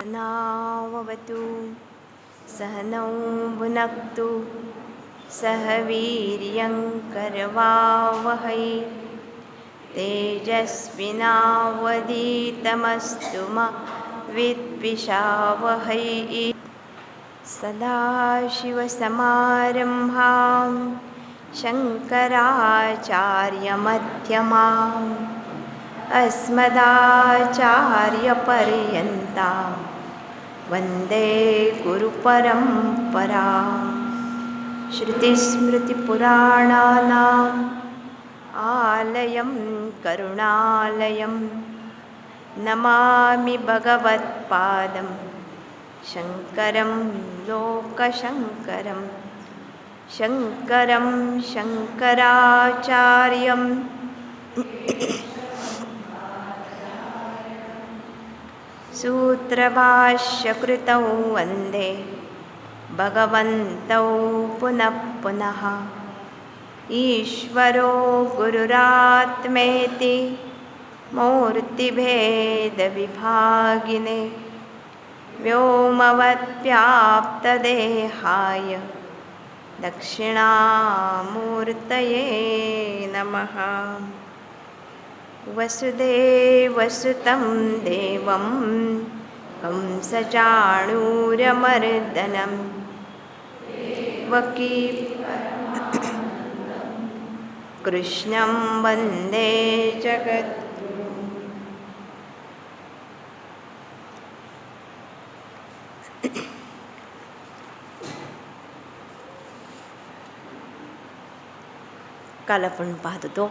सहनाववतु सहनौ भुनक्तु सह वीर्यं करवावहै तेजस्विनावधीतमस्तु मा विद्विषावहै। सदाशिवसमारम्भां शङ्कराचार्यमध्यमाम् अस्मदाचार्यपर्यन्तां वन्दे गुरुपरम्पराम्। श्रुतिस्मृतिपुराणानाम् आलयं करुणालयं नमामि भगवत्पादं शङ्करं लोकशङ्करं शङ्करं शङ्कराचार्यं सूत्रभाष्यकृतौ वन्दे भगवन्तौ पुनः पुनः। ईश्वरो गुरुरात्मेति मूर्तिभेदविभागिने व्योमवद्व्याप्तदेहाय दक्षिणामूर्तये नमः। वसुदेवसुतं देवं कंसचाणूरमर्दनं देवकी कृष्णं वन्दे जगद्गुरुम्। काल आपण पाहत होतो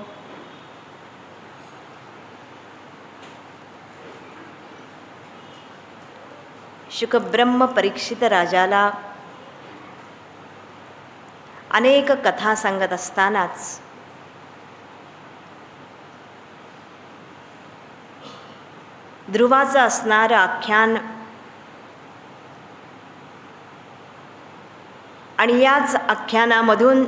शुकब्रह्म परीक्षित राजाला अनेक कथा सांगत असतानाच ध्रुवाचं असणारं आख्यान आणि याच आख्यानामधून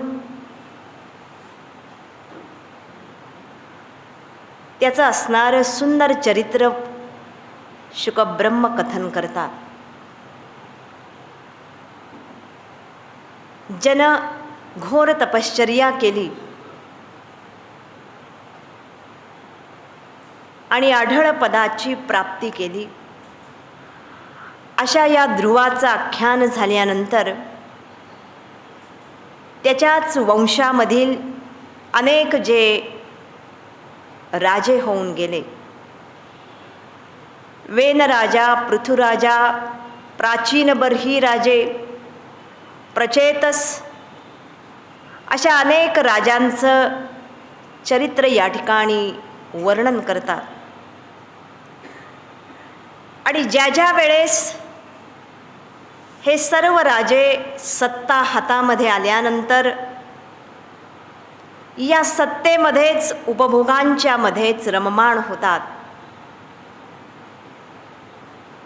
त्याचं असणारं सुंदर चरित्र शुकब्रह्म कथन करतात। जन घोर तपश्चर्या केली आणि आढळ पदाची प्राप्ती केली अशा या ध्रुवाचं आख्यान झाल्यानंतर त्याच्याच वंशामधील अनेक जे राजे होऊन गेले, वेन राजा, पृथुराजा, प्राचीन बर्ही राजे, प्रचेतस अशा अनेक राजांचं चरित्र या ठिकाणी वर्णन करतात। आणि ज्या ज्या वेळेस हे सर्व राजे सत्ता हातामध्ये आल्यानंतर या सत्तेमध्येच उपभोगांच्या मध्येच रममाण होतात,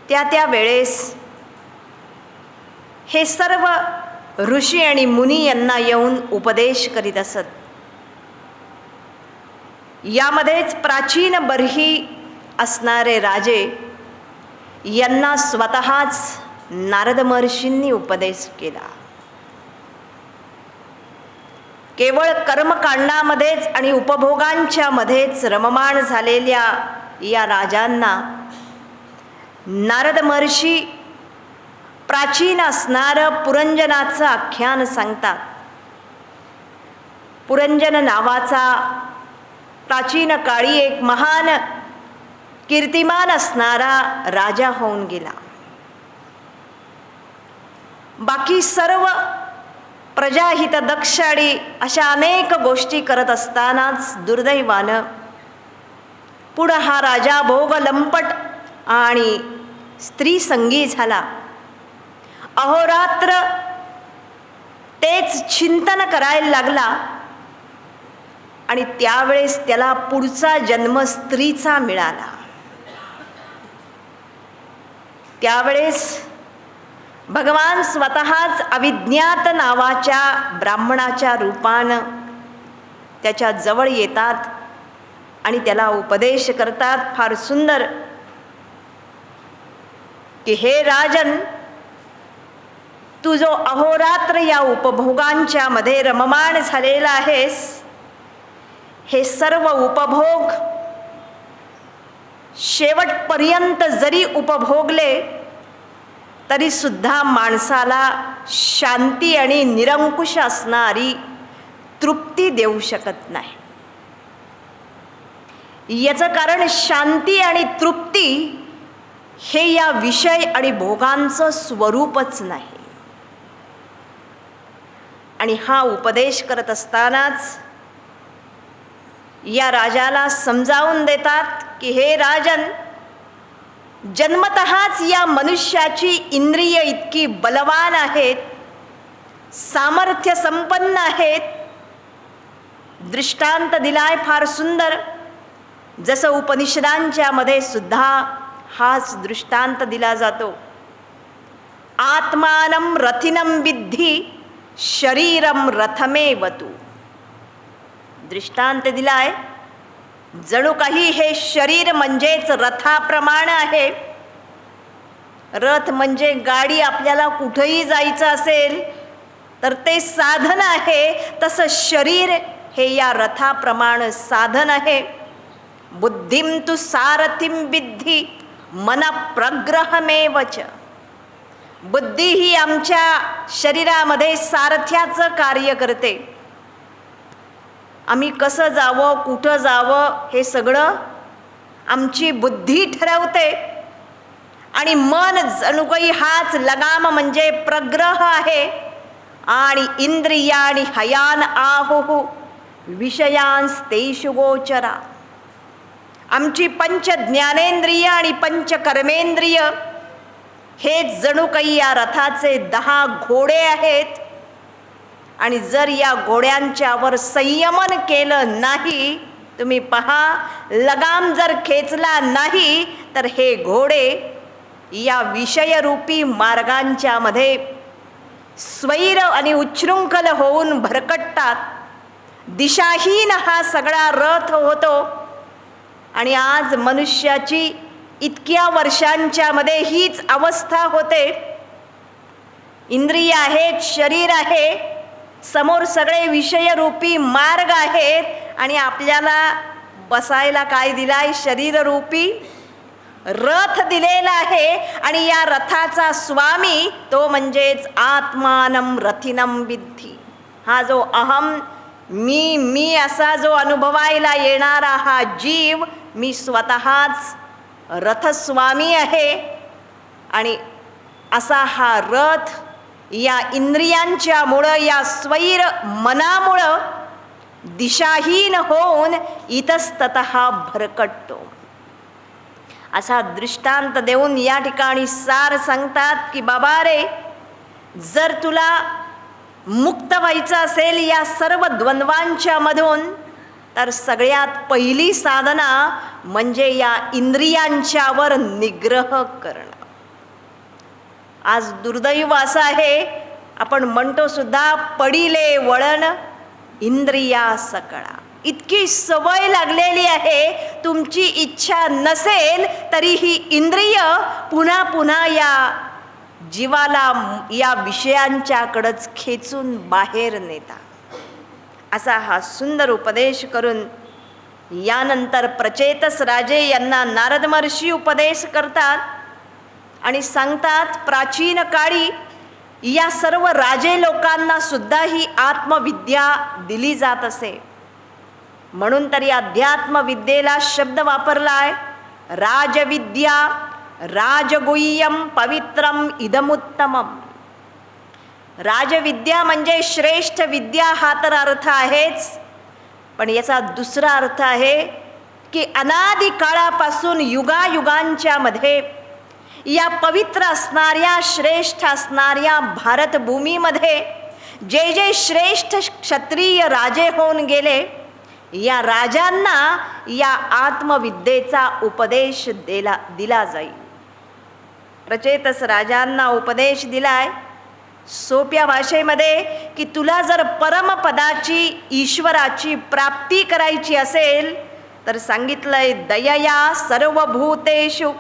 त्या वेळेस हे सर्व ऋषी आणि मुनी यांना येऊन उपदेश करीत असत। यामध्येच प्राचीन बर्ही असणारे राजे यांना स्वतःच नारद महर्षींनी उपदेश केला। केवळ कर्मकांडामध्येच आणि उपभोगांच्या मध्येच रममाण झालेल्या या राजांना नारद महर्षी प्राचीन असणारं पुरंजनाचं आख्यान सांगतात। पुरंजन नावाचा प्राचीन काळी एक महान कीर्तिमान असणारा राजा होऊन गेला। बाकी सर्व प्रजाहित दक्ष आणि अशा अनेक गोष्टी करत असतानाच दुर्दैवानं पुढं हा राजा भोग लंपट आणि स्त्री संगी झाला। अहोरात्र तेच चिंतन करायला लागला आणि त्यावेळेस त्याला पुढचा जन्म स्त्रीचा मिळाला। त्यावेळेस भगवान स्वतःच अविज्ञात नावाच्या ब्राह्मणाच्या रूपानं त्याच्या जवळ येतात आणि त्याला उपदेश करतात। फार सुंदर की हे राजन, तू जो अहोरात्र या उपभोगांच्या मध्ये रममाण झालेला आहेस, हे सर्व उपभोग शेवटपर्यंत जरी उपभोगले तरी सुद्धा माणसाला शांती आणि निरंकुश असणारी तृप्ती देऊ शकत नाही. याचं कारण शांती आणि तृप्ती हे या विषय आणि भोगांचं स्वरूपच नाही. आणि हा उपदेश करत असतानाच या राजाला समजावून देतात की हे राजन, जन्मतःच या मनुष्याची इंद्रिय इतकी बलवान आहेत, सामर्थ्य संपन्न आहेत. दृष्टांत दिलाय फार सुंदर, जसं उपनिषदांच्या मध्ये सुद्धा हाच दृष्टांत दिला जातो. आत्मानं रथिनं विद्धि शरीरम रथमेवतु. दृष्टांत दिलाय, जणू काही हे शरीर म्हणजेच रथाप्रमाणे आहे. रथ म्हणजे गाडी, आपल्याला कुठेही जायचं असेल तर ते साधन आहे. तसं शरीर हे या रथाप्रमाणे साधन आहे. बुद्धिं तु सारथिं विद्धि मन प्रग्रहमेवच. बुद्धी ही आमच्या शरीरामध्ये सारथ्याचं कार्य करते. आम्ही कसं जावं, कुठं जावं हे सगळं आमची बुद्धी ठरवते. आणि मन जणू काही हाच लगाम म्हणजे प्रग्रह आहे. आणि इंद्रियाणि हयान आहुः विषयांस्तेषु गोचरा. आमची पंच ज्ञानेंद्रिय आणि पंच कर्मेंद्रिय हे जणू काही या रथाचे 10 घोडे आहेत. आणि जर या घोड्यांच्यावर संयमन केलं नाही, तुम्ही पहा, लगाम जर खेचला नाही तर हे घोडे या विषयरूपी मार्गांच्या मध्ये स्वैर आणि उच्छृंखल होऊन भरकटतात. दिशाहीन हा सगळा रथ होतो. आणि आज मनुष्याची इतक्या वर्षांच्या मध्ये हीच अवस्था होते. इंद्रिय आहेत, शरीर आहे, समोर सगळे विषयरूपी मार्ग आहेत. आणि आपल्याला बसायला काय दिलाय? शरीररूपी रथ दिलेला आहे. आणि या रथाचा स्वामी तो म्हणजेच आत्मानं रथिनं विद्धि. हा जो अहम, मी असा जो अनुभवायला येणारा हा जीव, मी स्वतःच रथस्वामी आहे. आणि असा हा रथ या इंद्रियांच्यामुळं, या स्वैर मनामुळं दिशाहीन होऊन इतस्ततः भरकटतो. असा दृष्टांत देऊन या ठिकाणी सार सांगतात की बाबा रे, जर तुला मुक्त व्हायचं असेल या सर्व द्वंद्वांच्या मधून, तर सगळ्यात पहिली साधना म्हणजे या इंद्रियांच्यावर निग्रह करणं. आज दुर्दैव असं आहे, आपण म्हणतो सुद्धा, पडिले वळण इंद्रिया सकळा. इतकी सवय लागलेली आहे, तुमची इच्छा नसेल तरी ही इंद्रिय पुन्हा पुन्हा या जीवाला या विषयांच्याकडंच खेचून बाहेर नेता. असा हा सुंदर उपदेश करून यानंतर प्रचेतस राजे यांना नारद महर्षी उपदेश करतात आणि सांगतात, प्राचीन काळी या सर्व राजे लोकांना सुद्धा ही आत्मविद्या दिली जात असे. म्हणून तर या अध्यात्मविद्येला शब्द वापरलाय, राजविद्या राजगुह्यम पवित्रम इदमुत्तमम. राजविद्या म्हणजे श्रेष्ठ विद्या हा तर अर्थ आहेच, पण याचा दुसरा अर्थ आहे की अनादी काळापासून युगायुगांच्या मध्ये या पवित्र असणाऱ्या, श्रेष्ठ असणाऱ्या भारतभूमीमध्ये जे जे श्रेष्ठ क्षत्रिय राजे होऊन गेले, या राजांना या आत्मविद्येचा उपदेश दिला जाईल. प्रचेतस राजांना उपदेश दिलाय सोप्या भाषेमध्ये की तुला जर परमपदाची, ईश्वराची प्राप्ती करायची असेल तर सांगितलंय, दयया सर्वभूतेषु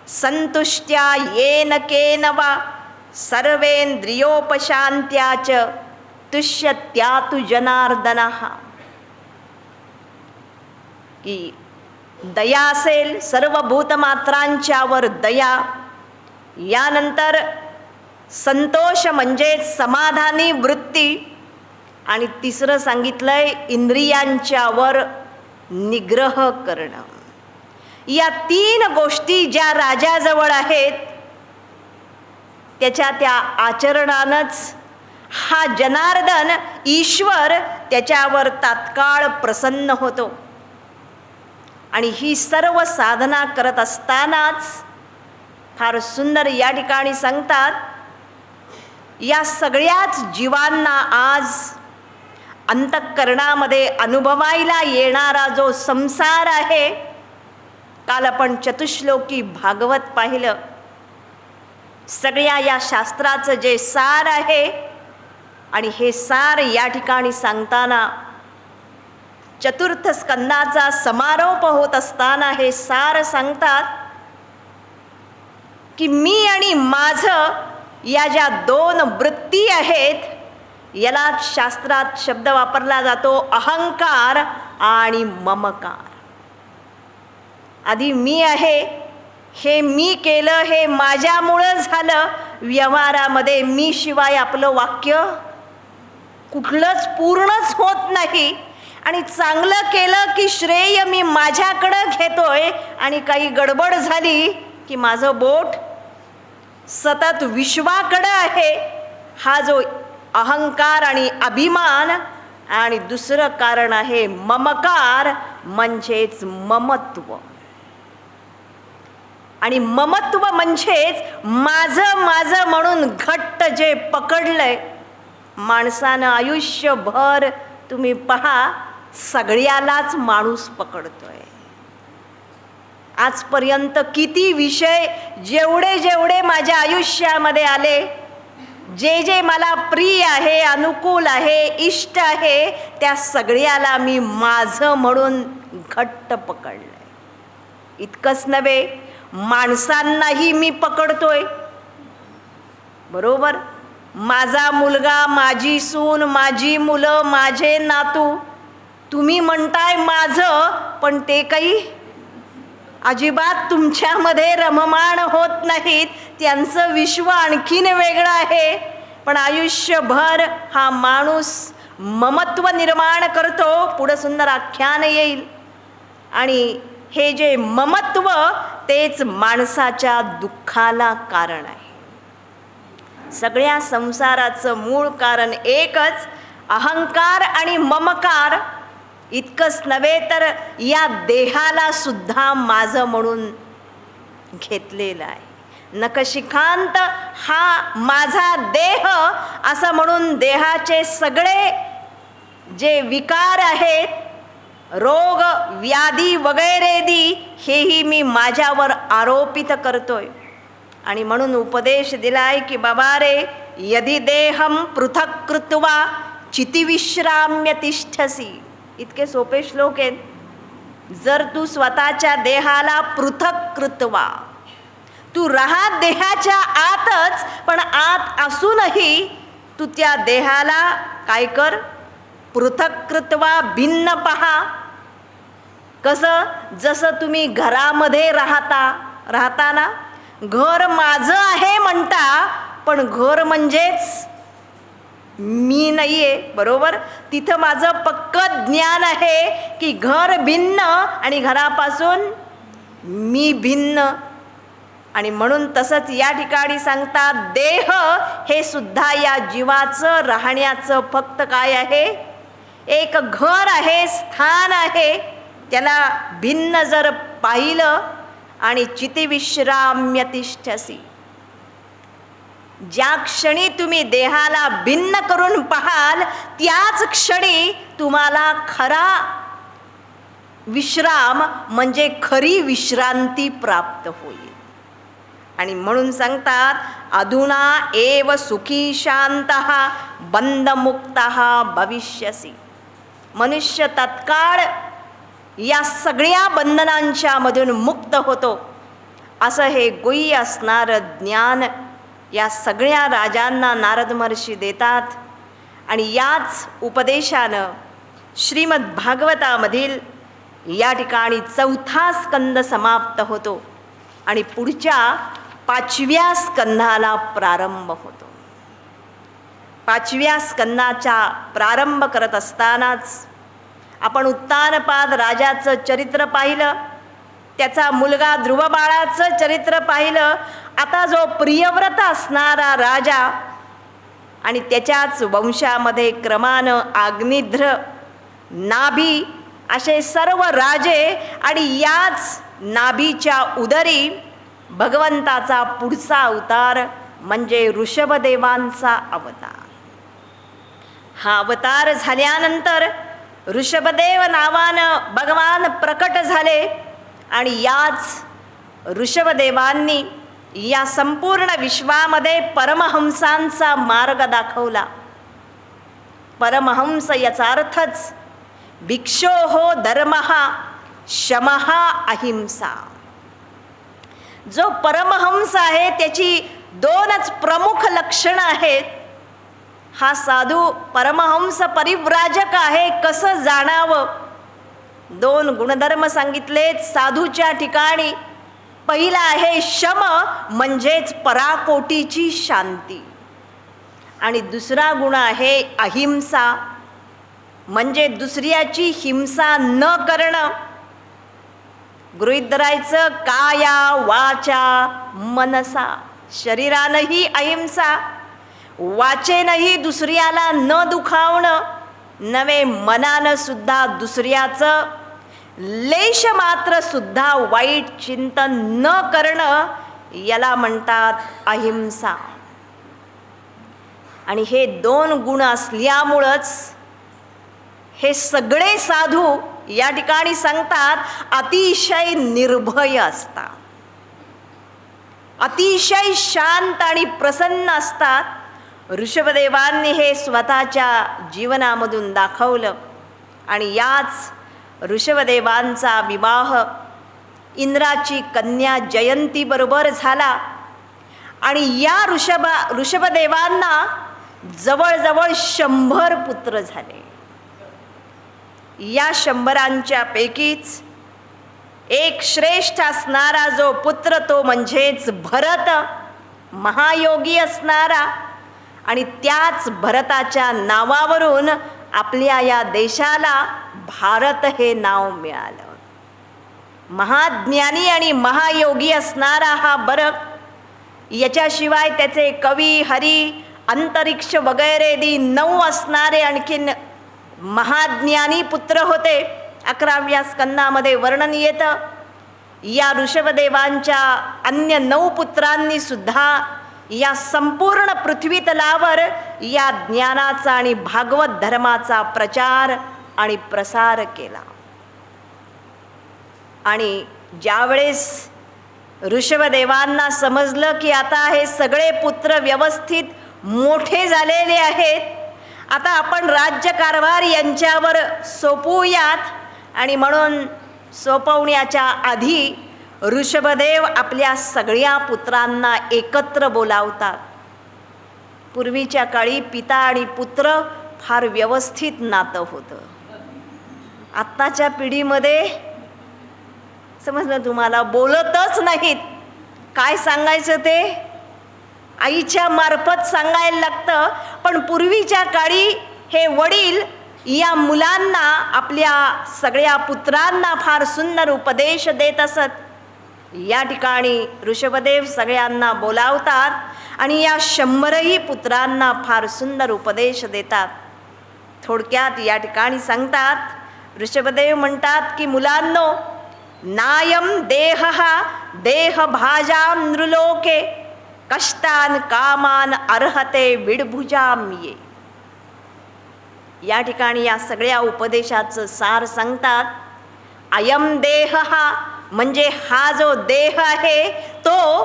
संतुष्ट्या येन केन वा सर्वेंद्रियोपशांत्या च तुष्यत्या तु जनार्दनः. की दया असेल, सर्व भूतमात्रांच्यावर दया. यानंतर संतोष म्हणजे समाधानी वृत्ती. आणि तिसरं सांगितलंय इंद्रियांच्यावर निग्रह करणं. या 3 गोष्टी ज्या राजाजवळ आहेत त्याच्या त्या आचरणानंच हा जनार्दन ईश्वर त्याच्यावर तात्काळ प्रसन्न होतो. आणि ही सर्व साधना करत असतानाच फार सुंदर या ठिकाणी सांगतात, या सगळ्याच जीवांना आज अंतःकरणामध्ये अनुभवायला येणारा जो संसार आहे, काल आपण चतुश्लोकी भागवत पाहिलं, सगळ्या या शास्त्राचं जे सार आहे, आणि हे सार या ठिकाणी सांगताना चतुर्थ स्कंदाचा समारोप होत असताना हे सार सांगतात की मी आणि माझं या ज्या 2 वृत्ती आहेत, याला शास्त्रात शब्द वापरला जातो अहंकार आणि ममकार. आधी मी आहे, हे मी केलं, हे माझ्यामुळं झालं. व्यवहारामध्ये मी शिवाय आपलं वाक्य कुठलंच पूर्णच होत नाही. आणि चांगलं केलं की श्रेय मी माझ्याकडं घेतोय, आणि काही गडबड झाली की माझं बोट सतत विश्वाकडं आहे. हा जो अहंकार आणि अभिमान. आणि दुसरं कारण आहे ममकार, म्हणजेच ममत्व. आणि ममत्व म्हणजेच माझं माझं म्हणून घट्ट जे पकडलंय. माणसानं आयुष्यभर तुम्ही पहा, सगळ्यालाच माणूस पकडतोय. आजपर्यंत किती विषय जेवढे जेवढे माझ्या आयुष्यामध्ये आले, जे जे मला प्रिय आहे, अनुकूल आहे, इष्ट आहे, त्या सगळ्याला मी माझं म्हणून घट्ट पकडलंय. इतकंच नव्हे, माणसांनाही मी पकडतोय. बरोबर, माझा मुलगा, माझी सून, माझी मुलं, माझे नातू, तुम्ही म्हणताय माझं, पण ते काही अजिबात तुमच्यामध्ये रममाण होत नाहीत. त्यांचं विश्व आणखीन वेगळं आहे. पण आयुष्यभर हा माणूस ममत्व निर्माण करतो. पुढं सुंदर आख्यान येईल. आणि हे जे ममत्व तेच माणसाच्या दुःखाला कारण आहे. सगळ्या संसाराचं मूळ कारण एकच, अहंकार आणि ममकार. इतकंच नव्हे तर या देहाला सुद्धा माझं म्हणून घेतलेलं आहे. नखशिखांत हा माझा देह असं म्हणून देहाचे सगळे जे विकार आहेत, रोग व्याधी वगैरे हेही मी माझ्यावर आरोपित करतोय. आणि म्हणून उपदेश दिलाय की बाबा रे, यदि देहम पृथक कृत्वा चितिविश्राम्य तिष्ठसी. इतके सोपे श्लोक आहेत. जर तू स्वतःच्या देहाला पृथक कृत्वा, तू राहा देहाच्या आतच, पण आत असूनही तू त्या देहाला काय कर, पृथक कृत्वा, भिन्न पहा. कसं, जसं तुम्ही घरामध्ये राहता ना, घर माझं आहे म्हणता, पण घर म्हणजेच मी नाहीये. बरोबर, तिथं माझं पक्कं ज्ञान आहे की घर भिन्न आणि घरापासून मी भिन्न. आणि म्हणून तसंच या ठिकाणी सांगतात, देह हे सुद्धा या जीवाचं राहण्याचं फक्त काय आहे, एक घर आहे, स्थान आहे. त्याला भिन्न जर पाहिलं, आणि चितिविश्राम्य तिष्ठसी, ज्या क्षणी तुम्ही देहाला भिन्न करून पाहाल, त्याच क्षणी तुम्हाला खरा विश्राम म्हणजे खरी विश्रांती प्राप्त होईल. आणि म्हणून सांगतात, अधुना एव सुखी शांतः बंधमुक्तः भविष्यसी. मनुष्य तत्काळ या सगळ्या बंधनांच्या मधून मुक्त होतो. असं हे गुह्य असणारं ज्ञान या सगळ्या राजांना नारद महर्षी देतात. आणि याच उपदेशानं श्रीमद भागवतामधील या ठिकाणी 4था स्कंद समाप्त होतो आणि पुढच्या 5व्या स्कंधाला प्रारंभ होतो. 5व्या स्कंदाचा प्रारंभ करत असतानाच आपण उत्तानपाद राजाचं चरित्र पाहिलं, त्याचा मुलगा ध्रुव बाळाचं चरित्र पाहिलं. आता जो प्रियव्रत असणारा राजा आणि त्याच्याच वंशामध्ये क्रमानं आग्निध्र, नाभी असे सर्व राजे आणि याच नाभीच्या उदरी भगवंताचा पुढचा अवतार म्हणजे ऋषभदेवांचा अवतार. हा अवतार झाल्यानंतर ऋषभदेव नावानं भगवान प्रकट झाले आणि याच ऋषभदेवांनी या संपूर्ण विश्वामध्ये परमहंसांचा मार्ग दाखवला. परमहंस याचा अर्थच भिक्षोहो धर्मः शमः अहिंसा. जो परमहंस आहे त्याची 2च प्रमुख लक्षणं आहेत. हा साधू परमहंस परिव्राजक आहे, कसं जाणावं? 2 गुणधर्म सांगितलेत साधूच्या ठिकाणी. पहिला आहे शम, म्हणजेच पराकोटीची शांती. आणि दुसरा गुण आहे अहिंसा, म्हणजे दुसऱ्याची हिंसा न करणं. गृहीत धरायचं काया वाचा मनसा, शरीरानंही अहिंसा, वाचेनंही दुसऱ्याला न दुखावणं, नवे मनानं सुद्धा दुसऱ्याचं लेश मात्र सुद्धा वाईट चिंतन न करणं, याला म्हणतात अहिंसा. आणि हे 2 गुण असल्यामुळंच हे सगळे साधू या ठिकाणी सांगतात अतिशय निर्भय असतात, अतिशय शांत आणि प्रसन्न असतात. ऋषभदेवांनी हे स्वतःच्या जीवनामधून दाखवलं. आणि याच ऋषभदेवांचा विवाह इंद्राची कन्या जयंती बरोबर झाला. आणि या ऋषभदेवांना जवळजवळ 100 पुत्र झाले. या 100 पैकीच एक श्रेष्ठ असणारा जो पुत्र तो म्हणजेच भरत, महायोगी असणारा. आणि त्याच भरताच्या नावावरून आपल्या या देशाला भारत हे नाव मिळालं. महाज्ञानी आणि महायोगी असणारा हा भरत, याच्याशिवाय त्याचे कवी, हरी, अंतरिक्ष वगैरे 9 असणारे आणखीन महाज्ञानी पुत्र होते. 11व्या स्कंदामध्ये वर्णन येतं. या ऋषभदेवांच्या अन्य 9 पुत्रांनी सुद्धा या संपूर्ण पृथ्वीतलावर या ज्ञानाचा आणि भागवत धर्माचा प्रचार आणि प्रसार केला. आणि ज्यावेळेस ऋषभदेवांना समजलं की आता हे सगळे पुत्र व्यवस्थित मोठे झालेले आहेत, आता आपण राज्यकारभार यांच्यावर सोपवूयात. आणि म्हणून सोपवण्याच्या आधी ऋषभदेव आपल्या सगळ्या पुत्रांना एकत्र बोलावतात. पूर्वीच्या काळी पिता आणि पुत्र फार व्यवस्थित नातं होतं. आत्ताच्या पिढीमध्ये समजलं तुम्हाला, बोलतच नाहीत. काय सांगायचं ते आईच्या मार्फत सांगायला लागतं. पण पूर्वीच्या काळी हे वडील या मुलांना, आपल्या सगळ्या पुत्रांना फार सुंदर उपदेश देत असत. या ठिकाणी ऋषभदेव सगळ्यांना बोलावतात आणि या 100ही पुत्रांना फार सुंदर उपदेश देतात. थोडक्यात या ठिकाणी सांगतात, ऋषभदेव म्हणतात की मुलांनो, नायम देहः देहभाजां नृलोके कष्टान कामान अर्हते विडभुजां ये. या ठिकाणी या सगळ्या उपदेशाचं सार सांगतात. अयम देहः म्हणजे हा जो देह आहे तो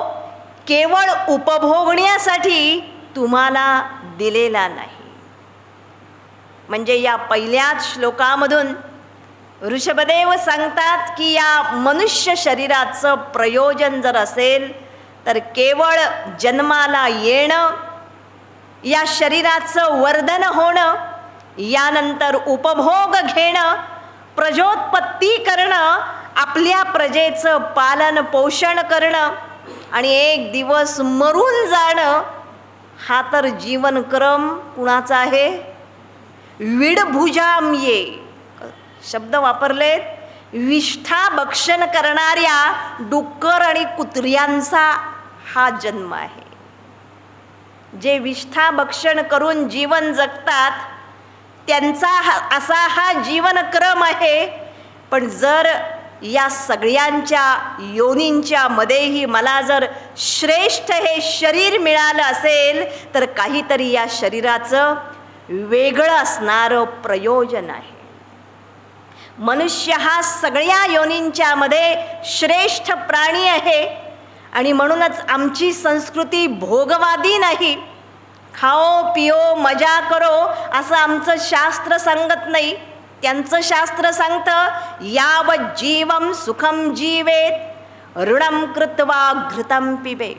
केवळ उपभोगण्यासाठी तुम्हाला दिलेला नाही. म्हणजे या पहिल्याच श्लोकामधून ऋषभदेव सांगतात की या मनुष्य शरीराचं प्रयोजन जर असेल तर केवळ जन्माला येणं, या शरीराचं वर्धन होणं, यानंतर उपभोग घेणं, प्रजोत्पत्ती करणं, आपल्या प्रजेचं पालन पोषण करणं आणि एक दिवस मरून जाणं, हा तर जीवनक्रम कुणाचा आहे? विडभुजाम ये शब्द वापरलेत. विष्ठा भक्षण करणाऱ्या डुक्कर आणि कुत्र्यांचा हा जन्म आहे. जे विष्ठा भक्षण करून जीवन जगतात त्यांचा असा हा जीवनक्रम आहे. पण जर या सगळ्यांच्या योनींच्या मध्येही मला जर श्रेष्ठ हे शरीर मिळालं असेल तर काहीतरी या शरीराचं वेगळं असणारं प्रयोजन आहे. मनुष्य हा सगळ्या योनींच्या मध्ये श्रेष्ठ प्राणी आहे आणि म्हणूनच आमची संस्कृती भोगवादी नाही. खाओ पिओ मजा करो असं आमचं शास्त्र सांगत नाही. त्यांचं शास्त्र सांगतं यावत जीवम सुखम जीवेत ऋणम कृत्वा घृतम पिबे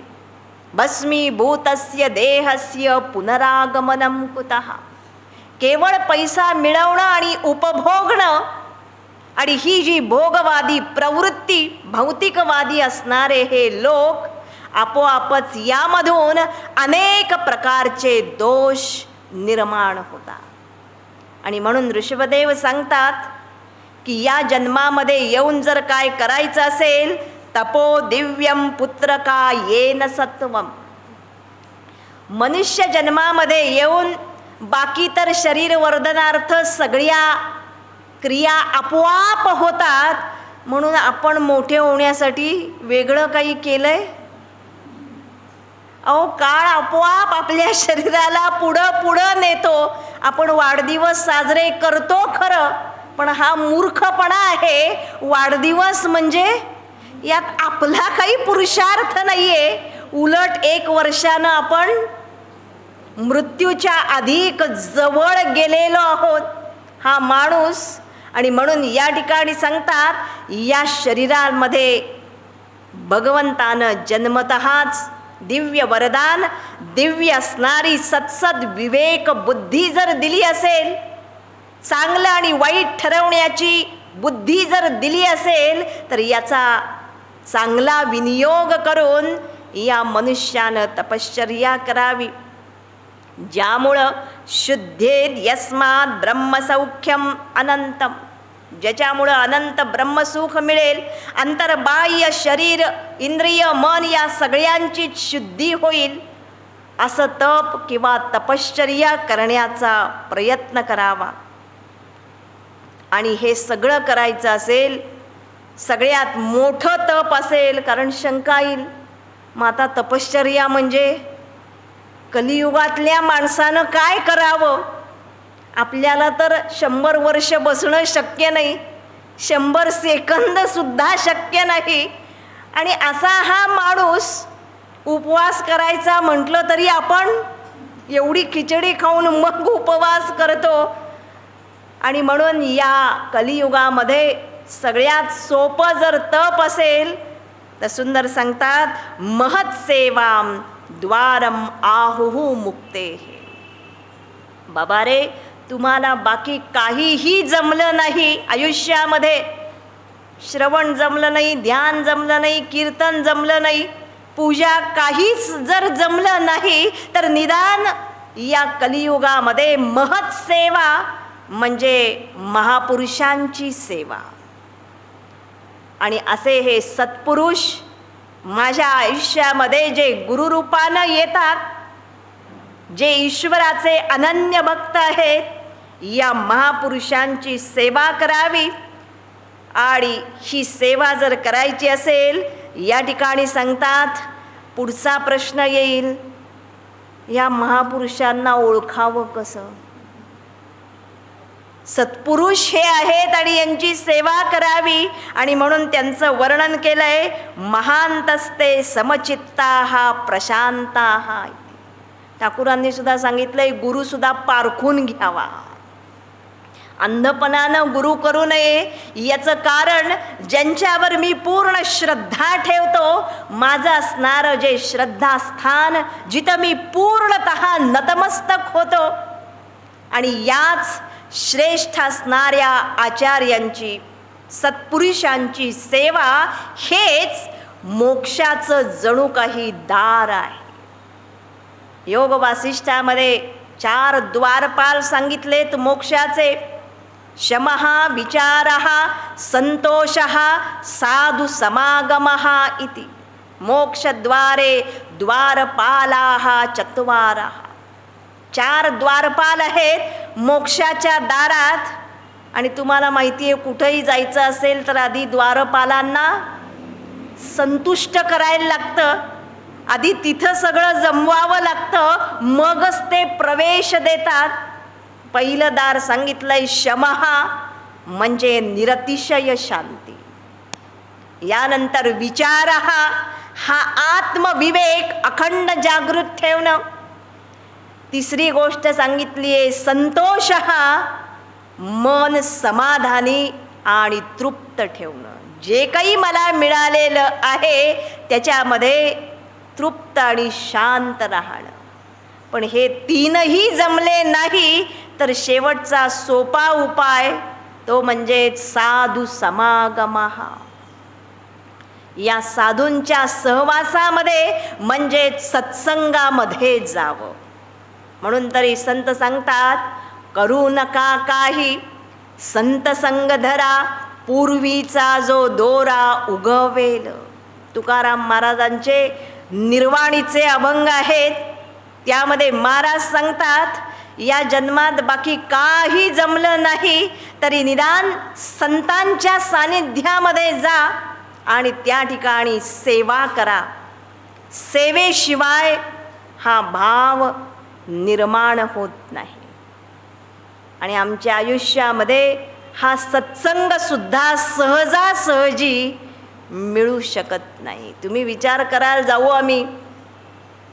भस्मीभूतस्य देहस्य पुनरागमनम कुतः. केवळ पैसा मिळवणं आणि उपभोगणं आणि ही जी भोगवादी प्रवृत्ती, भौतिकवादी असणारे हे लोक आपोआपच यामधून अनेक प्रकारचे दोष निर्माण होतात. आणि म्हणून ऋषभदेव सांगतात की या जन्मामध्ये येऊन जर काय करायचं असेल तपो दिव्यम पुत्रका येन सत्वम. मनुष्य जन्मामध्ये येऊन बाकी तर शरीर वर्धनार्थ सगळ्या क्रिया आपोआप होतात, म्हणून आपण मोठे होण्यासाठी वेगळं काही केलंय? अहो, काळ आपोआप आपल्या शरीराला पुढं पुढं नेतो. आपण वाढदिवस साजरे करतो खरं, पण हा मूर्खपणा आहे. वाढदिवस म्हणजे यात आपला काही पुरुषार्थ नाहीये. उलट 1 वर्षानं आपण मृत्यूच्या अधिक जवळ गेलेलो आहोत हा माणूस. आणि म्हणून या ठिकाणी सांगतात या शरीरामध्ये भगवंतानं जन्मतःच दिव्य वरदान, दिव्य असणारी सत्सद विवेक बुद्धी जर दिली असेल, चांगलं आणि वाईट ठरवण्याची बुद्धी जर दिली असेल तर याचा चांगला विनियोग करून या मनुष्यानं तपश्चर्या करावी, ज्यामुळं शुद्धेद यस्मात् ब्रह्मसौख्यम अनंतम, ज्याच्यामुळं अनंत ब्रह्मसुख मिळेल. अंतर्बाह्य शरीर इंद्रिय मन या सगळ्यांची शुद्धी होईल. असं तप किंवा तपश्चर्या करण्याचा प्रयत्न करावा. आणि हे सगळं करायचं असेल, सगळ्यात मोठं तप असेल, कारण शंका येईल मग आता तपश्चर्या म्हणजे कलियुगातल्या माणसानं काय करावं? आपल्याला तर 100 वर्ष बसणं शक्य नाही, 100 सेकंद सुद्धा शक्य नाही. आणि असा हा माणूस उपवास करायचा म्हटलं तरी आपण एवढी खिचडी खाऊन मग उपवास करतो. आणि म्हणून या कलियुगामध्ये सगळ्यात सोपं जर तप असेल तर सुंदर सांगतात महत् सेवाम द्वारम आहुहु मुक्ते. बाबा रे, तुम्हाला बाकी काहीही जमलं नाही आयुष्यामध्ये, श्रवण जमलं नाही, ध्यान जमलं नाही, कीर्तन जमलं नाही, पूजा काहीच जर जमलं नाही तर निदान या कलियुगामध्ये महत् सेवा म्हणजे महापुरुषांची सेवा. आणि असे हे सत्पुरुष माझ्या आयुष्यामध्ये जे गुरुरूपानं येतात, जे ईश्वराचे अनन्य भक्त आहेत, या महापुरुषांची सेवा करावी. आणि ही सेवा जर करायची असेल, या ठिकाणी सांगतात पुढचा प्रश्न येईल, या महापुरुषांना ओळखावं कसं? सत्पुरुष हे आहेत आणि यांची सेवा करावी. आणि म्हणून त्यांचं वर्णन केलंय महांतस्ते समचित्ताहा प्रशांताहा. ठाकूरांनी सुद्धा सांगितलंय गुरु सुद्धा पारखून घ्यावा. अंधपणानं गुरु करू नये याचं कारण, ज्यांच्यावर मी पूर्ण श्रद्धा ठेवतो, माझं असणारं जे श्रद्धास्थान, जिथं मी पूर्णतः नतमस्तक होतो, आणि याच श्रेष्ठ असणाऱ्या आचार्यांची, सत्पुरुषांची सेवा हेच मोक्षाचं जणू काही दार आहे. योग वासिष्ठामध्ये 4 द्वारपाल सांगितलेत मोक्षाचे. शमः, विचारः, संतोषः, साधु समागमः इति. मोक्षद्वारे द्वारपालाः 4. 4 द्वारपाल आहेत मोक्षाच्या दारात. आणि तुम्हाला माहिती आहे, कुठंही जायचं असेल तर आधी द्वारपालांना संतुष्ट करायला लागतं. आधी तिथं सगळं जमवावं लागतं, मगच ते प्रवेश देतात. पहिलं दार सांगितलंय शमः, म्हणजे निरतिशय शांती. यानंतर विचारः, हा आत्मविवेक अखंड जागृत ठेवणं. तिसरी गोष्ट सांगितली आहे संतोषः, मन समाधानी आणि तृप्त ठेवणं. जे काही मला मिळालेलं आहे त्याच्यामध्ये तृप्त आणि शांत राहणं. पण हे 3ही जमले नाही तर शेवटचा सोपा उपाय तो म्हणजे साधू समागमः. या साधूंच्या सहवासामध्ये म्हणजे सत्संगामध्ये जावं. म्हणून तरी संत सांगतात, करू नका काही संत संग धरा, पूर्वीचा जो दोरा उगवेल. तुकाराम महाराजांचे निर्वाणीचे अभंग आहेत. त्यामध्ये महाराज सांगतात, या जन्मात बाकी काही जमलं नाही तरी निदान संतांच्या सानिध्यामध्ये जा आणि त्या ठिकाणी सेवा करा. सेवेशिवाय हा भाव निर्माण होत नाही. आणि आमच्या आयुष्यामध्ये हा सत्संग सुद्धा सहजासहजी मिळू शकत नाही. तुम्ही विचार कराल जाऊ आम्ही,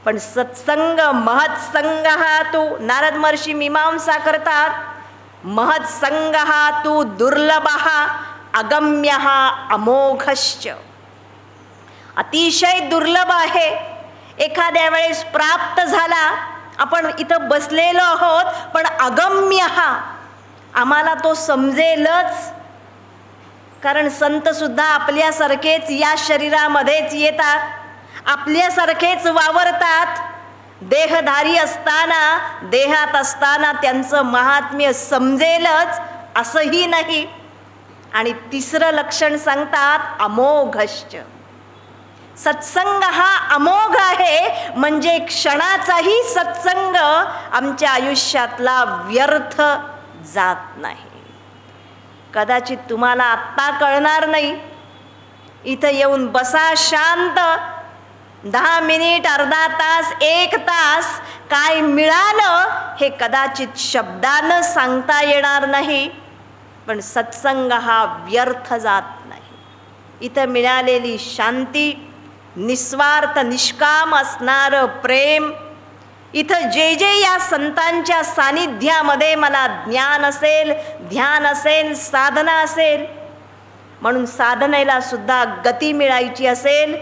पण सत्संग महत्संग हा तू, नारद महर्षी मीमांसा करतात, महत्संग हा तू दुर्लभ अगम्य अमोघश्च. अतिशय दुर्लभ आहे. एखाद्या वेळेस प्राप्त झाला, आपण इथं बसलेलो आहोत, पण अगम्य आम्हाला तो समजेलच. कारण संत सुद्धा आपल्यासारखेच या शरीरामध्येच येतात, आपल्यासारखेच वावरतात. देहधारी असताना, देहात असताना त्यांचं महात्म्य समजेलच असंही नाही. आणि तिसरं लक्षण सांगतात अमोघश्च. सत्संग हा अमोघ आहे, म्हणजे क्षणाचाही सत्संग आमच्या आयुष्यातला व्यर्थ जात नाही. कदाचित तुम्हाला आत्ता कळणार नाही. इथं येऊन बसा शांत, 10 मिनिट, अर्धा तास, 1 तास काय मिळालं हे कदाचित शब्दानं सांगता येणार नाही. पण सत्संग हा व्यर्थ जात नाही. इथं मिळालेली शांती, निस्वार्थ निष्काम असणारं प्रेम, इथं जे जे या संतांच्या सानिध्यामध्ये मला ज्ञान असेल, ध्यान असेल, साधना असेल, म्हणून साधनेला सुद्धा गती मिळायची असेल,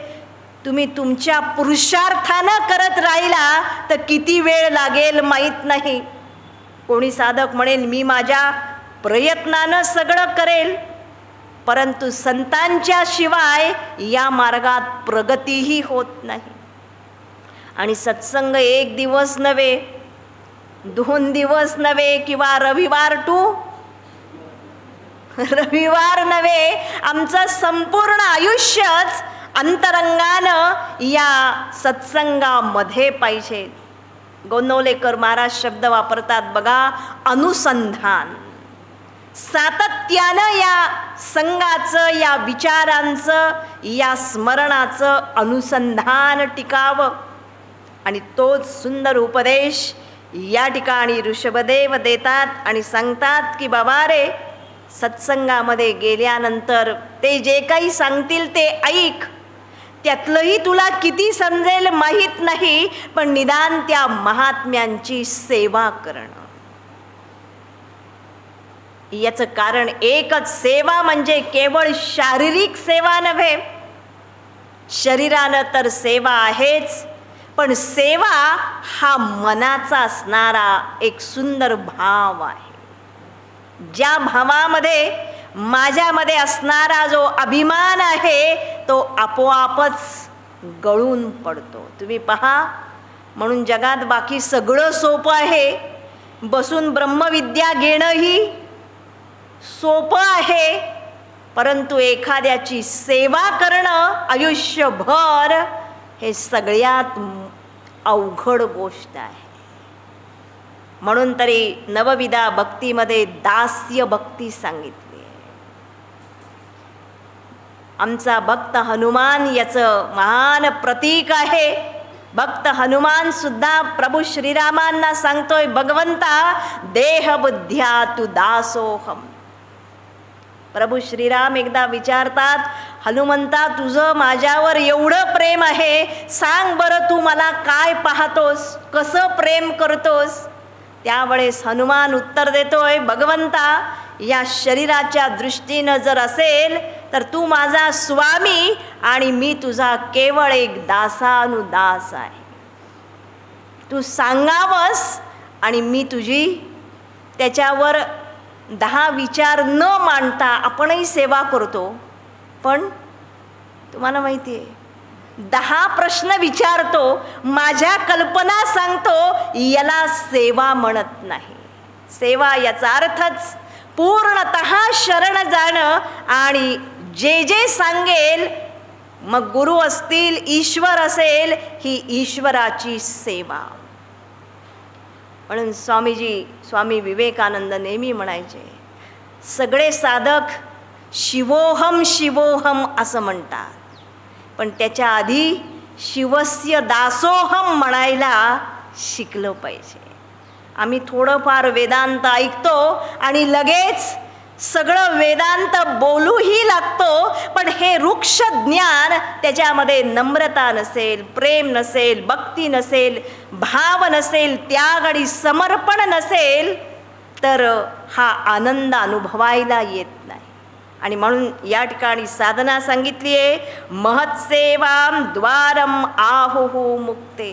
तुम्ही तुमच्या पुरुषार्थानं करत राहिला तर किती वेळ लागेल माहीत नाही. कोणी साधक म्हणेल मी माझ्या प्रयत्नानं सगळं करेल, परंतु संतांच्या शिवाय या मार्गात प्रगतीही होत नाही. आणि सत्संग 1 दिवस नव्हे, 2 दिवस नव्हे, किंवा रविवार टू रविवार नव्हे, आमचं संपूर्ण आयुष्यच अंतरंगानं या सत्संगामध्ये पाहिजे. गोंदवलेकर महाराज शब्द वापरतात बघा, अनुसंधान. सातत्यानं या संघाचं, या विचारांचं, या स्मरणाचं अनुसंधान टिकावं. आणि तोच सुंदर उपदेश या ठिकाणी ऋषभदेव देतात आणि सांगतात की बाबा रे, सत्संगामध्ये गेल्यानंतर ते जे काही सांगतील ते ऐक. त्यातलंही तुला किती समजेल माहीत नाही, पण निदान त्या महात्म्यांची सेवा करणं. याचं कारण एकच, सेवा म्हणजे केवळ शारीरिक सेवा नव्हे. शरीरानं तर सेवा आहेच, पण सेवा हा मनाचा असणारा एक सुंदर भाव आहे. ज्या भावामध्ये माझ्यामध्ये असणारा जो अभिमान आहे तो आपोआपच गळून पडतो. तुम्ही पहा, म्हणून जगात बाकी सगळं सोपं आहे. बसून ब्रह्मविद्या घेणंही सोपं आहे, परंतु एखाद्याची सेवा करणं आयुष्यभर हे सगळ्यात अवघड गोष्ट आहे. म्हणून तरी नवविधा भक्तीमध्ये दास्य भक्ती सांगितली आहे. आमचा भक्त हनुमान याचं महान प्रतीक आहे. भक्त हनुमान सुद्धा प्रभू श्रीरामांना सांगतोय, भगवंता देह बुद्ध्या तू दासोहम. प्रभू श्रीराम एकदा विचारतात, हनुमंता तुझं माझ्यावर एवढं प्रेम आहे, सांग बरं तू मला काय पाहतोस, कसं प्रेम करतोस. त्यावेळेस हनुमान उत्तर देतोय, भगवंता या शरीराच्या दृष्टीनं जर असेल तर तू माझा स्वामी आणि मी तुझा केवळ एक दासानुदास आहे. तू सांगावस आणि मी तुझी त्याच्यावर 10 विचार न मांडता आपणही सेवा करतो. पण तुम्हाला माहिती आहे, 10 प्रश्न विचारतो, माझ्या कल्पना सांगतो, याला सेवा म्हणत नाही. सेवा याचा अर्थच पूर्णतः शरण जाणं आणि जे जे सांगेल, मग गुरु असतील, ईश्वर असेल, ही ईश्वराची सेवा. म्हणून स्वामी विवेकानंद नेहमी म्हणायचे, सगळे साधक शिवोहम शिवोहम असं म्हणतात, पण त्याच्या आधी शिवस्य दासोहम म्हणायला शिकलं पाहिजे. आम्ही थोडंफार वेदांत ऐकतो आणि लगेच सगळं वेदांत बोलूही लागतो, पण हे वृक्ष ज्ञान त्याच्यामध्ये नम्रता नसेल, प्रेम नसेल, भक्ती नसेल, भाव नसेल, त्याग आणि समर्पण नसेल तर हा आनंद अनुभवायला येत नाही. आणि म्हणून या ठिकाणी साधना सांगितली आहे, महत्सेवाम द्वारम आहुहु मुक्ते.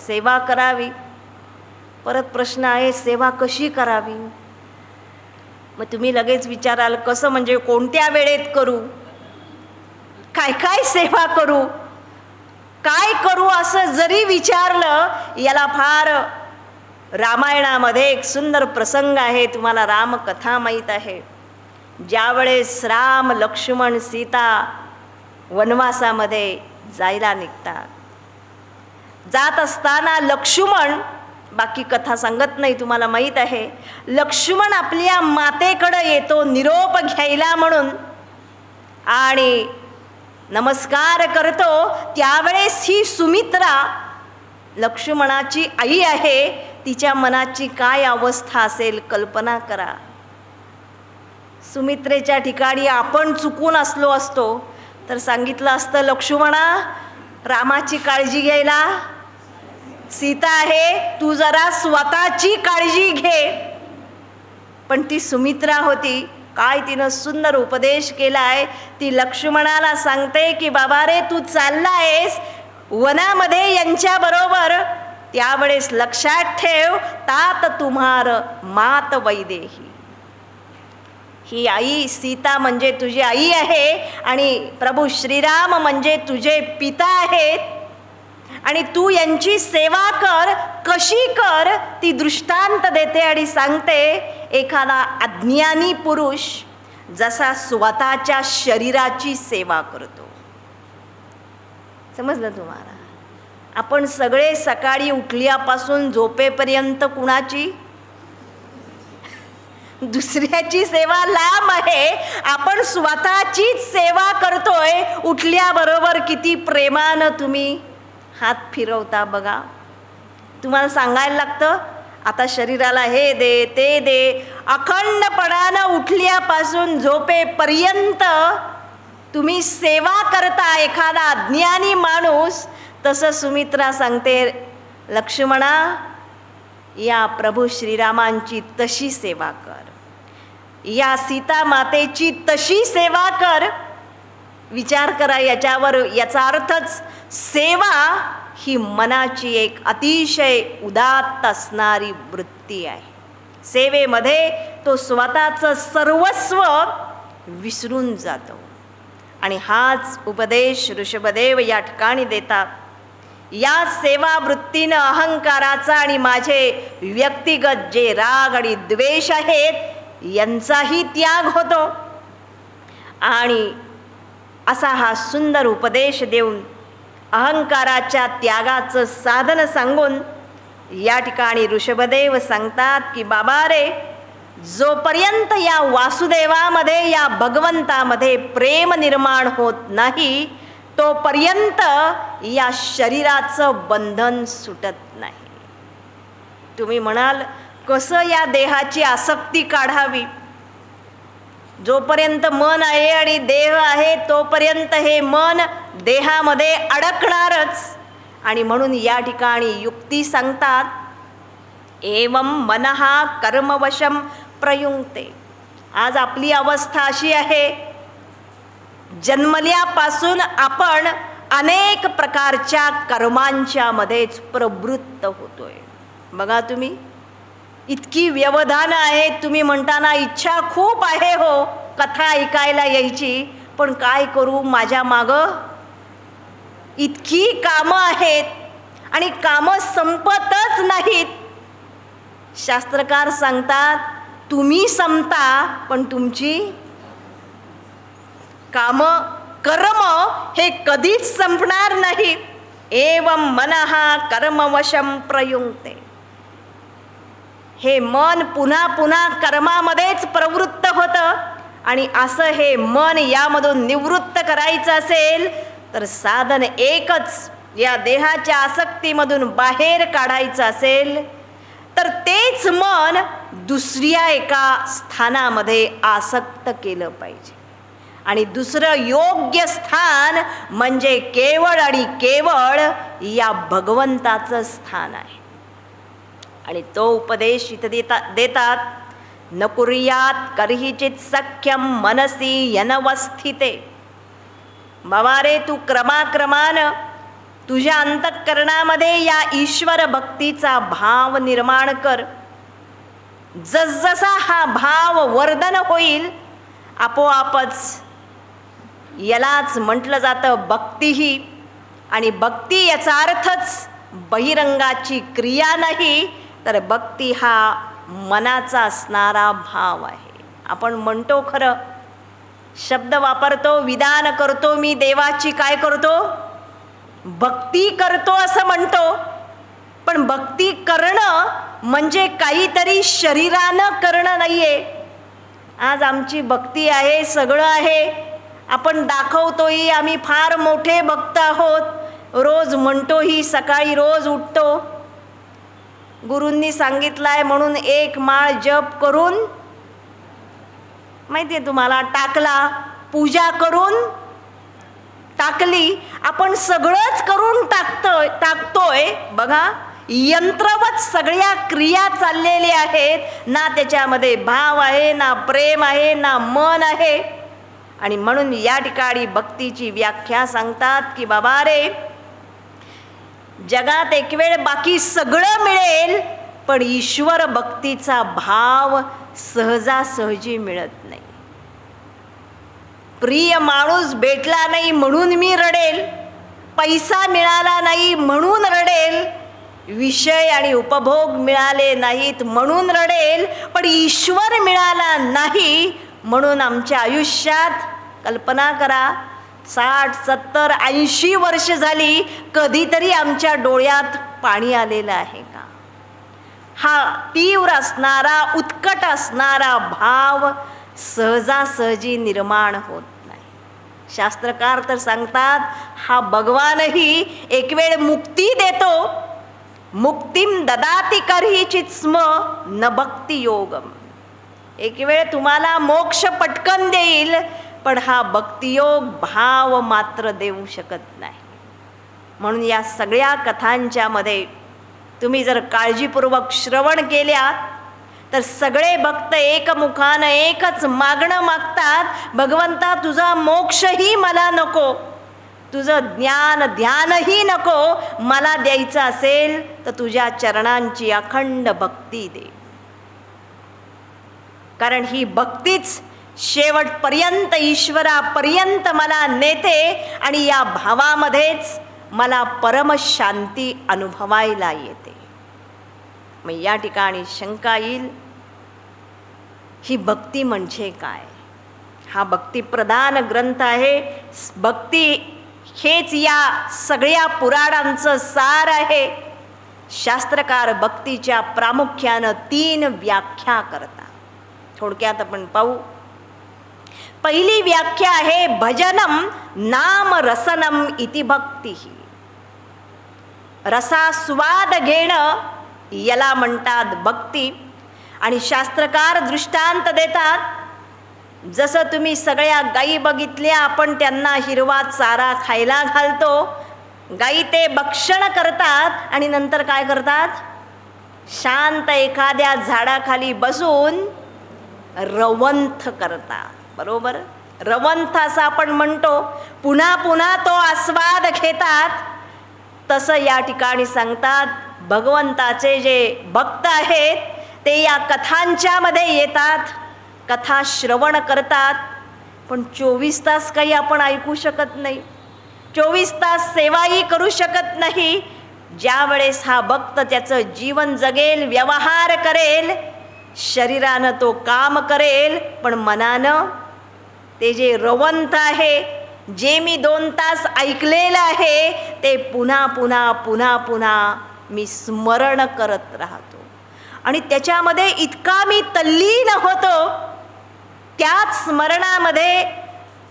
सेवा करावी. परत प्रश्न आहे, सेवा कशी करावी. मग तुम्ही लगेच विचाराल, कसं म्हणजे कोणत्या वेळेत करू, काय काय सेवा करू, काय करू असं जरी विचारलं, याला फार रामायणामध्ये एक सुंदर प्रसंग आहे. तुम्हाला रामकथा माहीत आहे. ज्यावेळेस राम लक्ष्मण सीता वनवासामध्ये जायला निघतात, जात असताना लक्ष्मण, बाकी कथा सांगत नाही, तुम्हाला माहीत आहे, लक्ष्मण आपल्या मातेकडं येतो निरोप घ्यायला म्हणून आणि नमस्कार करतो. त्यावेळेस ही सुमित्रा लक्ष्मणाची आई आहे, तिच्या मनाची काय अवस्था असेल कल्पना करा. सुमित्रेच्या ठिकाणी आपण चुकून असलो असतो तर सांगितलं असतं, लक्ष्मणा रामाची काळजी घ्यायला सीता आहे, तू जरा स्वतःची काळजी घे. पण ती सुमित्रा होती, काय तिनं सुंदर उपदेश केलाय. ती लक्ष्मणाला सांगते की बाबा रे, तू चाललायस वनामध्ये यांच्याबरोबर, त्यावेळेस लक्षात ठेव, तात तुम्हार मात वैदेही. ही आई सीता म्हणजे तुझी आई आहे आणि प्रभू श्रीराम म्हणजे तुझे पिता आहेत आणि तू यांची सेवा कर. कशी कर ती दृष्टांत देते आणि सांगते, एखादा अज्ञानी पुरुष जसा स्वतःच्या शरीराची सेवा करतो. समजलं तुम्हाला. आपण सगळे सकाळी उठल्यापासून झोपेपर्यंत कुणाची, दुसऱ्याची सेवा लांब आहे, आपण स्वतःचीच सेवा करतोय. उठल्याबरोबर किती प्रेमानं तुम्ही हात फिरवता बघा. तुम्हाला सांगायला लागतं आता शरीराला हे दे ते दे. अखंडपणानं उठल्यापासून झोपेपर्यंत तुम्ही सेवा करता एखादा अज्ञानी माणूस. तसं सुमित्रा सांगते, लक्ष्मणा या प्रभू श्रीरामांची तशी सेवा कर. या सीता मातेची तशी सेवा कर. विचार करा याच्यावर. याचा अर्थच सेवा ही मनाची एक अतिशय उदात्त असणारी वृत्ती आहे. सेवेमध्ये तो स्वतःचं सर्वस्व विसरून जातो. आणि हाच उपदेश ऋषभदेव या ठिकाणी देतात. या सेवा वृत्तीनं अहंकाराचा आणि माझे व्यक्तिगत जे राग आणि द्वेष आहेत यांचाही त्याग होतो. आणि असा हा सुंदर उपदेश देऊन अहंकाराच्या त्यागाचं साधन सांगून या ठिकाणी ऋषभदेव सांगतात की बाबा रे, जोपर्यंत या वासुदेवामध्ये या भगवंतामध्ये प्रेम निर्माण होत नाही तोपर्यंत या शरीराचं बंधन सुटत नाही. तुम्ही म्हणाल कसं या देहाची आसक्ती काढावी? जोपर्यंत मन आहे आणि देह आहे तोपर्यंत हे मन देहामध्ये अडकणारच. आणि म्हणून या ठिकाणी युक्ती सांगतात, एवं मनहा कर्मवशम प्रयुंक्ते. आज आपली अवस्था अशी आहे, जन्मल्यापासून आपण अनेक प्रकारच्या कर्मांच्या मध्येच प्रवृत्त होतोय. बघा तुम्ही, इतकी व्यवधानं आहेत. तुम्ही म्हणताना इच्छा खूप आहे हो कथा ऐकायला यायची, पण काय करू, माझ्या मागं इतकी कामं आहेत आणि कामं संपतच नाहीत. शास्त्रकार सांगतात तुम्ही संपता पण तुमची कामं कर्म हे कधीच संपणार नाही. एवं मनहा कर्मवशम प्रयुंक्ते. हे मन पुन्हा पुन्हा कर्मामध्येच प्रवृत्त होतं. आणि असं हे मन यामधून निवृत्त करायचं असेल तर साधन एकच, या देहाच्या आसक्तीमधून बाहेर काढायचं असेल तर तेच मन दुसऱ्या एका स्थानामध्ये आसक्त केलं पाहिजे. आणि दुसरं योग्य स्थान म्हणजे केवळ आणि केवळ या भगवंताचं स्थान आहे. आणि तो उपदेश इथं देतात, न कुर्यात कर्हिचित सख्यम मनसी यनवस्थिते. बाबा रे, तू क्रमाक्रमानं तुझ्या अंतःकरणामध्ये या ईश्वर भक्तीचा भाव निर्माण कर. जसजसा हा भाव वर्धन होईल आपोआपच यालाच म्हटलं जातं भक्तीही. आणि भक्ती याचा अर्थच बहिरंगाची क्रिया नाही, तर भक्ती हा मनाचा असणारा भाव आहे. आपण म्हणतो खरं, शब्द वापरतो, विधान करतो, मी देवाची काय करतो, भक्ती करतो असं म्हणतो. पण भक्ती करणं म्हणजे काहीतरी शरीरानं करणं नाही आहे. आज आमची भक्ती आहे, सगळं आहे, आपण दाखवतोही, आम्ही फार मोठे भक्त आहोत, रोज म्हणतोही, सकाळी रोज उठतो, गुरूंनी सांगितलंय म्हणून एक माळ जप करून माहिती आहे तुम्हाला टाकला, पूजा करून टाकली. आपण सगळंच करून टाकतोय बघा, यंत्रवत सगळ्या क्रिया चाललेल्या आहेत. ना त्याच्यामध्ये भाव आहे, ना प्रेम आहे, ना मन आहे. आणि म्हणून या ठिकाणी भक्तीची व्याख्या सांगतात की बाबा रे, जगात एक वेळ बाकी सगळं मिळेल पण ईश्वर भक्तीचा भाव सहजासहजी मिळत नाही. प्रिय माणूस भेटला नाही म्हणून मी रडेल, पैसा मिळाला नाही म्हणून रडेल, विषय आणि उपभोग मिळाले नाहीत म्हणून रडेल, पण ईश्वर मिळाला नाही म्हणून आमच्या आयुष्यात कल्पना करा 60, 70, 80 वर्ष झाली कधीतरी आमच्या डोळ्यात पाणी आलेलं आहे का? हा तीव्र असणारा, उत्कट असणारा भाव सहजासहजी निर्माण होत नाही. शास्त्रकार तर सांगतात हा भगवानही एक वेळ मुक्ती देतो. मुक्तिम ददाति कर्हिचित स्म न भक्ती योगम. एक वेळ तुम्हाला मोक्ष पटकन देईल पण हा भक्तियोग भाव मात्र देऊ शकत नाही. म्हणून या सगळ्या कथांच्या मध्ये तुम्ही जर काळजीपूर्वक श्रवण केल्यात तर सगळे भक्त एकमुखानं एकच मागणं मागतात, भगवंता तुझा मोक्षही मला नको, तुझं ज्ञान ध्यानही नको, मला द्यायचं असेल तर तुझ्या चरणांची अखंड भक्ती दे. कारण ही भक्तीच शेवटपर्यंत ईश्वरापर्यंत मला नेते आणि या भावामध्येच मला परमशांती अनुभवायला येते. मग या ठिकाणी शंका येईल, ही भक्ती म्हणजे काय? हा भक्तिप्रधान ग्रंथ आहे. भक्ती हेच या सगळ्या पुराणांचं सार आहे. शास्त्रकार भक्तीच्या प्रामुख्यानं 3 व्याख्या करतात. थोडक्यात आपण पाहू. पहिली व्याख्या आहे भजनम नाम रसनम इति भक्ती. रसास्वाद घेणं याला म्हणतात भक्ती. आणि शास्त्रकार दृष्टांत देतात, जसं तुम्ही सगळ्या गायी बघितल्या, आपण त्यांना हिरवा चारा खायला घालतो, गायी ते भक्षण करतात आणि नंतर काय करतात? शांत एखाद्या झाडाखाली बसून रवंथ करतात. बरोबर, रवंथ असं आपण म्हणतो. पुन्हा पुन्हा तो आस्वाद घेतात. तसं या ठिकाणी सांगतात भगवंताचे जे भक्त आहेत ते या कथांच्या मध्ये येतात, कथा श्रवण करतात. पण 24 तास काही आपण ऐकू शकत नाही, 24 तास सेवाही करू शकत नाही. ज्या वेळेस हा भक्त त्याचं जीवन जगेल, व्यवहार करेल, शरीरानं तो काम करेल, पण मनानं ते जे रवंथ आहे, जे मी 2 तास ऐकलेलं आहे, ते पुन्हा पुन्हा पुन्हा पुन्हा मी स्मरण करत राहतो. आणि त्याच्यामध्ये इतका मी तल्लीन होतो, त्याच स्मरणामध्ये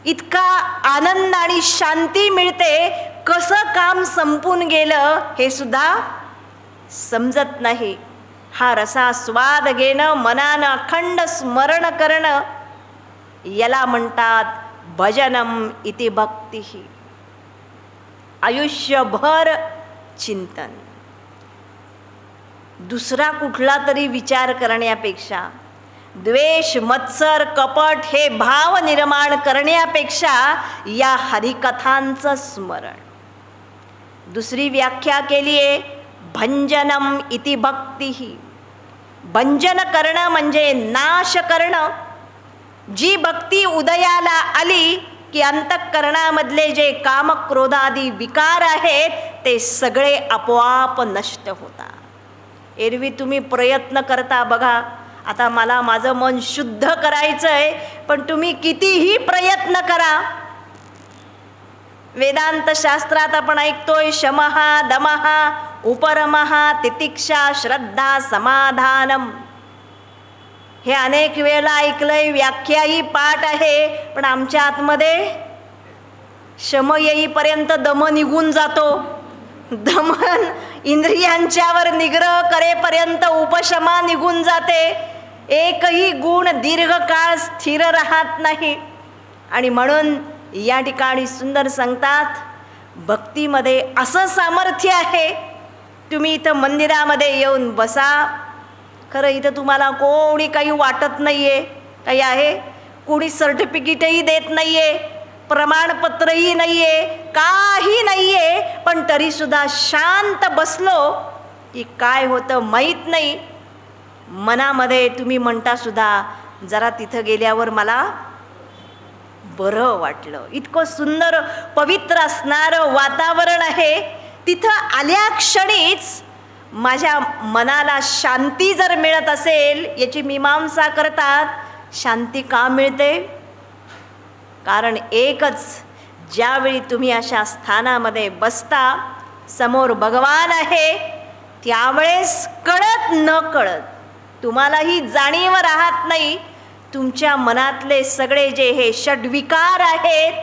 इतका आनंद आणि शांती मिळते, कसं काम संपून गेलं हे सुद्धा समजत नाही. हा रसास्वाद घेणं, मनानं अखंड स्मरण करणं, याला म्हणतात भजनम इति भक्ती. आयुष्यभर चिंतन, दुसरा कुठला तरी विचार करण्यापेक्षा, द्वेष मत्सर कपट हे भाव निर्माण करण्यापेक्षा या हरिकथांचं स्मरण. दुसरी व्याख्या केली आहे भंजनम इति भक्ती. भंजन करणं म्हणजे नाश करणं. जी भक्ती उदयाला आली की अंतःकरणामधले जे कामक्रोधादी विकार आहेत ते सगळे आपोआप नष्ट होतात. एरवी तुम्ही प्रयत्न करता बघा, आता मला माझं मन शुद्ध करायचं आहे, पण तुम्ही कितीही प्रयत्न करा, वेदांत शास्त्रात आपण ऐकतोय शमहा दमहा उपरमहा तितिक्षा श्रद्धा समाधानम. हे अनेक वेळेला ऐकलंय, व्याख्याही पाठ आहे, पण आमच्या आतमध्ये शम येईपर्यंत दम निघून जातो. दमन इंद्रियांच्यावर निग्रह करेपर्यंत उपशमा निघून जाते. एकही गुण दीर्घकाळ स्थिर राहत नाही. आणि म्हणून या ठिकाणी सुंदर सांगतात भक्तीमध्ये असं सामर्थ्य आहे. तुम्ही इथं मंदिरामध्ये येऊन बसा, खरं इथं तुम्हाला कोणी काही वाटत नाही आहे, काही आहे, कोणी सर्टिफिकेटही देत नाही आहे, प्रमाणपत्रही नाही आहे, काही नाही आहे, पण तरीसुद्धा शांत बसलो की काय होतं माहीत नाही. मनामध्ये तुम्ही म्हणता सुद्धा जरा तिथं गेल्यावर मला बरं वाटलं. इतकं सुंदर पवित्र असणारं वातावरण आहे. तिथं आल्या क्षणीच माझ्या मनाला शांती जर मिळत असेल, याची मीमांसा करतात. शांती का मिळते? कारण एकच, ज्यावेळी तुम्ही अशा स्थानामध्ये बसता, समोर भगवान आहे, त्यावेळेस कळत न कळत, तुम्हालाही जाणीव राहत नाही, तुमच्या मनातले सगळे जे हे षड्विकार आहेत,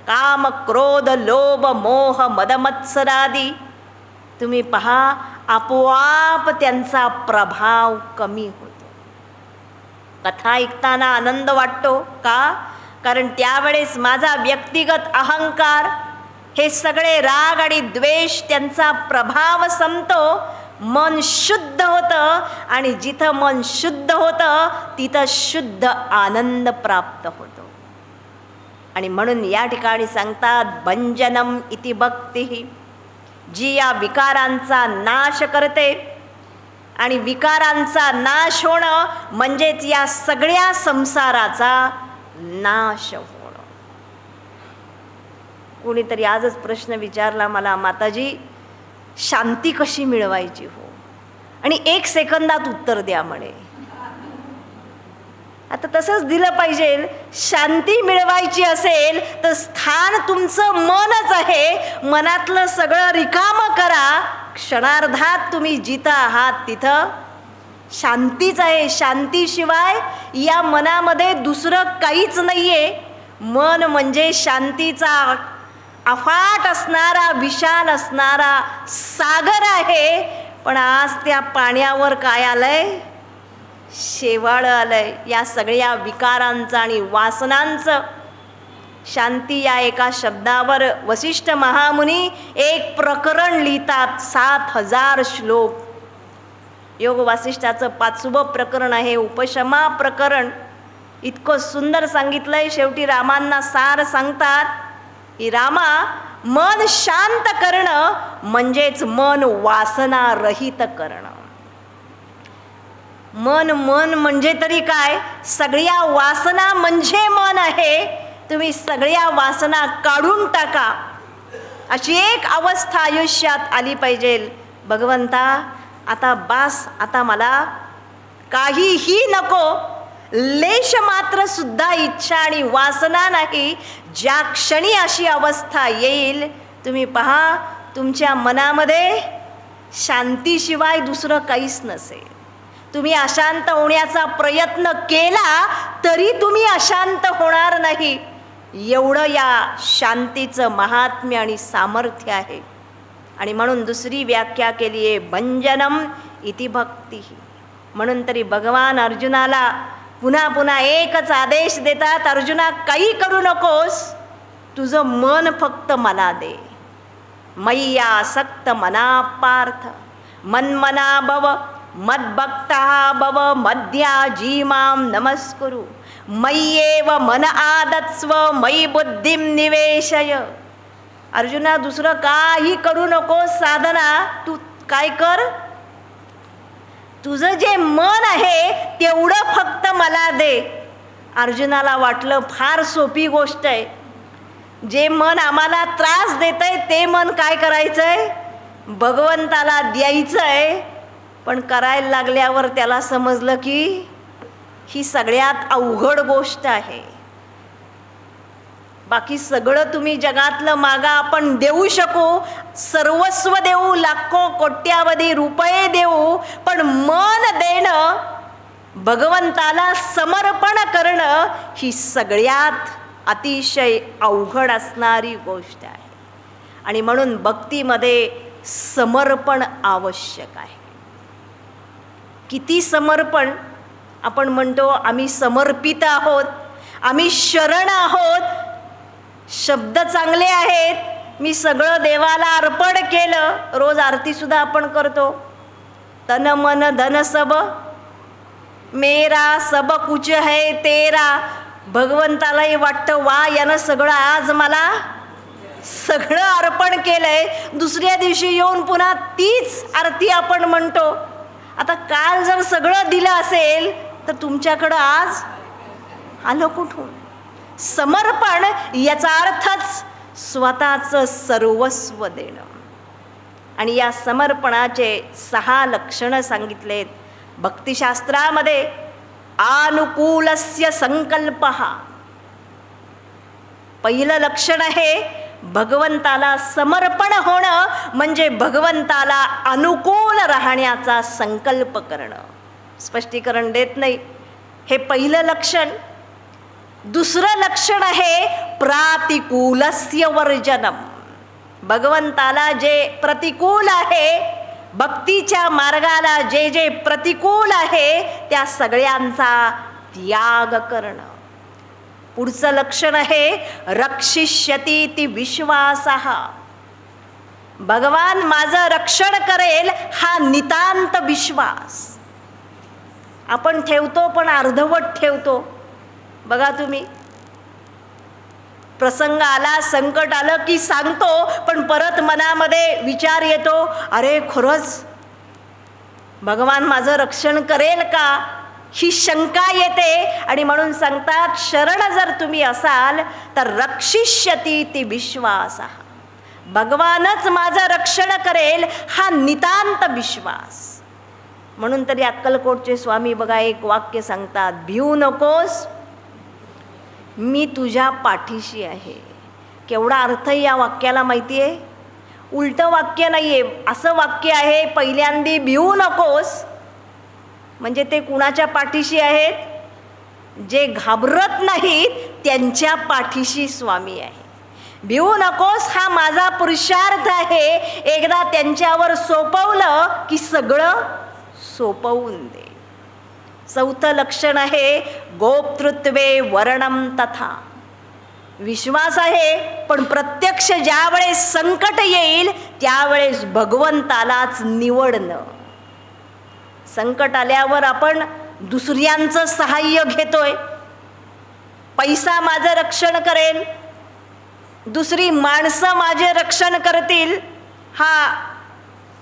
काम क्रोध लोभ मोह मदमत्सरादी, तुम्ही पहा आपोआप त्यांचा प्रभाव कमी होतो. कथा ऐकताना आनंद वाटतो का? कारण त्यावेळेस माझा व्यक्तिगत अहंकार, हे सगळे राग आणि द्वेष, त्यांचा प्रभाव संपतो. मन शुद्ध होतं आणि जिथं मन शुद्ध होतं तिथं शुद्ध आनंद प्राप्त होतो. आणि म्हणून या ठिकाणी सांगतात भंजनम इति भक्ती, जी या विकारांचा नाश करते. आणि विकारांचा नाश होणं म्हणजेच या सगळ्या संसाराचा नाश होणं. कोणीतरी आजच प्रश्न विचारला मला, माताजी शांती कशी मिळवायची हो? आणि 1 सेकंदात उत्तर द्या म्हणे. आता तसंच दिलं पाहिजे. शांती मिळवायची असेल तर स्थान तुमचं मनच आहे. मनातलं सगळं रिकामं करा. क्षणार्धात तुम्ही जिथं आहात तिथं शांतीच आहे. शांतीशिवाय या मनामध्ये दुसरं काहीच नाही आहे. मन म्हणजे शांतीचा अफाट असणारा, विशाल असणारा सागर आहे. पण आज त्या पाण्यावर काय आलंय? शेवाळ आलंय. या सगळ्या विकारांचं आणि वासनांचं. शांती या एका शब्दावर वसिष्ठ महामुनी 1 प्रकरण लिहितात. 7000 श्लोक. योग वासिष्ठाचं 5वं प्रकरण आहे, उपशमा प्रकरण. इतकं सुंदर सांगितलंय. शेवटी रामांना सार सांगतात की रामा, मन शांत करणं म्हणजेच मन वासनारहित करणं. मन म्हणजे तरी काय? सगळ्या वासना म्हणजे मन आहे. तुम्ही सगळ्या वासना काढून टाका. अशी एक अवस्था आयुष्यात आली पाहिजे. भगवंता आता बास, आता मला काहीही नको. लेश मात्र सुद्धा इच्छा आणि वासना नाही. ज्या क्षणी अशी अवस्था येईल, तुम्ही पहा तुमच्या मनामध्ये शांतीशिवाय दुसरं काहीच नसेल. तुम्ही अशांत होण्याचा प्रयत्न केला तरी तुम्ही अशांत होणार नाही. एवढं या शांतीचं महात्म्य आणि सामर्थ्य आहे. आणि म्हणून दुसरी व्याख्या केली आहे भंजनम इति भक्ती. म्हणून तरी भगवान अर्जुनाला पुन्हा पुन्हा एकच आदेश देतात, अर्जुना काही करू नकोस, तुझं मन फक्त मला दे. मय्या आसक्त मना पार्थ, मन्मना भव मद्भक्तः भव मद्या जीमां नमस्कुरु, मय्येव मन आदत्स्व मयि बुद्धिं निवेशय. अर्जुना दुसरं काही करू नकोस साधना, तू काय कर, तुझं जे मन आहे तेवढं फक्त मला दे. अर्जुनाला वाटलं फार सोपी गोष्ट आहे. जे मन आम्हाला त्रास देतंय ते मन काय करायचंय? भगवंताला द्यायचंय. पण करायला लागल्यावर त्याला समजलं की ही सगळ्यात अवघड गोष्ट आहे. बाकी सगळं तुम्ही जगातलं मागा आपण देऊ शकू, सर्वस्व देऊ, लाखो कोट्यावधी रुपये देऊ, पण मन देणं, भगवंताला समर्पण करणं ही सगळ्यात अतिशय अवघड असणारी गोष्ट आहे. आणि म्हणून भक्तीमध्ये समर्पण आवश्यक आहे. किती समर्पण? आपण म्हणतो आम्ही समर्पित आहोत, आम्ही शरण आहोत. शब्द चांगले आहेत, मी सगळं देवाला अर्पण केलं. रोज आरती सुद्धा आपण करतो, तन मन धन सब मेरा सब कुछ है तेरा. भगवंतालाही वाटतं वा, यानं सगळं आज मला सगळं अर्पण केलंय. दुसऱ्या दिवशी येऊन पुन्हा तीच आरती आपण म्हणतो. आता काल जर सगळं दिलं असेल तर तुमच्याकडं आज आलं कुठून? समर्पण याचा अर्थच स्वतःचं सर्वस्व देणं. आणि या समर्पणाचे 6 लक्षणं सांगितलेत भक्तिशास्त्रामध्ये. अनुकूलस्य संकल्पः, पहिलं लक्षण आहे भगवंताला समर्पण होणं म्हणजे भगवंताला अनुकूल राहण्याचा संकल्प करणं. स्पष्टीकरण देत नाही, हे पहिलं लक्षण. दुसरं लक्षण आहे प्रातिकूलस्य वर्जनम. भगवंताला जे प्रतिकूल आहे, भक्तीच्या मार्गाला जे जे प्रतिकूल आहे त्या सगळ्यांचा त्याग करणं. पुढचं लक्षण आहे रक्षिष्यतीति विश्वासः. भगवान माझं रक्षण करेल हा नितांत विश्वास आपण ठेवतो, पण अर्धवट ठेवतो. बघा तुम्ही, प्रसंग आला, संकट आलं की सांगतो, पण परत मनामध्ये विचार येतो, अरे खरंच भगवान माझं रक्षण करेल का, ही शंका येते. आणि म्हणून सांगतात, शरण जर तुम्ही असाल तर रक्षिष्यती ती विश्वासः, भगवानच माझं रक्षण करेल हा नितांत विश्वास. म्हणून तरी अक्कलकोटचे स्वामी बघा एक वाक्य सांगतात, भिऊ नकोस मी तुझ्या पाठीशी आहे. केवढा अर्थ या वाक्याला माहिती आहे? उलटं वाक्य नाही आहे, असं वाक्य आहे, पहिल्यांदी भिऊ नकोस म्हणजे ते कुणाच्या पाठीशी आहेत? जे घाबरत नाहीत त्यांच्या पाठीशी स्वामी आहे. भिऊ नकोस हा माझा पुरुषार्थ आहे. एकदा त्यांच्यावर सोपवलं की सगळं सोपवून दे. चौथं लक्षण आहे गोप्तृत्वे वर्णम तथा. विश्वास आहे, पण प्रत्यक्ष ज्यावेळेस संकट येईल त्यावेळेस भगवंतालाच निवडणं. संकट आल्यावर आपण दुसऱ्यांचं सहाय्य घेतोय. पैसा माझं रक्षण करेल, दुसरी माणसं माझे रक्षण करतील, हा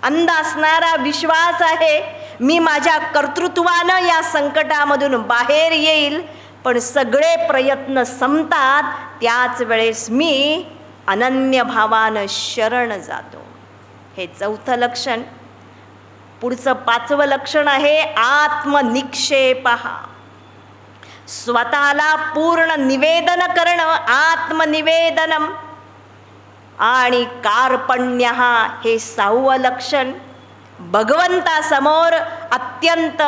अंध असणारा विश्वास आहे. मी माझ्या कर्तृत्वानं या संकटामधून बाहेर येईल, पण सगळे प्रयत्न संपतात त्याच वेळेस मी अनन्य भावानं शरण जातो. हे चौथं लक्षण. पुढचं पाचवं लक्षण आहे आत्मनिक्षेपः. स्वतःला पूर्ण निवेदन करणं, आत्मनिवेदनम. आणि कार्पण्य हे सहावं लक्षण. भगवंतासमोर अत्यंत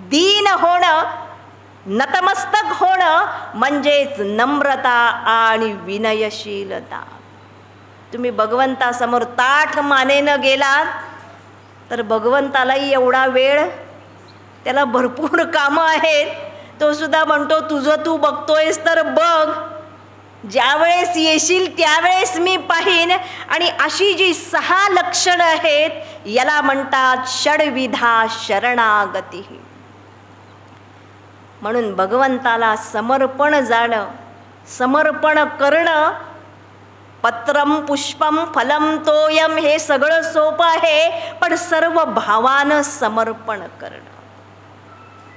दीन होणं, नतमस्तक होणं म्हणजेच नम्रता आणि विनयशीलता. तुम्ही भगवंतासमोर ताठ मानेनं गेलात तर भगवंतालाही एवढा वेळ, त्याला भरपूर कामं आहेत, तो सुद्धा म्हणतो तुझं तू बघतोयस तर बघ, ज्यावेळेस येशील त्यावेळेस मी पाहीन. आणि अशी जी 6 लक्षणं आहेत याला म्हणतात षड्विधा शरणागती. म्हणून भगवंताला समर्पण जाणं, समर्पण करणं, पत्रम पुष्पम फलम तोयम हे सगळं सोपं आहे, पण सर्व भावानं समर्पण करणं,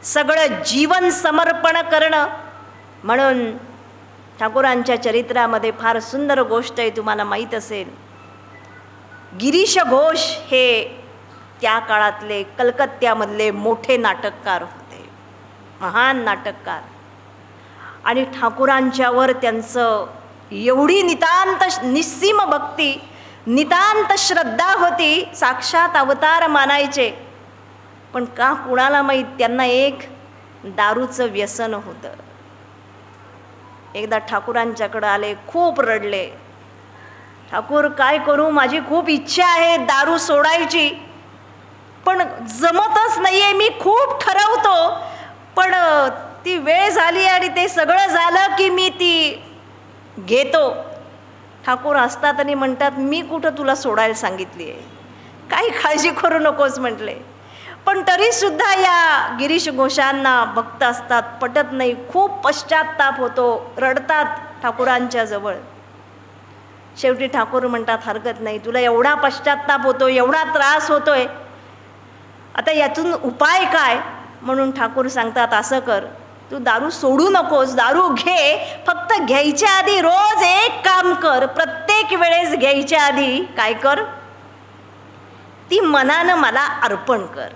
सगळं जीवन समर्पण करणं. म्हणून ठाकूरांच्या चरित्रामध्ये फार सुंदर गोष्ट आहे, तुम्हाला माहीत असेल. गिरीश घोष हे त्या काळातले कलकत्त्यामधले मोठे नाटककार होते, महान नाटककार. आणि ठाकूरांच्यावर त्यांचं एवढी नितांत निस्सीम भक्ती, नितांत श्रद्धा होती, साक्षात अवतार मानायचे. पण का कुणाला माहीत त्यांना एक दारूचं व्यसन होतं. एकदा ठाकूरांच्याकडं आले, खूप रडले, ठाकूर काय करू, माझी खूप इच्छा आहे दारू सोडायची, पण जमतच नाहीये, मी खूप ठरवतो, पण ती वेळ झाली आणि ते सगळं झालं की मी ती घेतो. ठाकूर असतात आणि म्हणतात मी कुठं तुला सोडायला सांगितली आहे, काही काळजी करू नकोस म्हटले. पण तरीसुद्धा या गिरीश घोषांना भक्त असतात, पटत नाही, खूप पश्चात्ताप होतो, रडतात ठाकूरांच्या जवळ. शेवटी ठाकूर म्हणतात हरकत नाही, तुला एवढा पश्चात्ताप होतो, एवढा त्रास होतोय, आता यातून उपाय काय. म्हणून ठाकूर सांगतात असं कर, तू दारू सोडू नकोस, दारू घे, फक्त घ्यायच्या आधी रोज एक काम कर, प्रत्येक वेळेस घ्यायच्या आधी काय कर, ती मनानं मला अर्पण कर.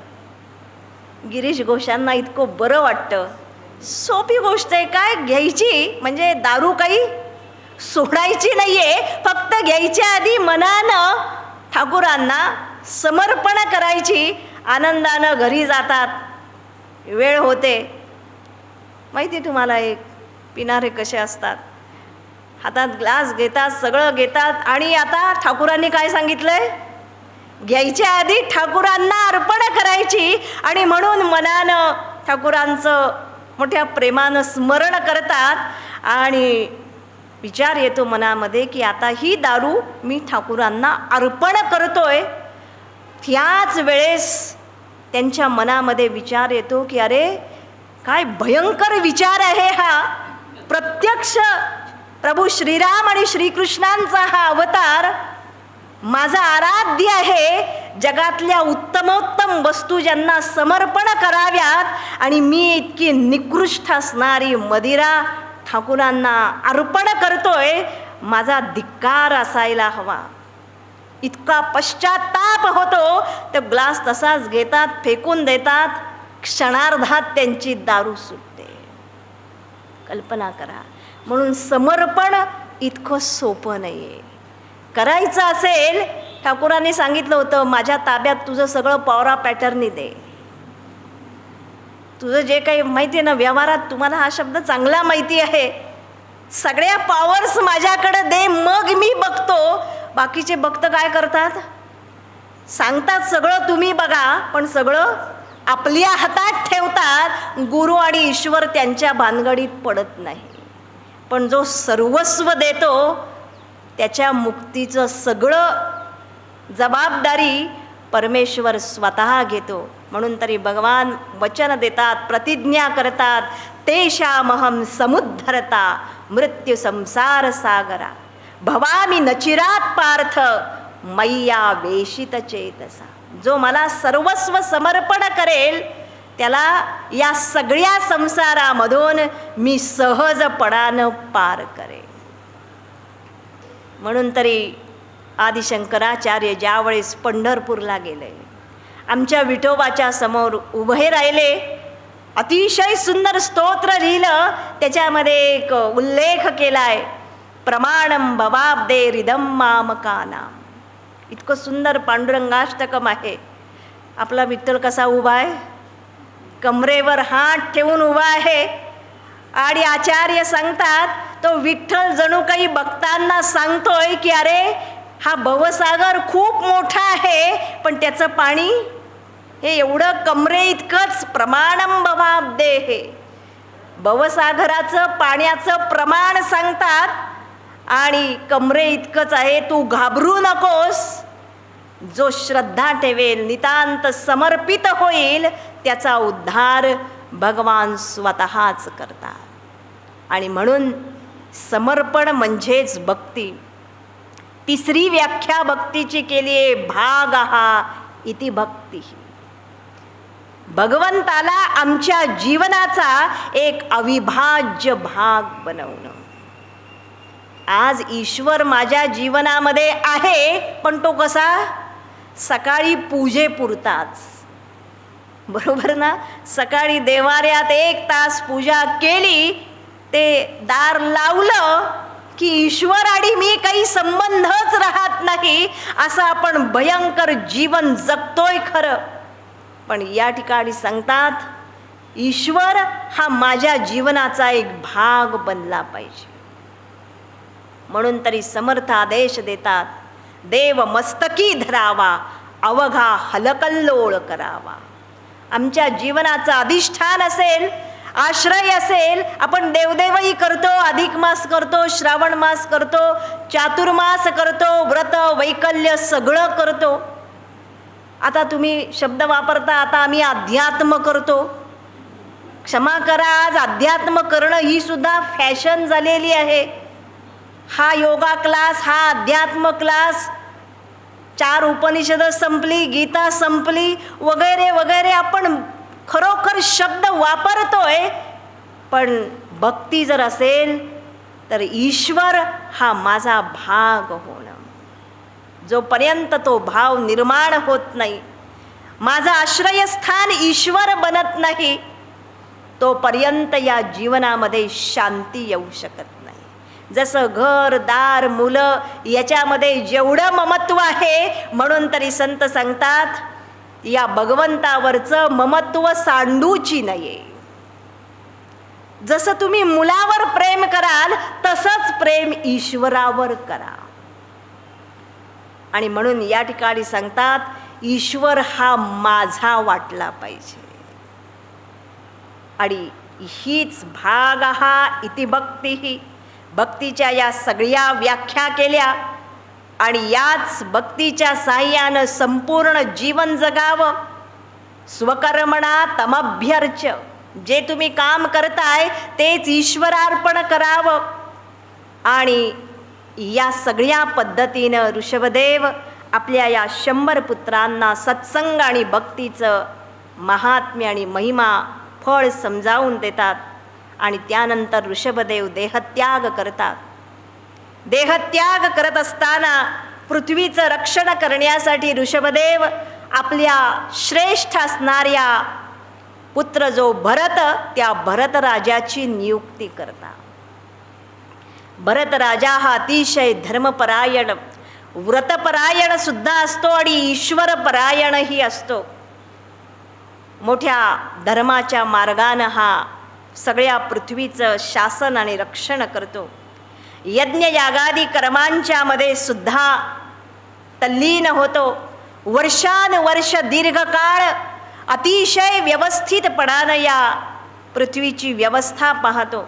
गिरीश घोषांना इतकं बरं वाटतं, सोपी गोष्ट आहे, काय घ्यायची म्हणजे दारू काही सोडायची नाही आहे, फक्त घ्यायच्या आधी मनानं ठाकूरांना समर्पण करायची. आनंदानं घरी जातात, वेळ होते. माहिती तुम्हाला एक पिणारे कसे असतात, हातात ग्लास घेतात, सगळं घेतात, आणि आता ठाकूरांनी काय सांगितलंय, घ्यायच्या आधी ठाकूरांना अर्पण करायची. आणि म्हणून मनानं ठाकूरांचं मोठ्या प्रेमानं स्मरण करतात आणि विचार येतो मनामध्ये की आता ही दारू मी ठाकूरांना अर्पण करतोय. त्याच वेळेस त्यांच्या मनामध्ये विचार येतो की अरे काय भयंकर विचार आहे हा. प्रत्यक्ष प्रभू श्रीराम आणि श्रीकृष्णांचा हा अवतार माझा आराध्य आहे. जगातल्या उत्तमोत्तम वस्तू ज्यांना समर्पण कराव्यात आणि मी इतकी निकृष्ट असणारी मदिरा ठाकूरांना अर्पण करतोय. माझा धिक्कार असायला हवा. इतका पश्चाताप होतो. तो ग्लास तसाच घेतात, फेकून देतात. क्षणार्धात त्यांची दारू सुटते. कल्पना करा. म्हणून समर्पण इतकं सोपं नाही आहे. करायचं असेल, ठाकूरांनी सांगितलं होतं माझ्या ताब्यात तुझं सगळं पॉवरा पॅटर्ननी दे. तुझं जे काही माहिती आहे ना व्यवहारात, तुम्हाला हा शब्द चांगला माहिती आहे, सगळ्या पॉवर्स माझ्याकडे दे, मग मी बघतो. बाकीचे भक्त काय करतात? सांगतात सगळं तुम्ही बघा, पण सगळं आपल्या हातात ठेवतात. गुरु आणि ईश्वर त्यांच्या भानगडीत पडत नाही. पण जो सर्वस्व देतो त्याच्या मुक्तीचं सगळं जबाबदारी परमेश्वर स्वतः घेतो. म्हणून तरी भगवान वचन देतात, प्रतिज्ञा करतात, तेषामहं समुद्धरता मृत्यू संसार सागरा भवामी नचिरात पार्थ मैया वेशित चेतसा. जो मला सर्वस्व समर्पण करेल त्याला या सगळ्या संसारामधून मी सहजपणानं पार करेन. म्हणून तरी आदिशंकराचार्य ज्यावेळेस पंढरपूरला गेले, आमच्या विठोबाच्या समोर उभे राहिले, अतिशय सुंदर स्तोत्र लिहिलं. त्याच्यामध्ये एक उल्लेख केलाय, प्रमाणम भवाब्दे रिदम मामकानाम. इतकं सुंदर पांडुरंगाष्टकम आहे. आपला विठ्ठल कसा उभा आहे? कमरेवर हात ठेवून उभा आहे. आणि आचार्य सांगतात तो विठ्ठल जणू काही भक्तांना सांगतोय की अरे हा भवसागर खूप मोठा आहे, पण त्याचं पाणी हे एवढं कमरे इतकंच. प्रमाणम भवाब्दे, हे भवसागराचं पाण्याचं प्रमाण सांगतात आणि कमरे इतकंच आहे. तू घाबरू नकोस. जो श्रद्धा ठेवेल, नितांत समर्पित होईल, त्याचा उद्धार भगवान स्वतःच करतात. आणि म्हणून समर्पण म्हणजेच भक्ती. तिसरी व्याख्या भक्तीची केली आहे, भाग हा इति भक्ती. भगवंताला आमच्या जीवनाचा एक अविभाज्य भाग बनवणं. आज ईश्वर माझ्या जीवनामध्ये आहे, पण तो कसा? सकाळी पूजेपुरताच. बरोबर ना? सकाळी देवाऱ्यात 1 तास पूजा केली, ते दार लावलं की ईश्वर आणि मी काही संबंधच राहत नाही, असं आपण भयंकर जीवन जगतोय खरं. पण या ठिकाणी सांगतात ईश्वर हा माझ्या जीवनाचा एक भाग बनला पाहिजे. म्हणून तरी समर्थ आदेश देतात, देव मस्तकी धरावा, अवघा हलकल्लोळ करावा. आमच्या जीवनाचं अधिष्ठान असेल, आश्रय असेल, आपण देवदेवही करतो, अधिक मास करतो, श्रावण मास करतो, चातुर्मास करतो, व्रत वैकल्य सगळं करतो. आता तुम्ही शब्द वापरता, आता आम्ही अध्यात्म करतो. क्षमा करा, आज अध्यात्म करणं ही सुद्धा फॅशन झालेली आहे. हा योगा क्लास, हा अध्यात्म क्लास, 4 उपनिषदं संपली, गीता संपली, वगैरे वगैरे आपण खरोखर शब्द वापरतोय. पण भक्ती जर असेल तर ईश्वर हा माझा भाग होणं. जोपर्यंत तो भाव निर्माण होत नाही, माझं आश्रयस्थान ईश्वर बनत नाही, तोपर्यंत या जीवनामध्ये शांती येऊ शकत नाही. जसं घर, दार, मुलं याच्यामध्ये जेवढं ममत्व आहे, म्हणून तरी संत सांगतात या भगवंतावरचं ममत्व सांडूची नाहीये. जसं तुम्ही मुलावर प्रेम कराल तसंच प्रेम ईश्वरावर करा. आणि म्हणून या ठिकाणी सांगतात ईश्वर हा माझा वाटला पाहिजे. आणि हीच भाग हा इति भक्ती. भक्तीच्या या सगळ्या व्याख्या केल्या आणि याच भक्तीच्या साह्यानं संपूर्ण जीवन जगावं. स्वकर्मणा तमभ्यर्च, जे तुम्ही काम करताय तेच ईश्वरार्पण करावं. आणि या सगळ्या पद्धतीनं ऋषभदेव आपल्या या 100 पुत्रांना सत्संग आणि भक्तीचं महात्म्य आणि महिमा फळ समजावून देतात. आणि त्यानंतर ऋषभदेव देहत्याग करतात. देहत्याग करत असताना पृथ्वीचं रक्षण करण्यासाठी ऋषभदेव आपल्या श्रेष्ठ असणाऱ्या पुत्र जो भरत, त्या भरत राजाची नियुक्ती करतात. भरत राजा हा अतिशय धर्मपरायण, व्रतपरायण सुद्धा असतो आणि ईश्वरपरायणही असतो. मोठ्या धर्माच्या मार्गानं हा सगळ्या पृथ्वीचं शासन आणि रक्षण करतो. यज्ञयागादी कर्मांच्या मध्ये सुद्धा तल्लीन होतो. वर्षानुवर्ष दीर्घकाळ अतिशय व्यवस्थितपणानं या पृथ्वीची व्यवस्था पाहतो.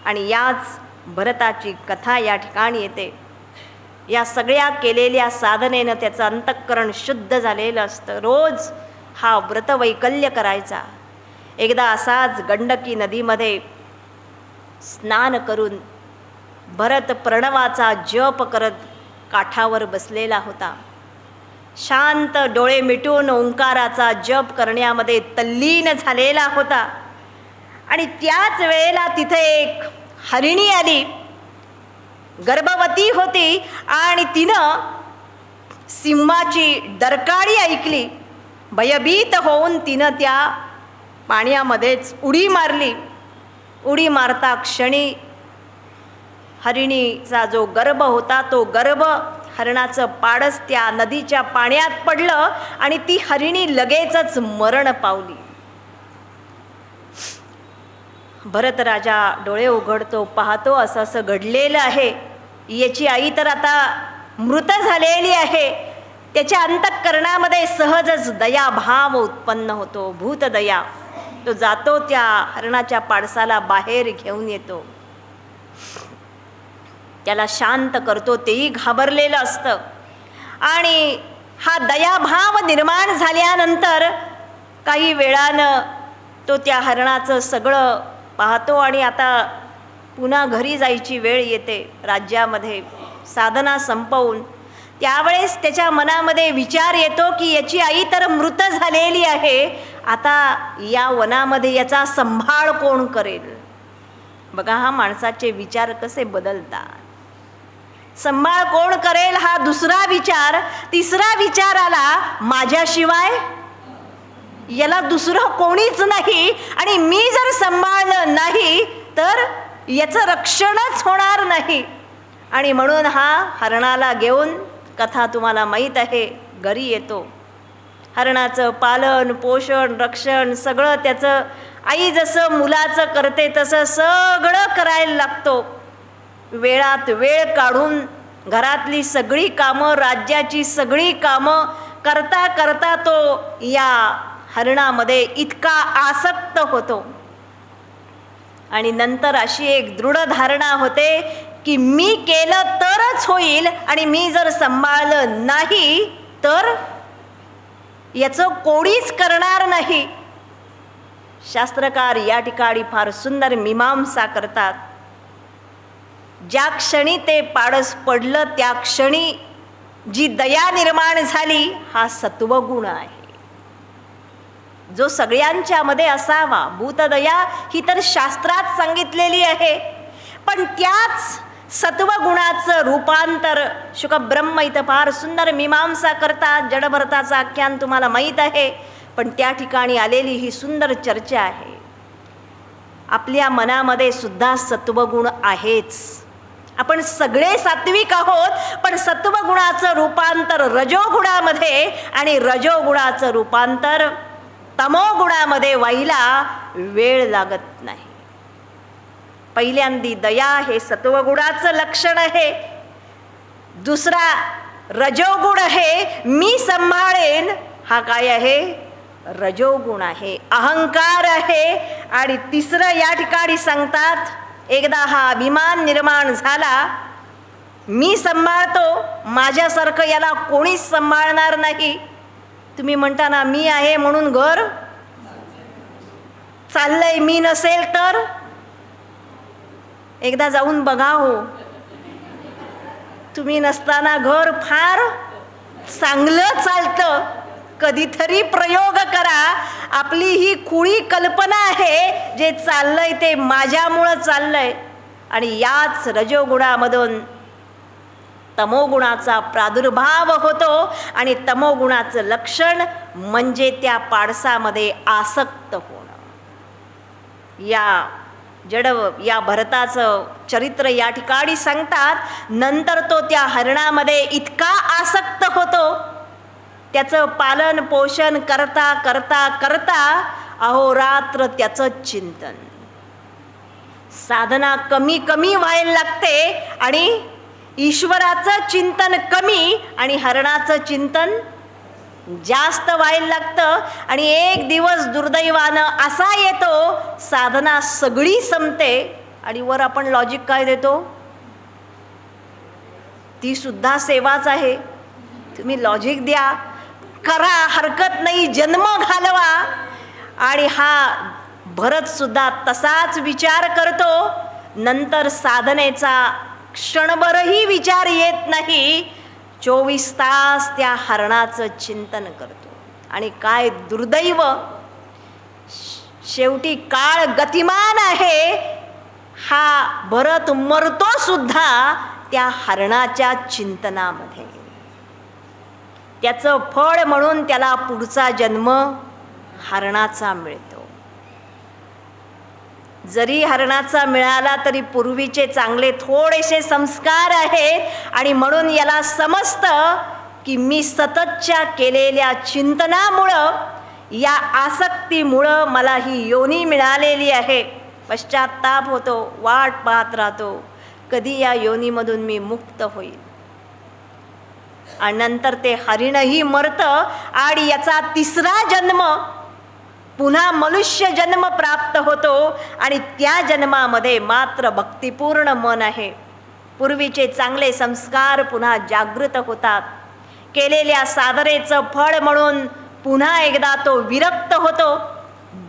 आणि याच भरताची कथा या ठिकाणी येते. या सगळ्या केलेल्या साधनेनं त्याचं अंतःकरण शुद्ध झालेलं असतं. रोज हा व्रतवैकल्य करायचा. एकदा असाच गंडकी नदीमध्ये स्नान करून भरत प्रणवाचा जप करत काठावर बसलेला होता. शांत डोळे मिटून ओंकाराचा जप करण्यामध्ये तल्लीन झालेला होता. आणि त्याच वेळेला तिथे एक हरिणी आली. गर्भवती होती आणि तिनं सिंहाची डरकाळी ऐकली. भयभीत होऊन तिनं त्या पाण्यामध्येच उडी मारली. उडी मारता क्षणी हरिणीचा जो गर्भ होता तो गर्भ हरणाचं पाडस त्या नदीच्या पाण्यात पडलं आणि ती हरिणी लगेचच मरण पावली. भरत राजा डोळे उघडतो, पाहतो असं असं घडलेलं आहे. याची आई तर आता मृत झालेली आहे. त्याच्या अंतःकरणामध्ये सहजच दयाभाव उत्पन्न होतो, भूतदया. तो जातो त्या हरणाच्या पाडसाला बाहेर घेऊन येतो, त्याला शांत करतो. तेही घाबरलेलं असतं. आणि हा दयाभाव निर्माण झाल्यानंतर काही वेळानं तो त्या हरणाचं सगळं पाहतो आणि आता पुन्हा घरी जायची वेळ येते. राज्यामध्ये साधना संपवून त्यावेळेस त्याच्या मनामध्ये विचार येतो की याची आई तर मृत झालेली आहे. आता या वनामध्ये याचा सांभाळ कोण करेल? बघा हा माणसाचे विचार कसे बदलतात. सांभाळ कोण करेल हा दुसरा विचार. तिसरा विचार आला, माझ्याशिवाय याला दुसरं कोणीच नाही आणि मी जर सांभाळलं नाही तर याचं रक्षणच होणार नाही. आणि म्हणून हा हरणाला घेऊन, कथा तुम्हाला माहीत आहे, घरी येतो. हरणाचं पालन पोषण रक्षण सगळं त्याचं आई जसं मुलाचं करते तसं सगळं करायला लागतो. वेळात वेळ काढून घरातली सगळी कामं, राज्याची सगळी कामं करता करता तो या हरणामध्ये इतका आसक्त होतो. आणि नंतर अशी एक दृढ धारणा होते की मी केलं तरच होईल आणि मी जर सांभाळलं नाही तर याचं कोणीच करणार नाही. शास्त्रकार या ठिकाणी फार सुंदर मीमांसा करतात. ज्या क्षणी ते पाडस पडलं त्या क्षणी जी दया निर्माण झाली हा सत्वगुण आहे, जो सगळ्यांच्यामध्ये असावा. भूतदया ही तर शास्त्रात सांगितलेली आहे. पण त्याच सत्वगुणाचं रूपांतर शुकब्रह्म इथं फार सुंदर मीमांसा करतात. जडभरताचं आख्यान तुम्हाला माहीत आहे. पण त्या ठिकाणी आलेली ही सुंदर चर्चा आहे. आपल्या मनामध्ये सुद्धा सत्वगुण आहेच. आपण सगळे सात्विक आहोत, पण सत्वगुणाचं रूपांतर रजोगुणामध्ये आणि रजोगुणाचं रूपांतर तमोगुणामध्ये व्हायला वेळ लागत नाही. पहिल्यांदी दया हे सत्वगुणाचं लक्षण आहे. दुसरा रजोगुण आहे, मी सांभाळेन, हा काय आहे? रजोगुण आहे, अहंकार आहे. आणि तिसरं या ठिकाणी सांगतात एकदा हा अभिमान निर्माण झाला, मी सांभाळतो, माझ्यासारखं याला कोणीच सांभाळणार नाही. तुम्ही म्हणता ना, मी आहे म्हणून घर चाललंय, मी नसेल तर. एकदा जाऊन बघा हो, तुम्ही नसताना घर फार चांगलं चालतं. कधीतरी प्रयोग करा. आपली ही खुळी कल्पना आहे, जे चाललंय ते माझ्यामुळं चाललंय. आणि याच रजोगुणामधून तमोगुणाचा प्रादुर्भाव होतो. आणि तमोगुणाचं लक्षण म्हणजे त्या पाडसामध्ये आसक्त होणं. या भरताचं चरित्र या ठिकाणी सांगतात. नंतर तो त्या हरणामध्ये इतका आसक्त होतो, त्याचं पालन पोषण करता करता करता अहोरात्र त्याचं चिंतन, साधना कमी कमी व्हायला लागते आणि ईश्वराचं चिंतन कमी आणि हरणाचं चिंतन जास्त व्हायला लागतं. आणि एक दिवस दुर्दैवानं असा येतो, साधना सगळी संपते आणि वर आपण लॉजिक काय देतो, ती सुद्धा सेवाच आहे. तुम्ही लॉजिक द्या, करा, हरकत नाही, जन्म घालवा. आणि हा भरत सुद्धा तसाच विचार करतो. नंतर साधनेचा क्षणभरही विचार येत नाही. 24 तास त्या हरणाचं चिंतन करतो. आणि काय दुर्दैव, शेवटी काळ गतिमान आहे. हा भरत मरतो सुद्धा त्या हरणाच्या चिंतनामध्ये. त्याचं फळ म्हणून त्याला पुढचा जन्म हरणाचा मिळतो. जरी हरणाचा मिळाला तरी पूर्वीचे चांगले थोडेसे संस्कार आहेत. आणि म्हणून याला समजतं की मी सततच्या केलेल्या चिंतनामुळं, या आसक्तीमुळं मला ही योनी मिळालेली आहे. पश्चात्ताप होतो, वाट पाहत राहतो, कधी या योनीमधून मी मुक्त होईल. आणि नंतर ते हरिणही मरतं आणि याचा तिसरा जन्म पुन्हा मनुष्य जन्म प्राप्त होतो. आणि त्या जन्मामध्ये मात्र भक्तिपूर्ण मन आहे. पूर्वीचे चांगले संस्कार पुन्हा जागृत होतात. केलेल्या साधनेचं फळ म्हणून पुन्हा एकदा तो विरक्त होतो,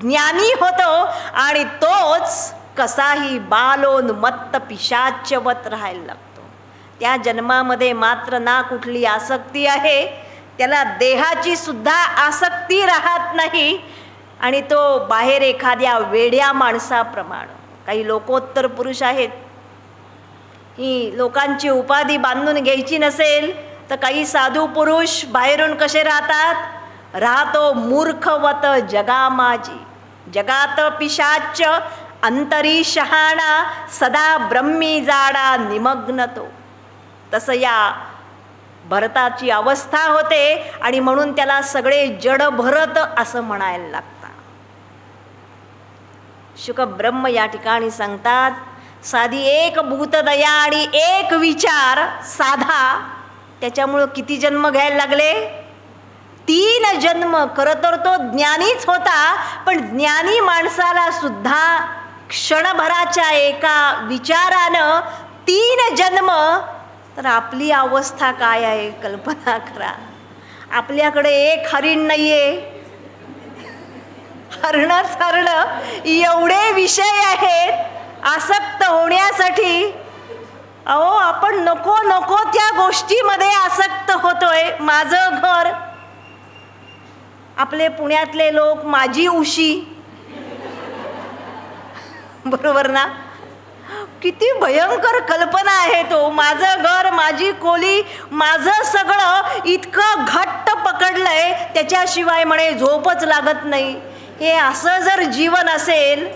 ज्ञानी होतो. आणि तोच कसाही बालोन्मत्त पिशाच्यवत राहायला लागतो. त्या जन्मामध्ये मात्र ना कुठली आसक्ती आहे, त्याला देहाची सुद्धा आसक्ती राहत नाही. आणि तो बाहेर एखाद्या वेड्या माणसाप्रमाणे, काही लोकोत्तर पुरुष आहेत, ही लोकांची उपाधी बांधून घ्यायची नसेल तर काही साधू पुरुष बाहेरून कसे राहतात, राहतो मूर्खवत जगामाजी, जगात पिशाच अंतरी शहाणा, सदा ब्रह्मी जाडा निमग्न तो. तसं या भरताची अवस्था होते. आणि म्हणून त्याला सगळे जड भरत असं म्हणायला लागतं. शुक ब्रह्म या ठिकाणी सांगतात, साधी एक भूतदया आणि एक विचार साधा, त्याच्यामुळं किती जन्म घ्यायला लागले, 3 जन्म. खरं तर तो ज्ञानीच होता, पण ज्ञानी माणसाला सुद्धा क्षणभराच्या एका विचारानं 3 जन्म. तर आपली अवस्था काय आहे कल्पना करा. आपल्याकडे एक हरिण नाहीये, हरणच हरण, एवढे विषय आहेत आसक्त होण्यासाठी. अहो, आपण नको नको त्या गोष्टीमध्ये आसक्त होतोय. माझं घर, आपले पुण्यातले लोक माझी उशी, बरोबर ना, किती भयंकर कल्पना आहे तो. माझं घर, माझी खोली, माझं सगळं इतकं घट्ट पकडलंय, त्याच्याशिवाय म्हणे झोपच लागत नाही. हे असं जर जीवन असेल,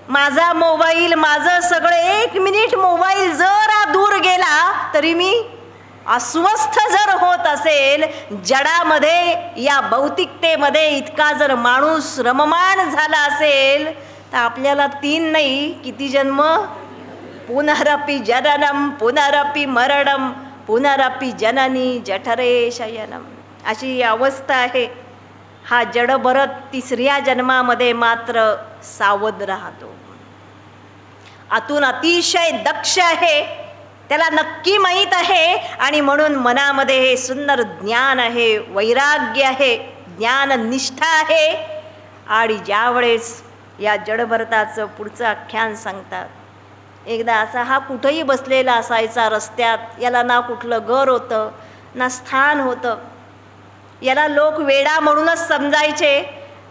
माझा मोबाईल, माझं सगळं, 1 मिनिट मोबाईल जरा दूर गेला तरी मी अस्वस्थ जर होत असेल, जडामध्ये, या भौतिकतेमध्ये इतका जर माणूस रममाण झाला असेल, तर आपल्याला 3 नाही किती जन्म, पुनरपि जननम पुनरपि मरणम पुनरपि जननी जठरे शयनम, अशी अवस्था आहे. हा जडभरत 3ऱ्या जन्मामध्ये मात्र सावध राहतो. आतून अतिशय दक्ष आहे, त्याला नक्की माहीत आहे आणि म्हणून मनामध्ये हे सुंदर ज्ञान आहे, वैराग्य आहे, ज्ञाननिष्ठा आहे. आणि ज्यावेळेस या जडभरताचं पुढचं आख्यान सांगतात, एकदा असा हा कुठंही बसलेला असायचा रस्त्यात, याला ना कुठलं घर होतं ना स्थान होतं, याला लोक वेडा म्हणूनच समजायचे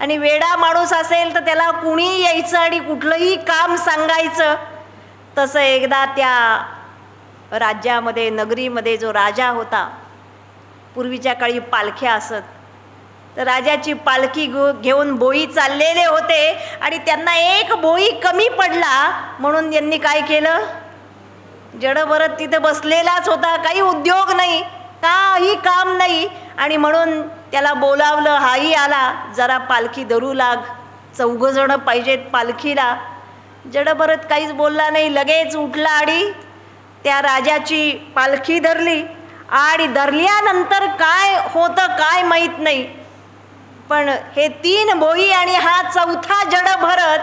आणि वेडा माणूस असेल तर त्याला कुणी यायचं आणि कुठलंही काम सांगायचं. तसं एकदा त्या राज्यामध्ये, नगरीमध्ये जो राजा होता, पूर्वीच्या काळी पालख्या असत, तर राजाची पालखी घेऊन बोई चाललेले होते आणि त्यांना एक बोई कमी पडला म्हणून त्यांनी काय केलं, जडभरत तिथे बसलेलाच होता, काही उद्योग नाही, काही काम नाही, आणि म्हणून त्याला बोलावलं. हाही आला, जरा पालखी धरू लाग, 4 जण पाहिजेत पालखीला. जडभरत काहीच बोलला नाही, लगेच उठला आणि त्या राजाची पालखी धरली. आणि धरल्यानंतर काय होतं काय माहीत नाही, पण हे 3 बोई आणि हा 4था जडभरत,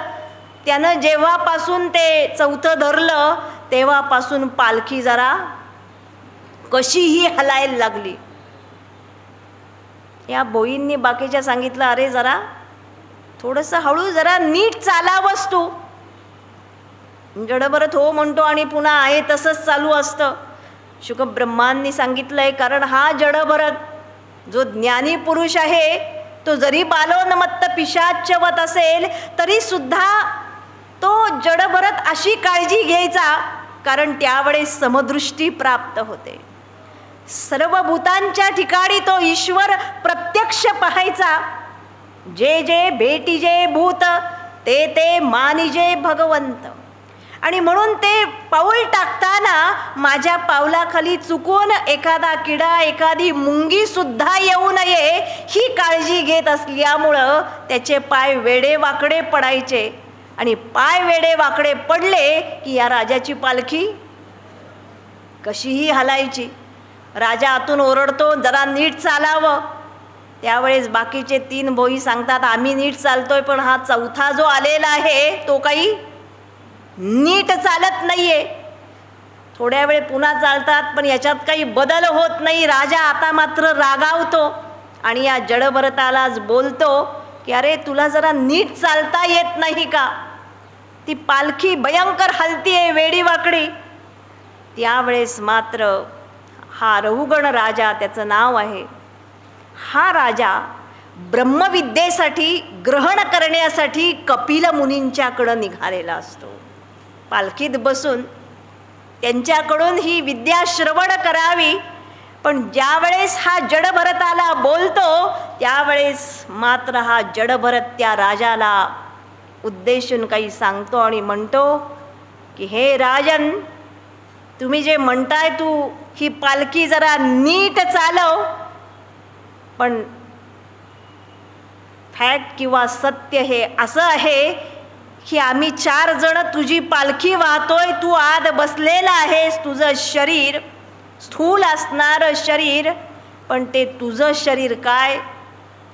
त्यानं जेव्हापासून ते 4थं धरलं तेव्हापासून पालखी जरा कशीही हलायला लागली. या बोईंनी बाकीच्या सांगितलं, अरे जरा थोडंसं हळू, जरा नीट चालावंस तू. जडभरत हो म्हणतो आणि पुन्हा आहे तसंच चालू असतं. शुकब्रह्मांनी सांगितलंय, कारण हा जडभरत जो ज्ञानी पुरुष आहे, तो जरी बालोन्मत्त पिशाच्यवत असेल तरी सुद्धा तो जडभरत अशी काळजी घ्यायचा, कारण त्यावेळेस समदृष्टी प्राप्त होते. सर्व भूतांच्या ठिकाणी तो ईश्वर प्रत्यक्ष पाहायचा. जे जे भेटीजे भूत ते ते मानिजे भगवंत. आणि म्हणून ते पाऊल टाकताना माझ्या पावलाखाली चुकून एखादा किडा, एखादी मुंगी सुद्धा येऊ नये ही काळजी घेत असल्यामुळं त्याचे पाय वेडे वाकडे पडायचे. आणि पाय वेडे वाकडे पडले की या राजाची पालखी कशीही हलायची. राजा आतून ओरडतो, जरा नीट चालावं. त्यावेळेस बाकीचे 3 बोई सांगतात, आम्ही नीट चालतोय, पण हा 4था जो आलेला आहे तो काही नीट चालत नाहीये. थोड्या वेळ पुन्हा चालतात, पण याच्यात काही बदल होत नाही. राजा आता मात्र रागावतो आणि या जडभरतालाच बोलतो की अरे तुला जरा नीट चालता येत नाही का, ती पालखी भयंकर हलतीये वेडी वाकडी. त्यावेळेस मात्र हा रहुगण राजा, त्याचं नाव आहे, हा राजा ब्रह्मविद्येसाठी ग्रहण करण्यासाठी कपिल मुनींच्याकडं निघालेला असतो. पालखीत बसून त्यांच्याकडून ही विद्या श्रवण करावी. पण ज्यावेळेस हा जडभरताला बोलतो त्यावेळेस मात्र हा जडभरत त्या राजाला उद्देशून काही सांगतो आणि म्हणतो की हे राजन, तुम्ही जे म्हणताय तू ही पालखी जरा नीट चालव, पण फॅक्ट किंवा सत्य हे असं आहे की आम्ही 4 जण तुझी पालखी वाहतोय, तू आत बसलेला आहेस, तुझं शरीर स्थूल असणारं शरीर, पण ते तुझं शरीर काय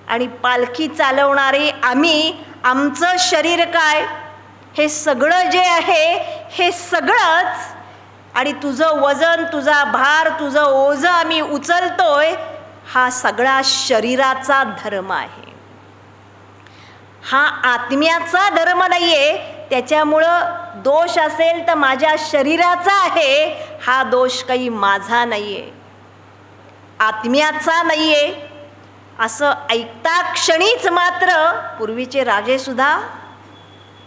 आणि पालखी चालवणारे आम्ही, आमचं शरीर काय, हे सगळं जे आहे हे सगळंच, आणि तुझं वजन, तुझा भार, तुझं ओझं आम्ही उचलतोय, हा सगळा शरीराचा धर्म आहे, हा आत्म्याचा धर्म नाहीये. त्याच्यामुळं दोष असेल तर माझ्या शरीराचा आहे, हा दोष काही माझा नाहीये, आत्म्याचा नाहीये. असं ऐकता क्षणीच मात्र पूर्वीचे राजेसुद्धा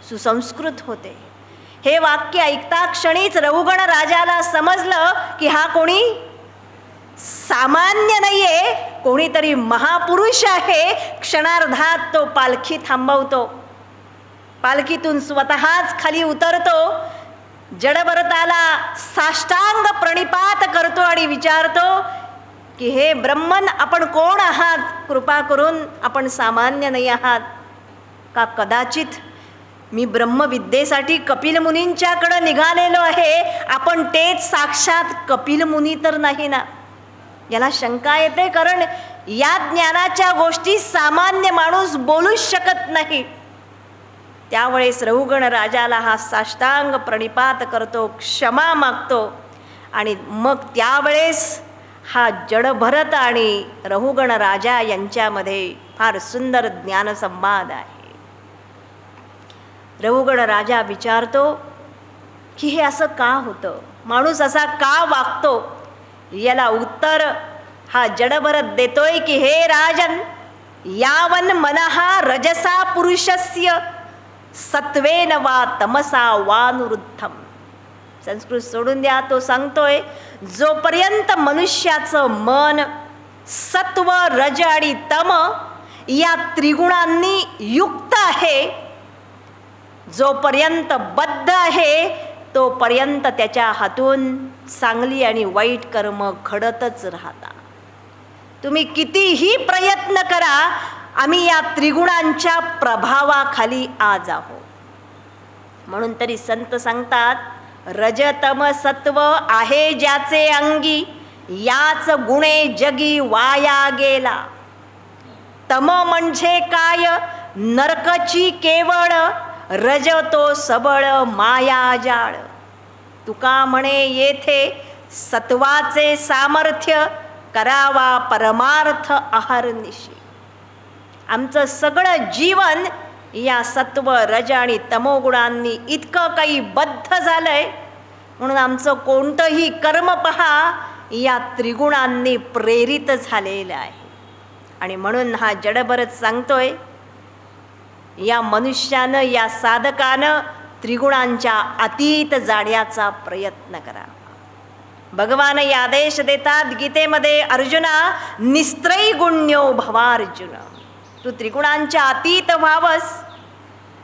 सुसंस्कृत होते. हे वाक्य ऐकता क्षणीच रहुगण राजाला समजलं की हा कोणी सामान्य नाहीये, कोणीतरी महापुरुष आहे. क्षणार्धात तो पालखी थांबवतो, पालखीतून स्वतःच खाली उतरतो, जडभरताला साष्टांग प्रणिपात करतो आणि विचारतो की हे ब्रह्मन, आपण कोण आहात, कृपा करून, आपण सामान्य नाही आहात का? कदाचित मी ब्रह्मविद्येसाठी कपिल मुनींच्याकडं निघालेलो आहे, आपण तेच साक्षात कपिल मुनी तर नाही ना. याला शंका येते, कारण या ज्ञानाच्या गोष्टी सामान्य माणूस बोलूच शकत नाही. त्यावेळेस रहुगण राजाला हा साष्टांग प्रणिपात करतो, क्षमा मागतो. आणि मग त्यावेळेस हा जडभरत आणि रहुगण राजा यांच्यामध्ये फार सुंदर ज्ञानसंवाद आहे. रहुगण राजा विचारतो की हे असं का होतं, माणूस असा का वागतो. याला उत्तर हा जडभरत देतोय की हे राजन, यावन मनहा रजसा पुरुषस्य सत्वेन वा तमसा वानुरुद्धम. संस्कृत सोडून द्या, तो सांगतोय जोपर्यंत मनुष्याचं मन सत्व रज आणि तम या त्रिगुणांनी युक्त आहे, जोपर्यंत बद्ध आहे, तोपर्यंत त्याच्या हातून चांगली आणि वाईट कर्म घडतच राहतात. तुम्ही कितीही प्रयत्न करा, आम्ही या त्रिगुणांच्या प्रभावाखाली आज आहोत. म्हणून तरी संत सांगतात, रजतम सत्व आहे ज्याचे अंगी, याच गुणे जगी वाया गेला. तम म्हणजे काय, नरकची केवळ, रज तो सबळ मायाजाळ. तुका म्हणे येथे सत्वाचे सामर्थ्य, करावा परमार्थ अहर्निशी. आमचं सगळं जीवन या सत्व रज आणि तमोगुणांनी इतकं काही बद्ध झालंय, म्हणून आमचं कोणतंही कर्म पहा या त्रिगुणांनी प्रेरित झालेलं आहे. आणि म्हणून हा जडभरत सांगतोय, या मनुष्यानं, या साधकानं त्रिगुणांच्या अतीत जाण्याचा प्रयत्न करावा. भगवान हे आदेश देतात गीतेमध्ये, अर्जुना निस्त्रैगुण्यो भवार्जुन. तू त्रिगुणांच्या अतीत व्हावस.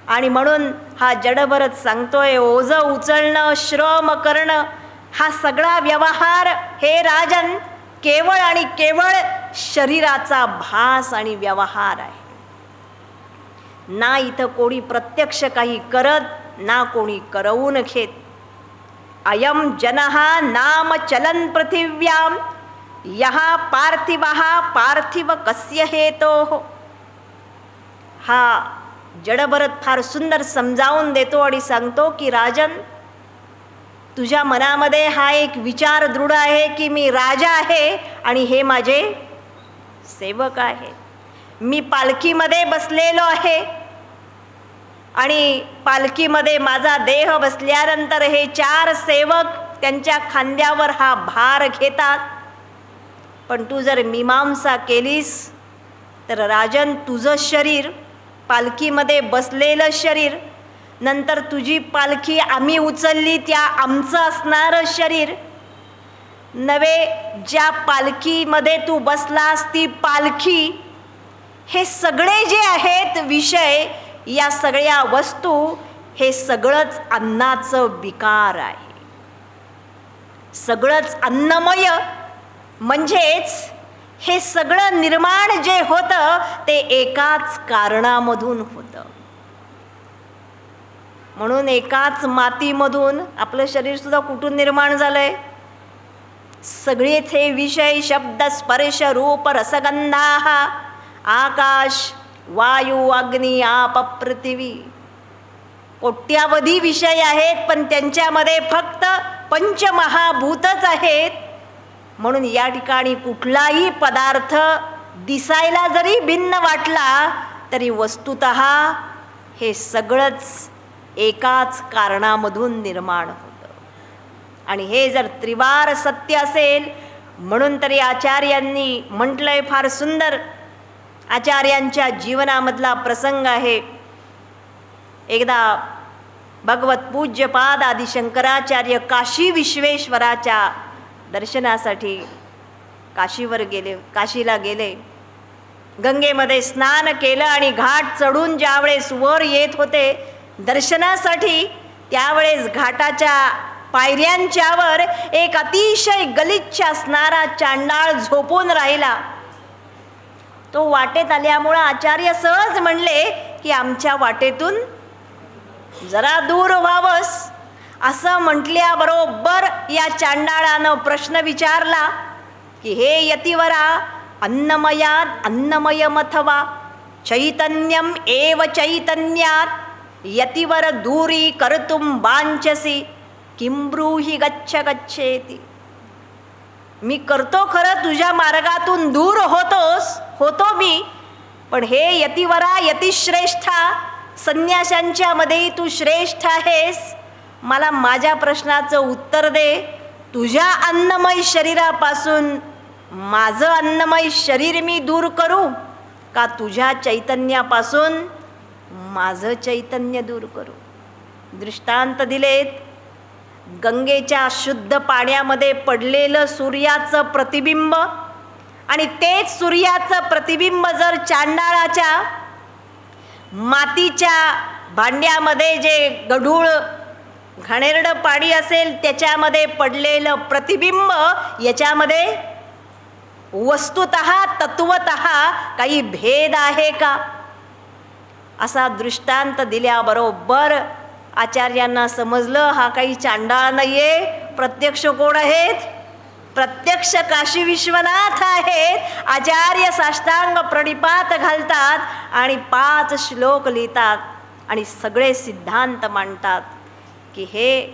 आणि म्हणून हा जडभरत सांगतोय, ओझ उचलणं, श्रम करणं, हा सगळा व्यवहार हे राजन केवळ आणि केवळ शरीराचा भास आणि व्यवहार आहे. ना इथं कोणी प्रत्यक्ष काही करत, ना कोणी करवून घेत. अयम जनहा नाम चलन पृथिव्याम, यहा पार्थिवहा पार्थिव कस्य हेतोः. हा जडभरत फार सुंदर समजावून देतो आणि सांगतो की राजन, तुझ्या मनामध्ये हा एक विचार दृढ आहे की मी राजा आहे आणि हे माझे सेवक आहे. मी पालखीमध्ये बसलेलो आहे आणि पालखीमध्ये माझा देह बसल्यानंतर हे 4 सेवक त्यांच्या खांद्यावर हा भार घेतात. पण तू जर मीमांसा केलीस तर राजन, तुझं शरीर, पालखीमध्ये बसलेलं शरीर, नंतर तुझी पालखी आम्ही उचलली त्या आमचं असणारं शरीर नव्हे, ज्या पालखीमध्ये तू बसलास ती पालखी, हे सगळे जे आहेत विषय, या सगळ्या वस्तू, हे सगळंच अन्नाचं विकार आहे. सगळंच अन्नमय, म्हणजेच हे सगळं निर्माण जे होतं ते एकाच कारणामधून होतं. म्हणून एकाच मातीमधून आपलं शरीर सुद्धा कुठून निर्माण झालंय. सगळेच हे विषय शब्द स्पर्श रूप रसगंधाः, आकाश वायू अग्नी आप पृथ्वी, कोट्यावधी विषय आहेत, पण त्यांच्यामध्ये फक्त पंचमहाभूतच आहेत. म्हणून या ठिकाणी कुठलाही पदार्थ दिसायला जरी भिन्न वाटला तरी वस्तुतः हे सगळंच एकाच कारणामधून निर्माण होतं. आणि हे जर त्रिवार सत्य असेल, म्हणून तरी आचार्यांनी म्हटलंय फार सुंदर, आचार्यांच्या जीवनामधला प्रसंग आहे. एकदा भगवत पूज्यपाद आदि शंकराचार्य काशी विश्वेश्वराच्या दर्शनासाठी काशीला गेले. गंगेमध्ये स्नान केलं आणि घाट चढून ज्यावेळेस वर येत होते दर्शनासाठी, त्यावेळेस घाटाच्या पायऱ्यांच्यावर एक अतिशय गलिच्छ असणारा चांडाळ झोपून राहिला. तो वाटेत आल्यामुळं आचार्य सहज म्हणले की आमच्या वाटेतून जरा दूर व्हावंस. असं म्हटल्याबरोबर या चांडाळानं प्रश्न विचारला की हे यतिवरा, अन्नमयात अन्नमयमथवा चैतन्यम एव चैतन्यात यतिवर दूरी कर्तुम वांचसी किं ब्रूहि गच्छ गच्छेती. मी करतो खरं, तुझ्या मार्गातून दूर होतो मी, पण हे यतिवरा, यतिश्रेष्ठा, संन्याशांच्या मध्ये तू श्रेष्ठ आहेस. मला माझ्या प्रश्नाचं उत्तर दे. तुझ्या अन्नमय शरीरापासून माझं अन्नमय शरीर मी दूर करू का तुझ्या चैतन्यापासून माझं चैतन्य दूर करू? दृष्टांत दिलेत. गंगेच्या शुद्ध पाण्यामध्ये पडलेलं सूर्याचं प्रतिबिंब आणि तेच सूर्याचं प्रतिबिंब जर चांडाळाच्या मातीच्या भांड्यामध्ये जे गढूळ घाणेरडं पाणी असेल त्याच्यामध्ये पडलेलं प्रतिबिंब, याच्यामध्ये वस्तुतः तत्वतः काही भेद आहे का? असा दृष्टांत दिल्याबरोबर आचार्यांना समजलं हा काही चांडाळ नाहीये, प्रत्यक्ष कोण आहेत? प्रत्यक्ष काशी विश्वनाथ आहेत. आचार्य साष्टांग प्रणिपात घालतात आणि 5 श्लोक लिहितात आणि सगळे सिद्धांत मांडतात की हे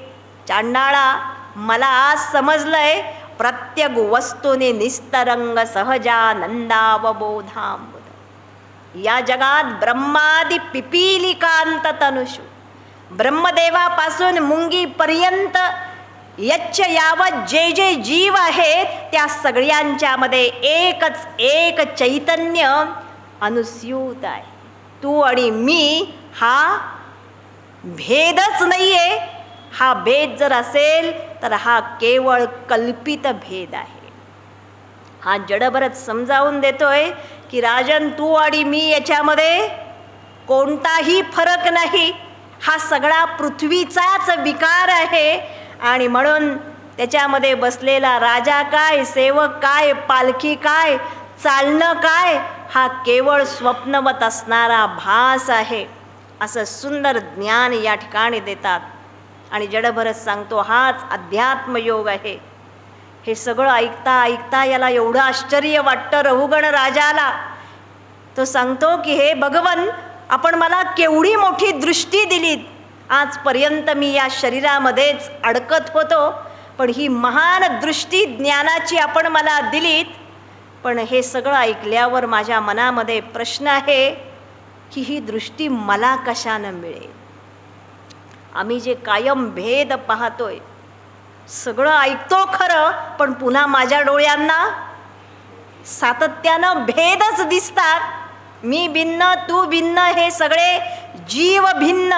चांडाळा, मला आज समजलंय, प्रत्येक वस्तूने निस्तरंग सहजानंदावबोधांबुध. या जगात ब्रह्मादि पिपीलिकांत तनुषु, ब्रह्मदेवापासून मुंगीपर्यंत यच्च यावत जे जे जीव आहेत त्या सगळ्यांच्यामध्ये एकच एक चैतन्य अनुस्यूत आहे. तू आणि मी हा भेदच नाहीये. हा भेद जर असेल तर हा केवळ कल्पित भेद आहे. हा जडभरत समजावून देतोय की राजन, तू आणि मी याच्यामध्ये कोणताही फरक नाही. हा सगळा पृथ्वीचाच विकार आहे आणि म्हणून त्याच्यामध्ये बसलेला राजा काय, सेवक काय, पालखी काय, चालणं काय, हा केवळ स्वप्नवत असणारा भास आहे. असं सुंदर ज्ञान या ठिकाणी देतात. आणि जडभरत सांगतो हाच अध्यात्मयोग आहे. हे सगळं ऐकता ऐकता याला एवढं आश्चर्य वाटतं रघुगण राजाला. तो सांगतो की हे भगवन, आपण मला केवढी मोठी दृष्टी दिलीत. आजपर्यंत मी या शरीरामध्येच अडकत होतो, पण ही महान दृष्टी ज्ञानाची आपण मला दिलीत. पण हे सगळं ऐकल्यावर माझ्या मनामध्ये प्रश्न आहे की ही दृष्टी मला कशानं मिळेल? आम्ही जे कायम भेद पाहतोय, सगळं ऐकतो खरं, पण पुन्हा माझ्या डोळ्यांना सातत्यानं भेदच दिसतात. मी भिन्न, तू भिन्न, हे सगळे जीव भिन्न.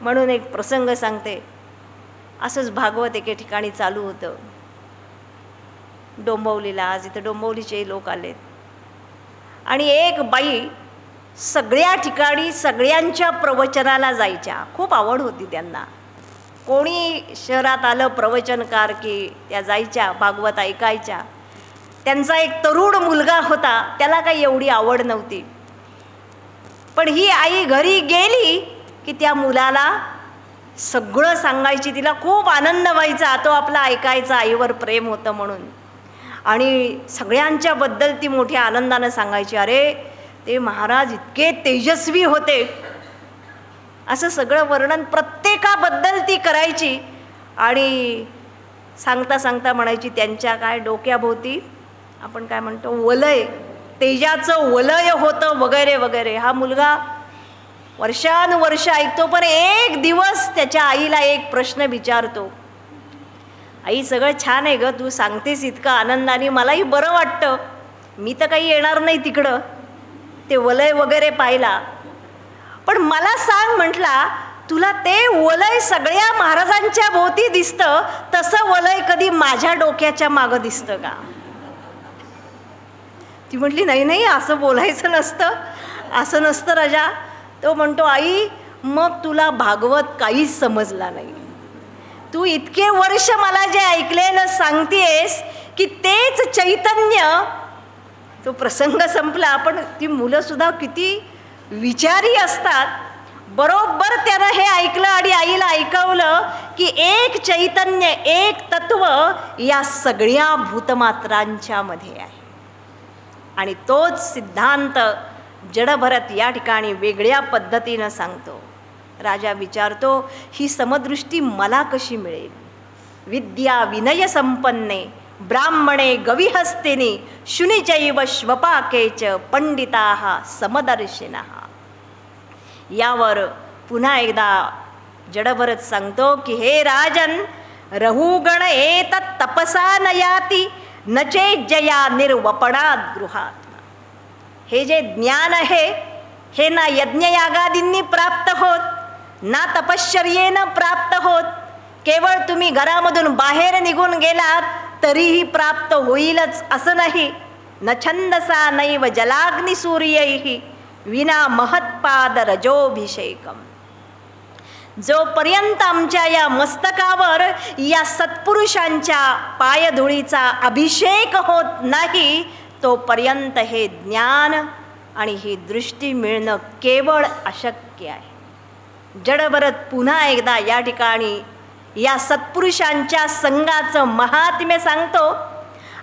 म्हणून एक प्रसंग सांगते. असंच भागवत एके ठिकाणी चालू होतं डोंबिवलीला. आज इथं डोंबिवलीचे लोक आलेत आणि एक बाई सगळ्या ठिकाणी सगळ्यांच्या प्रवचनाला जायच्या. खूप आवड होती त्यांना. कोणी शहरात आलं प्रवचनकार की त्या जायच्या, भागवत ऐकायच्या. त्यांचा एक तरुण मुलगा होता, त्याला काही एवढी आवड नव्हती. पण ही आई घरी गेली की त्या मुलाला सगळं सांगायची. तिला खूप आनंद व्हायचा, तो आपला ऐकायचा, आईवर प्रेम होतं म्हणून. आणि सगळ्यांच्याबद्दल ती मोठ्या आनंदानं सांगायची, अरे ते महाराज इतके तेजस्वी होते, असं सगळं वर्णन प्रत्येकाबद्दल ती करायची. आणि सांगता सांगता म्हणायची त्यांच्या काय डोक्याभोवती आपण काय म्हणतो वलय, तेजाचं वलय होतं वगैरे वगैरे. हा मुलगा वर्षानुवर्ष ऐकतो, पण एक दिवस त्याच्या आईला एक प्रश्न विचारतो. आई, सगळं छान आहे ग, तू सांगतेस इतकं आनंदाने, मलाही बरं वाटतं, मी तर काही येणार नाही तिकडं ते वलय वगैरे पाहिला, पण मला सांग म्हटला, तुला ते वलय सगळ्या महाराजांच्या भोवती दिसतं, तसं वलय कधी माझ्या डोक्याच्या मागं दिसतं का? ती म्हटली, नाही नाही, असं बोलायचं नसतं, असं नसतं राजा. तो म्हणतो, आई मग तुला भागवत काहीच समजला नाही. तू इतके वर्ष मला जे ऐकलेलं सांगतेस की तेच चैतन्य. तो प्रसंग संपला, पण ती मुलंसुद्धा किती विचारी असतात. बरोबर त्यानं हे ऐकलं आणि आईला ऐकवलं की एक चैतन्य, एक तत्व या सगळ्या भूतमात्रांच्या मध्ये आहे. आणि तोच सिद्धांत जडभरत या ठिकाणी वेगळ्या पद्धतीनं सांगतो. राजा विचारतो, ही समदृष्टी मला कशी मिळेल? विद्या विनय संपन्ने ब्राह्मणे गविहस्तिनी शुनिचैव श्वपाकेच पंडिताः समदर्शिनः. यावर पुन्हा एकदा जडभरत सांगतो की हे राजन, रहुगण एतत् तपसा नयाति न चेज्जया निर्वपणात गृहात. हे जे ज्ञान आहे हे ना यज्ञयागादींनी प्राप्त होत, ना तपश्चर्येनं प्राप्त होत. केवळ तुम्ही घरामधून बाहेर निघून गेलात तरीही प्राप्त होईलच असं नाही. न छंदसा नैव जलाग्निसूर्यैः विना महत्पाद रजोभिषेकम. जोपर्यंत आमच्या या मस्तकावर या सत्पुरुषांच्या पायधुळीचा अभिषेक होत नाही तोपर्यंत हे ज्ञान आणि ही दृष्टी मिळणं केवळ अशक्य आहे. जडभरत पुन्हा एकदा या ठिकाणी या सत्पुरुषांच्या संघाचं महात्म्य सांगतो.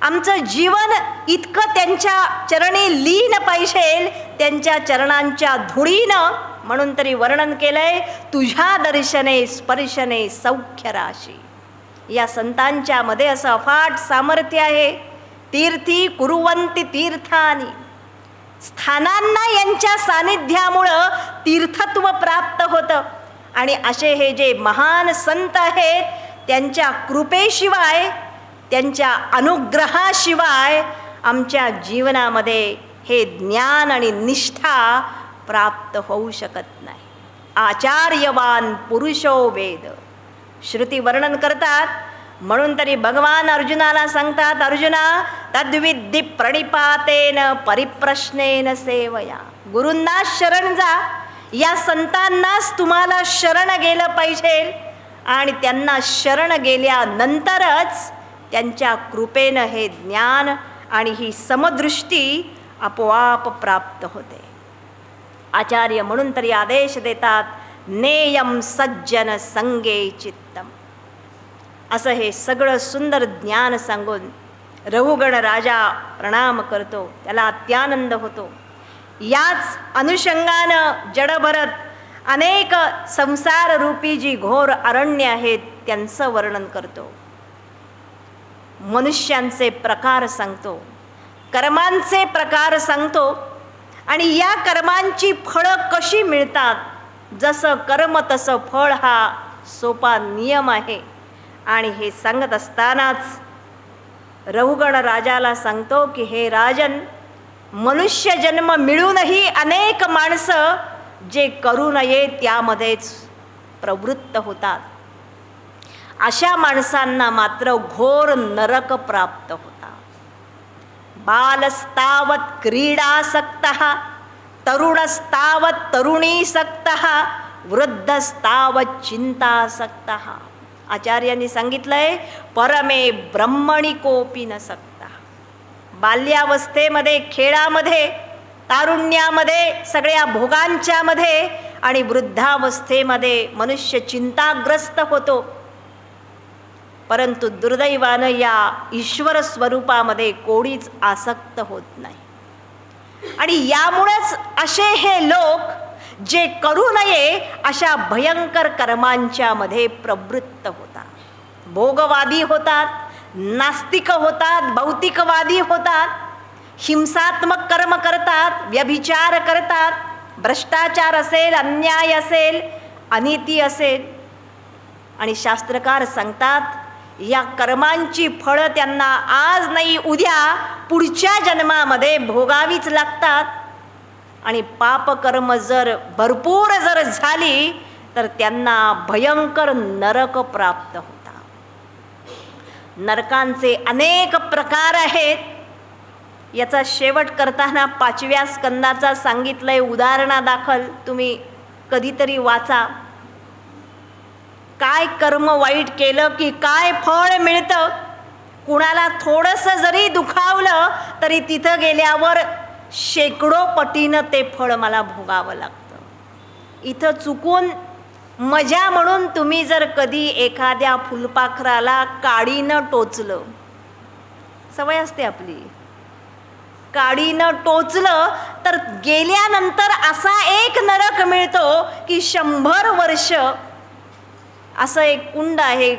आमचं जीवन इतकं त्यांच्या चरणी लीन पाहिजे, त्यांच्या चरणांच्या धुळीनं. म्हणून तरी वर्णन केलंय, तुझ्या दर्शने स्पर्शने सौख्य राशी. या संतांच्या मध्ये असं अफाट सामर्थ्य आहे. तीर्थी कुरुवंती तीर्थानी. स्थानांना यांच्या सानिध्यामुळं तीर्थत्व प्राप्त होतं. आणि असे हे जे महान संत आहेत त्यांच्या कृपेशिवाय, त्यांच्या अनुग्रहाशिवाय आमच्या जीवनामध्ये हे ज्ञान आणि निष्ठा प्राप्त होऊ शकत नाही. आचार्यवान पुरुषो वेद. श्रुती वर्णन करतात. म्हणून तरी भगवान अर्जुनाला सांगतात, अर्जुना तद्विद्धी प्रणिपातेन परिप्रश्नेन सेवया. गुरूंना शरण जा. या संतांनाच तुम्हाला शरण गेलं पाहिजे आणि त्यांना शरण गेल्यानंतरच त्यांच्या कृपेनं हे ज्ञान आणि ही समदृष्टी आपोआप प्राप्त होते. आचार्य म्हणून तरी आदेश देतात, नेयम सज्जन संगे चित्तम. असं हे सगळं सुंदर ज्ञान सांगून रहुगण राजा प्रणाम करतो, त्याला अत्यानंद होतो. याच अनुषंगानं जडभरत अनेक संसाररूपी जी घोर अरण्य आहेत त्यांचं वर्णन करतो. मनुष्यांचे प्रकार सांगतो, कर्मांचे प्रकार सांगतो आणि या कर्मांची फळं कशी मिळतात. जसं कर्म तसं फळ हा सोपा नियम आहे. आणि हे सांगत असतानाच रहुगण राजाला सांगतो की हे राजन, मनुष्य जन्म मिळूनही अनेक माणसं जे करू नये त्यामध्येच प्रवृत्त होतात. अशा माणसांना मात्र घोर नरक प्राप्त होता. बालस्तावत क्रीडासक्तः तरुणस्तावत तरुणीसक्तः वृद्धस्तावत चिंतासक्तः. आचार्यांनी सांगितलंय, परमे ब्रह्मणी कोपी न सक्तः. बाल्यावस्थेमध्ये, खेळामध्ये, तारुण्यामध्ये, सगळ्या भोगांच्या मध्ये आणि वृद्धावस्थेमध्ये मनुष्य चिंताग्रस्त होतो. परंतु दुर्दैवानं या ईश्वर स्वरूपामध्ये कोणीच आसक्त होत नाही. आणि यामुळेच असे हे लोक जे करू नये अशा भयंकर कर्मांच्या मध्ये प्रवृत्त होतात. भोगवादी होतात, नास्तिक होतात, भौतिकवादी होतात, हिंसात्मक कर्म करतात, व्यभिचार करतात, भ्रष्टाचार असेल, अन्याय असेल, अनिती असेल. आणि शास्त्रकार सांगतात या कर्मांची फळं त्यांना आज नाही उद्या पुढच्या जन्मामध्ये भोगावीच लागतात. आणि पापकर्म जर भरपूर जर झाली तर त्यांना भयंकर नरक प्राप्त होतात. नरकांचे अनेक प्रकार आहेत. याचा शेवट करताना 5व्या स्कंदाचा सांगितलंय उदाहरणादाखल, तुम्ही कधीतरी वाचा. काय कर्म वाईट केलं की काय फळ मिळतं. कुणाला थोडंसं जरी दुखावलं तरी तिथं गेल्यावर शेकडो पटीनं ते फळ मला भोगावं लागतं. इथं चुकून मजा म्हणून तुम्ही जर कधी एखाद्या फुलपाखराला काडीनं टोचलं, सवय असते आपली, काडीनं टोचलं तर गेल्यानंतर असा एक नरक मिळतो की 100 वर्ष असं एक कुंड आहे,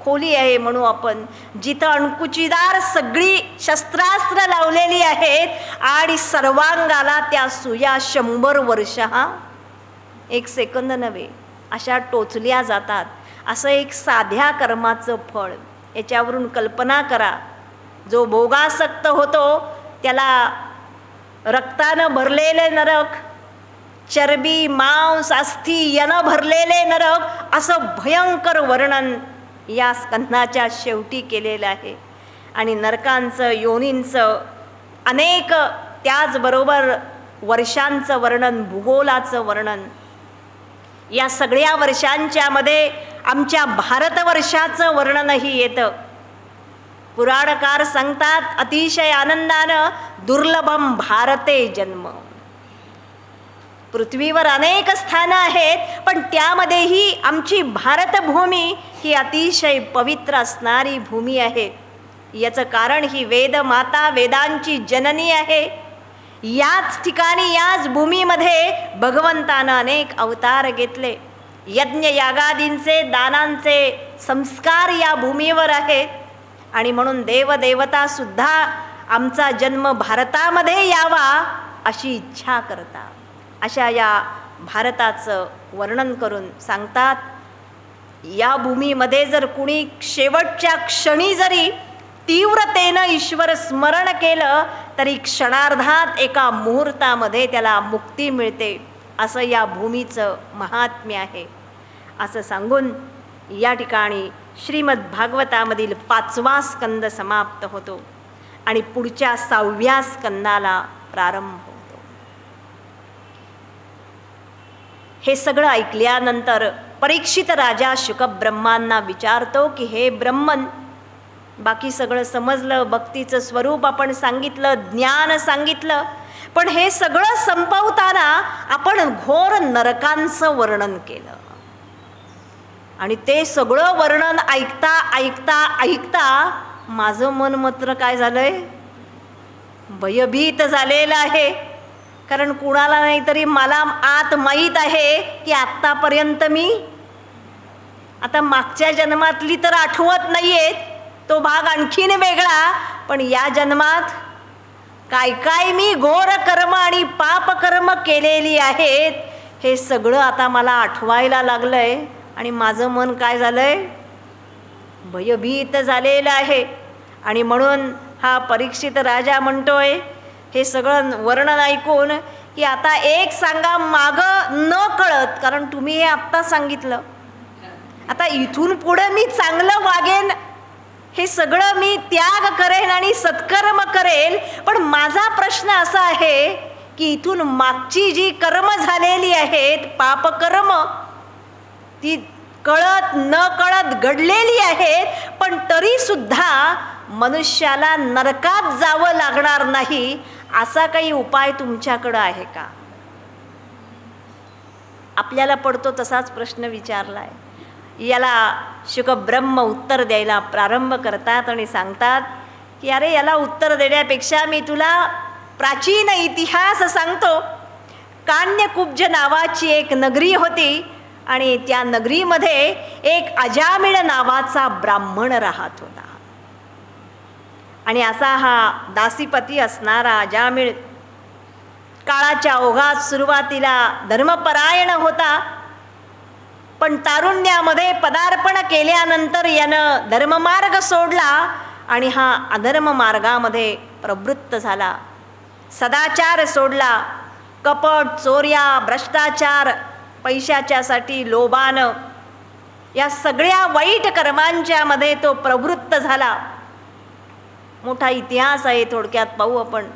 खोली आहे म्हणू आपण, जिथं अणकुचीदार सगळी शस्त्रास्त्र लावलेली आहेत आणि सर्वांगाला त्या सुया 100 वर्ष, हा 1 सेकंद नव्हे, अशा टोचल्या जातात. असं एक साध्या कर्माचं फळ. याच्यावरून कल्पना करा, जो भोगासक्त होतो त्याला रक्तानं भरलेले नरक, चरबी मांस अस्थि यानं भरलेले नरक, असं भयंकर वर्णन या स्कंधाच्या शेवटी केलेलं आहे. आणि नरकांचं, योनींचं अनेक, त्याचबरोबर वर्षांचं वर्णन, भूगोलाचं वर्णन, या सगळ्या वर्षांच्या मध्ये आमच्या भारतवर्षाचं वर्णनही येतं. पुराणकार सांगतात, अतिशय आनंदानं, दुर्लभम भारते जन्म. पृथ्वीवर अनेक स्थानं आहेत, पण त्यामध्येही आमची भारतभूमी ही अतिशय पवित्र असणारी भूमी आहे. याचं कारण ही वेदमाता, वेदांची जननी आहे. याच ठिकाणी, याच भूमीमध्ये भगवंतानं अनेक अवतार घेतले. यज्ञ यागादींचे, दानांचे संस्कार या भूमीवर आहेत. आणि म्हणून देवदेवतासुद्धा आमचा जन्म भारतामध्ये यावा अशी इच्छा करतात. अशा या भारताचं वर्णन करून सांगतात, या भूमीमध्ये जर कुणी शेवटच्या क्षणी जरी तीव्रतेनं ईश्वर स्मरण केलं तरी क्षणार्धात, एका मुहूर्तामध्ये त्याला मुक्ती मिळते. असं या भूमीचं महात्म्य आहे. असं सांगून या ठिकाणी श्रीमद भागवतामधील 5वा स्कंद समाप्त होतो आणि पुढच्या 6व्या स्कंदाला प्रारंभ होतो. हे सगळं ऐकल्यानंतर परीक्षित राजा शुकब्रह्मांना विचारतो की हे ब्रह्मन, बाकी सगळं समजलं, भक्तीचं स्वरूप आपण सांगितलं, ज्ञान सांगितलं, पण हे सगळं संपवताना आपण घोर नरकांचं वर्णन केलं. आणि ते सगळं वर्णन ऐकता ऐकता ऐकता माझं मन मात्र काय झालंय, भयभीत झालेलं आहे. कारण कुणाला नाही तरी मला आत माहीत आहे की आत्तापर्यंत मी, आता मागच्या जन्मातली तर आठवत नाहीये, तो भाग आणखीन वेगळा, पण या जन्मात काय काय मी घोर कर्म आणि पाप कर्म केलेली आहेत, हे सगळं आता मला आठवायला लागलंय. आणि माझं मन काय झालंय, भयभीत झालेलं आहे. आणि म्हणून हा परीक्षित राजा म्हणतोय, हे सगळं वर्णन ऐकून की आता एक सांगा मागं न कळत, कारण तुम्ही हे आत्ता सांगितलं, आता इथून पुढे मी चांगलं वागेन, हे सगळं मी त्याग करेन आणि सत्कर्म करेल. पण माझा प्रश्न असा आहे की इथून मागची जी कर्म झालेली आहेत, पापकर्म, ती कळत न कळत घडलेली आहेत, पण तरी सुद्धा मनुष्याला नरकात जावं लागणार नाही, असा काही उपाय तुमच्याकडं आहे का? आपल्याला पडतो तसाच प्रश्न विचारलाय. याला शुकब्रह्म उत्तर द्यायला प्रारंभ करतात आणि सांगतात की अरे, याला उत्तर देण्यापेक्षा मी तुला प्राचीन इतिहास सांगतो. कान्यकुब्ज नावाची एक नगरी होती आणि त्या नगरीमध्ये एक अजामिळ नावाचा ब्राह्मण राहत होता. आणि असा हा दासीपती असणारा अजामिळ काळाच्या ओघात सुरुवातीला धर्मपरायण होता, पण तारुण्यामध्ये पदार्पण केल्यानंतर यानं धर्ममार्ग सोडला आणि हा अधर्म मार्गामध्ये प्रवृत्त झाला. सदाचार सोडला, कपट, चोऱ्या, भ्रष्टाचार, पैशाच्यासाठी लोभानं, या सगळ्या वाईट कर्मांच्या मध्ये तो प्रवृत्त झाला. मोठा इतिहास आहे, थोडक्यात पाहू आपण.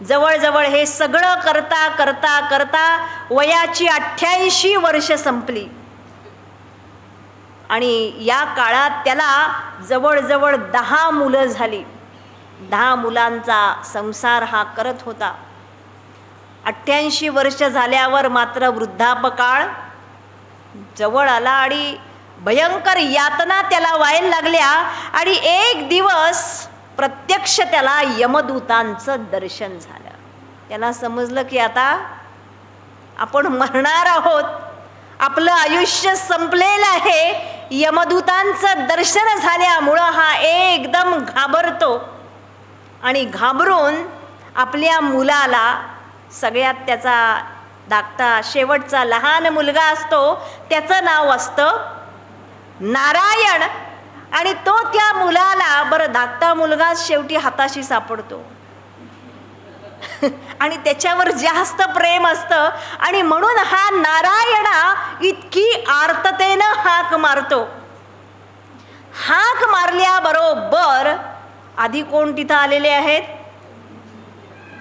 जवळजवळ हे सगळं करता करता करता वयाची 88 वर्ष संपली आणि या काळात त्याला जवळजवळ 10 मुलं झाली. 10 मुलांचा संसार हा करत होता. 88 वर्ष झाल्यावर मात्र वृद्धापकाळ जवळ आला आणि भयंकर यातना त्याला व्हायला लागल्या. आणि एक दिवस प्रत्यक्ष त्याला यमदूतांचं दर्शन झालं. त्याला समजलं की आता आपण मरणार आहोत, आपलं आयुष्य संपलेलं आहे. यमदूतांचं दर्शन झाल्यामुळं हा एकदम घाबरतो आणि घाबरून आपल्या मुलाला, सगळ्यात त्याचा धाकटा शेवटचा लहान मुलगा असतो, त्याचं नाव असतं नारायण, आणि तो त्या मुलाला, बरं धाकटा मुलगा शेवटी हाताशी सापडतो आणि त्याच्यावर जास्त प्रेम असतं, आणि म्हणून हा नारायणा इतकी आर्ततेनं हाक मारतो. हाक मारल्याबरोबर आधी कोण तिथं आलेले आहेत?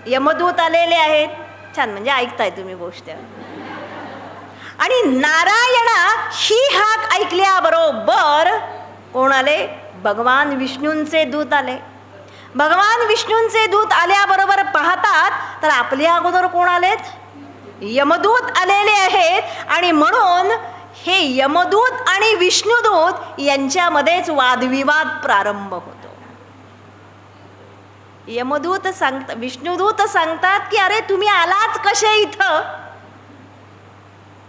यमदूत आलेले आहेत. छान, म्हणजे ऐकताय तुम्ही गोष्ट. आणि नारायणा ही हाक ऐकल्याबरोबर कोण आले? भगवान विष्णूंचे दूत आले. भगवान विष्णूंचे दूत आल्याबरोबर पाहतात तर आपल्या अगोदर कोण आलेत? यमदूत आलेले आहेत. आणि म्हणून हे यमदूत आणि विष्णुदूत यांच्यामध्येच वादविवाद प्रारंभ होतो. यमदूत विष्णुदूत सांगतात की अरे तुम्ही आलाच कसे इथं?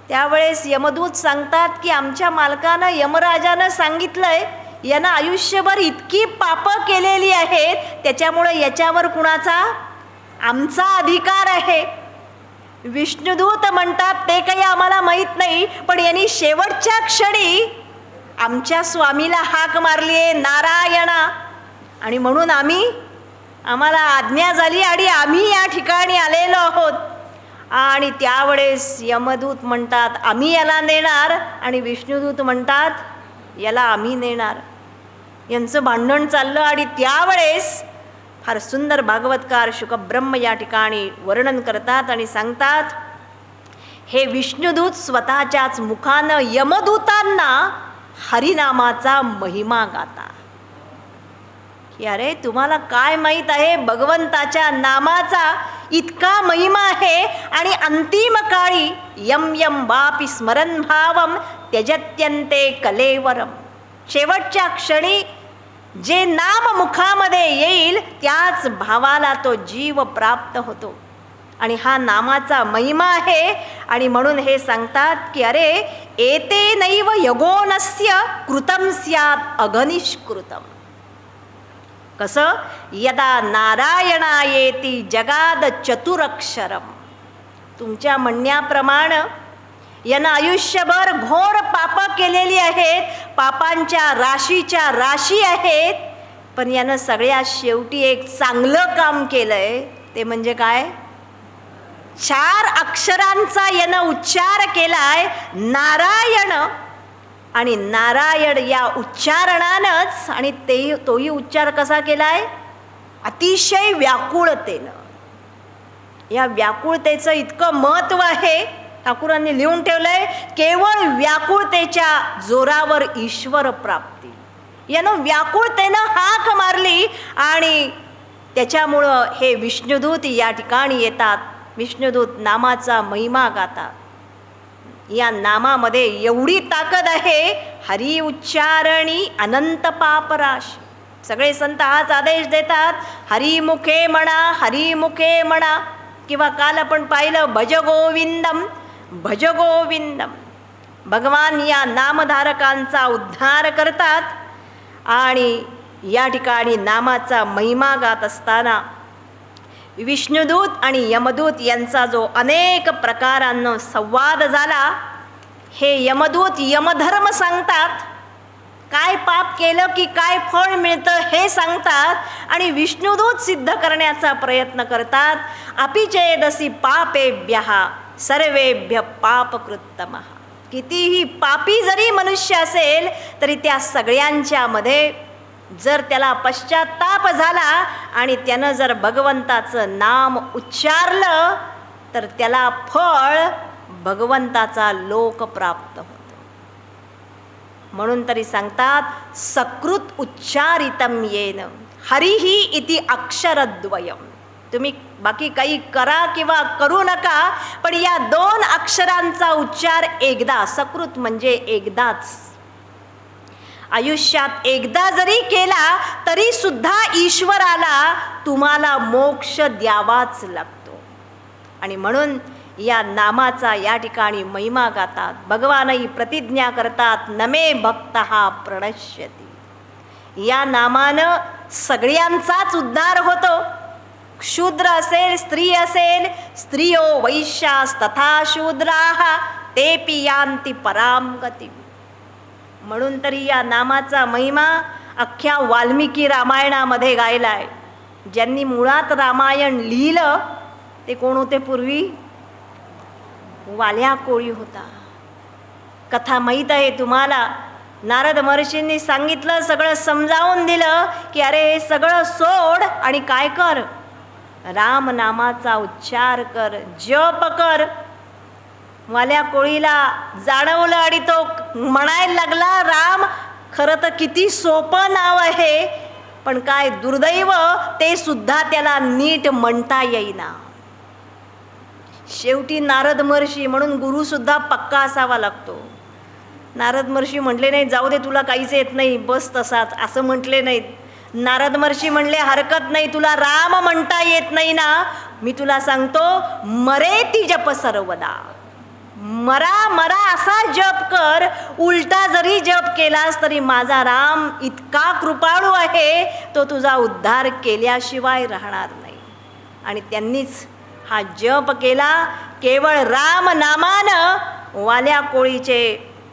त्यावेळेस यमदूत सांगतात की आमच्या मालकानं, यमराजानं सांगितलंय, यानं आयुष्यभर इतकी पापं केलेली आहेत, त्याच्यामुळे याच्यावर कुणाचा? आमचा अधिकार आहे. विष्णुदूत म्हणतात ते काही आम्हाला माहीत नाही, पण यांनी शेवटच्या क्षणी आमच्या स्वामीला हाक मारली आहे, नारायणा, आणि म्हणून आम्हाला आज्ञा झाली आणि आम्ही या ठिकाणी आलेलो आहोत. आणि त्यावेळेस यमदूत म्हणतात आम्ही याला नेणार, आणि विष्णुदूत म्हणतात याला आम्ही नेणार. यांचं भांडण चाललं. आणि त्यावेळेस फार सुंदर भागवतकार शुकब्रह्म या ठिकाणी वर्णन करतात आणि सांगतात, हे विष्णुदूत स्वतःच्याच मुखानं यमदूतांना हरिनामाचा महिमा गातात की अरे तुम्हाला काय माहीत आहे, भगवंताच्या नामाचा इतका महिमा आहे. आणि अंतिम काळी यम यम वापि स्मरन् भावम त्यजत्यन्ते कलेवरम, शेवटच्या क्षणी जे नाम मुखामध्ये येईल त्याच भावाला तो जीव प्राप्त होतो. आणि हा नामाचा महिमा आहे. आणि म्हणून हे सांगतात की अरे एतेनैव यगोनस्य कृतं स्यात् अघनिष्कृतम्. कसं? यदा नारायणायेति जगाद चतुरक्षरम. तुमच्या म्हणण्याप्रमाणे यानं आयुष्यभर घोर पाप केलेली आहेत, पापांच्या राशीच्या राशी आहेत, पण यानं सगळ्यात शेवटी एक चांगलं काम केलंय. ते म्हणजे काय? 4 अक्षरांचा यानं उच्चार केलाय, नारायण. आणि नारायण या उच्चारणानंच, आणि तोही उच्चार कसा केलाय? अतिशय व्याकुळतेनं. या व्याकुळतेचं इतकं महत्त्व आहे, ठाकूरांनी लिहून ठेवलंय, केवळ व्याकुळतेच्या जोरावर ईश्वर प्राप्ती. यानं व्याकुळतेनं हाक मारली आणि त्याच्यामुळं हे विष्णुदूत या ठिकाणी येतात. विष्णुदूत नामाचा महिमा गातात. या नामामध्ये एवढी ताकद आहे, हरी उच्चारणी अनंत पापराशी. सगळे संत हाच आदेश देतात, हरिमुखे म्हणा, हरिमुखे म्हणा. किंवा काल आपण पाहिलं भज गोविंदम, भज गोविंदम. भगवान या नामधारकांचा उद्धार करतात. आणि या ठिकाणी नामाचा महिमा गात असताना विष्णुदूत आणि यमदूत यांचा जो अनेक प्रकारांनं संवाद झाला, हे यमदूत यमधर्म सांगतात, काय पाप केलं की काय फळ मिळतं हे सांगतात. आणि विष्णुदूत सिद्ध करण्याचा प्रयत्न करतात, अपि चेदसि पापेभ्यः सर्वेभ्य पापकृत्तमः. कितीही पापी जरी मनुष्य असेल तरी त्या सगळ्यांच्यामध्ये जर त्याला पश्चात्ताप झाला आणि त्यानं जर भगवंताचं नाम उच्चारलं तर त्याला फळ भगवंताचा लोक प्राप्त होतो. म्हणून तरी सांगतात सकृत उच्चारितम येन हरिही इति अक्षरद्वयम. तुम्ही बाकी काही करा किंवा करू नका, पण या 2 अक्षरांचा उच्चार एकदा, सकृत म्हणजे एकदाच. आयुष्यात एकदा जरी केला तरी सुद्धा ईश्वराला तुम्हाला मोक्ष द्यावाच लागतो. आणि म्हणून या नामाचा या ठिकाणी महिमा गातात. भगवानही प्रतिज्ञा करतात, नमे भक्तः प्रणश्यती. या नामानं सगळ्यांचाच उद्धार होतो. शूद्र असेल, स्त्री असेल, स्त्रियो वैश्यास्तथा शूद्राः तेपि यान्ति पराम गती. म्हणून तरी या नामाचा महिमा अख्ख्या वाल्मिकी रामायणामध्ये गायलाय. ज्यांनी मुळात रामायण लिहिलं ते कोण होते? पूर्वी वाल्या कोळी होता. कथा माहीत आहे तुम्हाला. नारद महर्षींनी सांगितलं, सगळं समजावून दिलं की अरे हे सगळं सोड आणि काय कर, राम नामाचा उच्चार कर, जप कर. वाल्या कोळीला जाणवलं आणि तो म्हणायला लागला, राम खरं तर किती सोपं नाव आहे, पण काय दुर्दैव ते सुद्धा त्याला नीट म्हणता येईना. शेवटी नारद महर्षी, म्हणून गुरु सुद्धा पक्का असावा लागतो. नारद महर्षी म्हटले नाही जाऊ दे तुला काहीच येत नाही बस तसाच, असं म्हटले नाहीत. नारद महर्षी म्हणले हरकत नाही, तुला राम म्हणता येत नाही ना, मी तुला सांगतो मरे ती जप सर्वदा. मरा मरा असा जप कर, उलटा जरी जप केलास तरी माझा राम इतका कृपाळू आहे, तो तुझा उद्धार केल्याशिवाय राहणार नाही. आणि त्यांनीच हा जप केला. केवळ राम नामानं वाल्या कोळीचे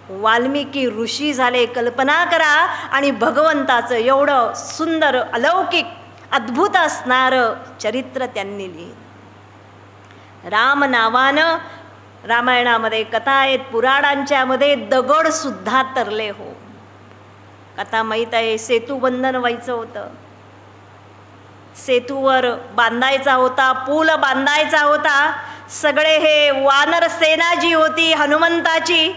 वाल्मिकी ऋषी झाले. कल्पना करा. आणि भगवंताचं एवढं सुंदर अलौकिक अद्भुत असणारं चरित्र त्यांनी लिहिलं. राम नावानं रामायणामध्ये कथा आहेत, पुराणांच्यामध्ये दगड सुद्धा तरले हो. कथा माहीत आहे, सेतुबंधन व्हायचं होतं, सेतूवर बांधायचा होता, पूल बांधायचा होता. सगळे हे वानर सेना जी होती हनुमंताची,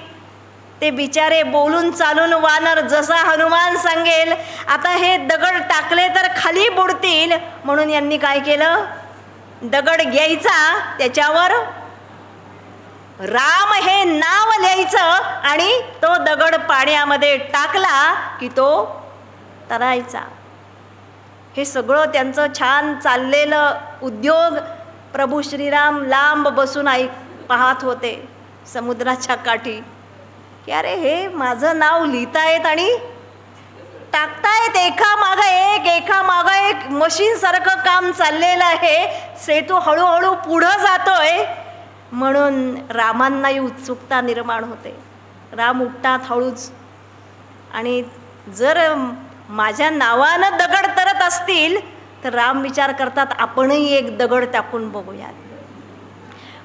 ते बिचारे बोलून चालून वानर जसा हनुमान सांगेल, आता हे दगड टाकले तर खाली बुडतील, म्हणून यांनी काय केलं, दगड घ्यायचा, त्याच्यावर राम हे नाव लिहायचं आणि तो दगड पाण्यामध्ये टाकला की तो तरायचा. हे सगळं त्यांचं छान चाललेलं उद्योग प्रभू श्रीराम लांब बसून पाहत होते समुद्राच्या काठी, की अरे हे माझं नाव लिहितायत आणि टाकतायत एका मागं एक मशीनसारखं काम चाललेलं आहे. सेतू हळूहळू पुढं जातोय, म्हणून रामांनाही उत्सुकता निर्माण होते. राम उठतात हळूच, आणि जर माझ्या नावानं दगड तरत असतील तर राम विचार करतात आपणही एक दगड टाकून बघूयात.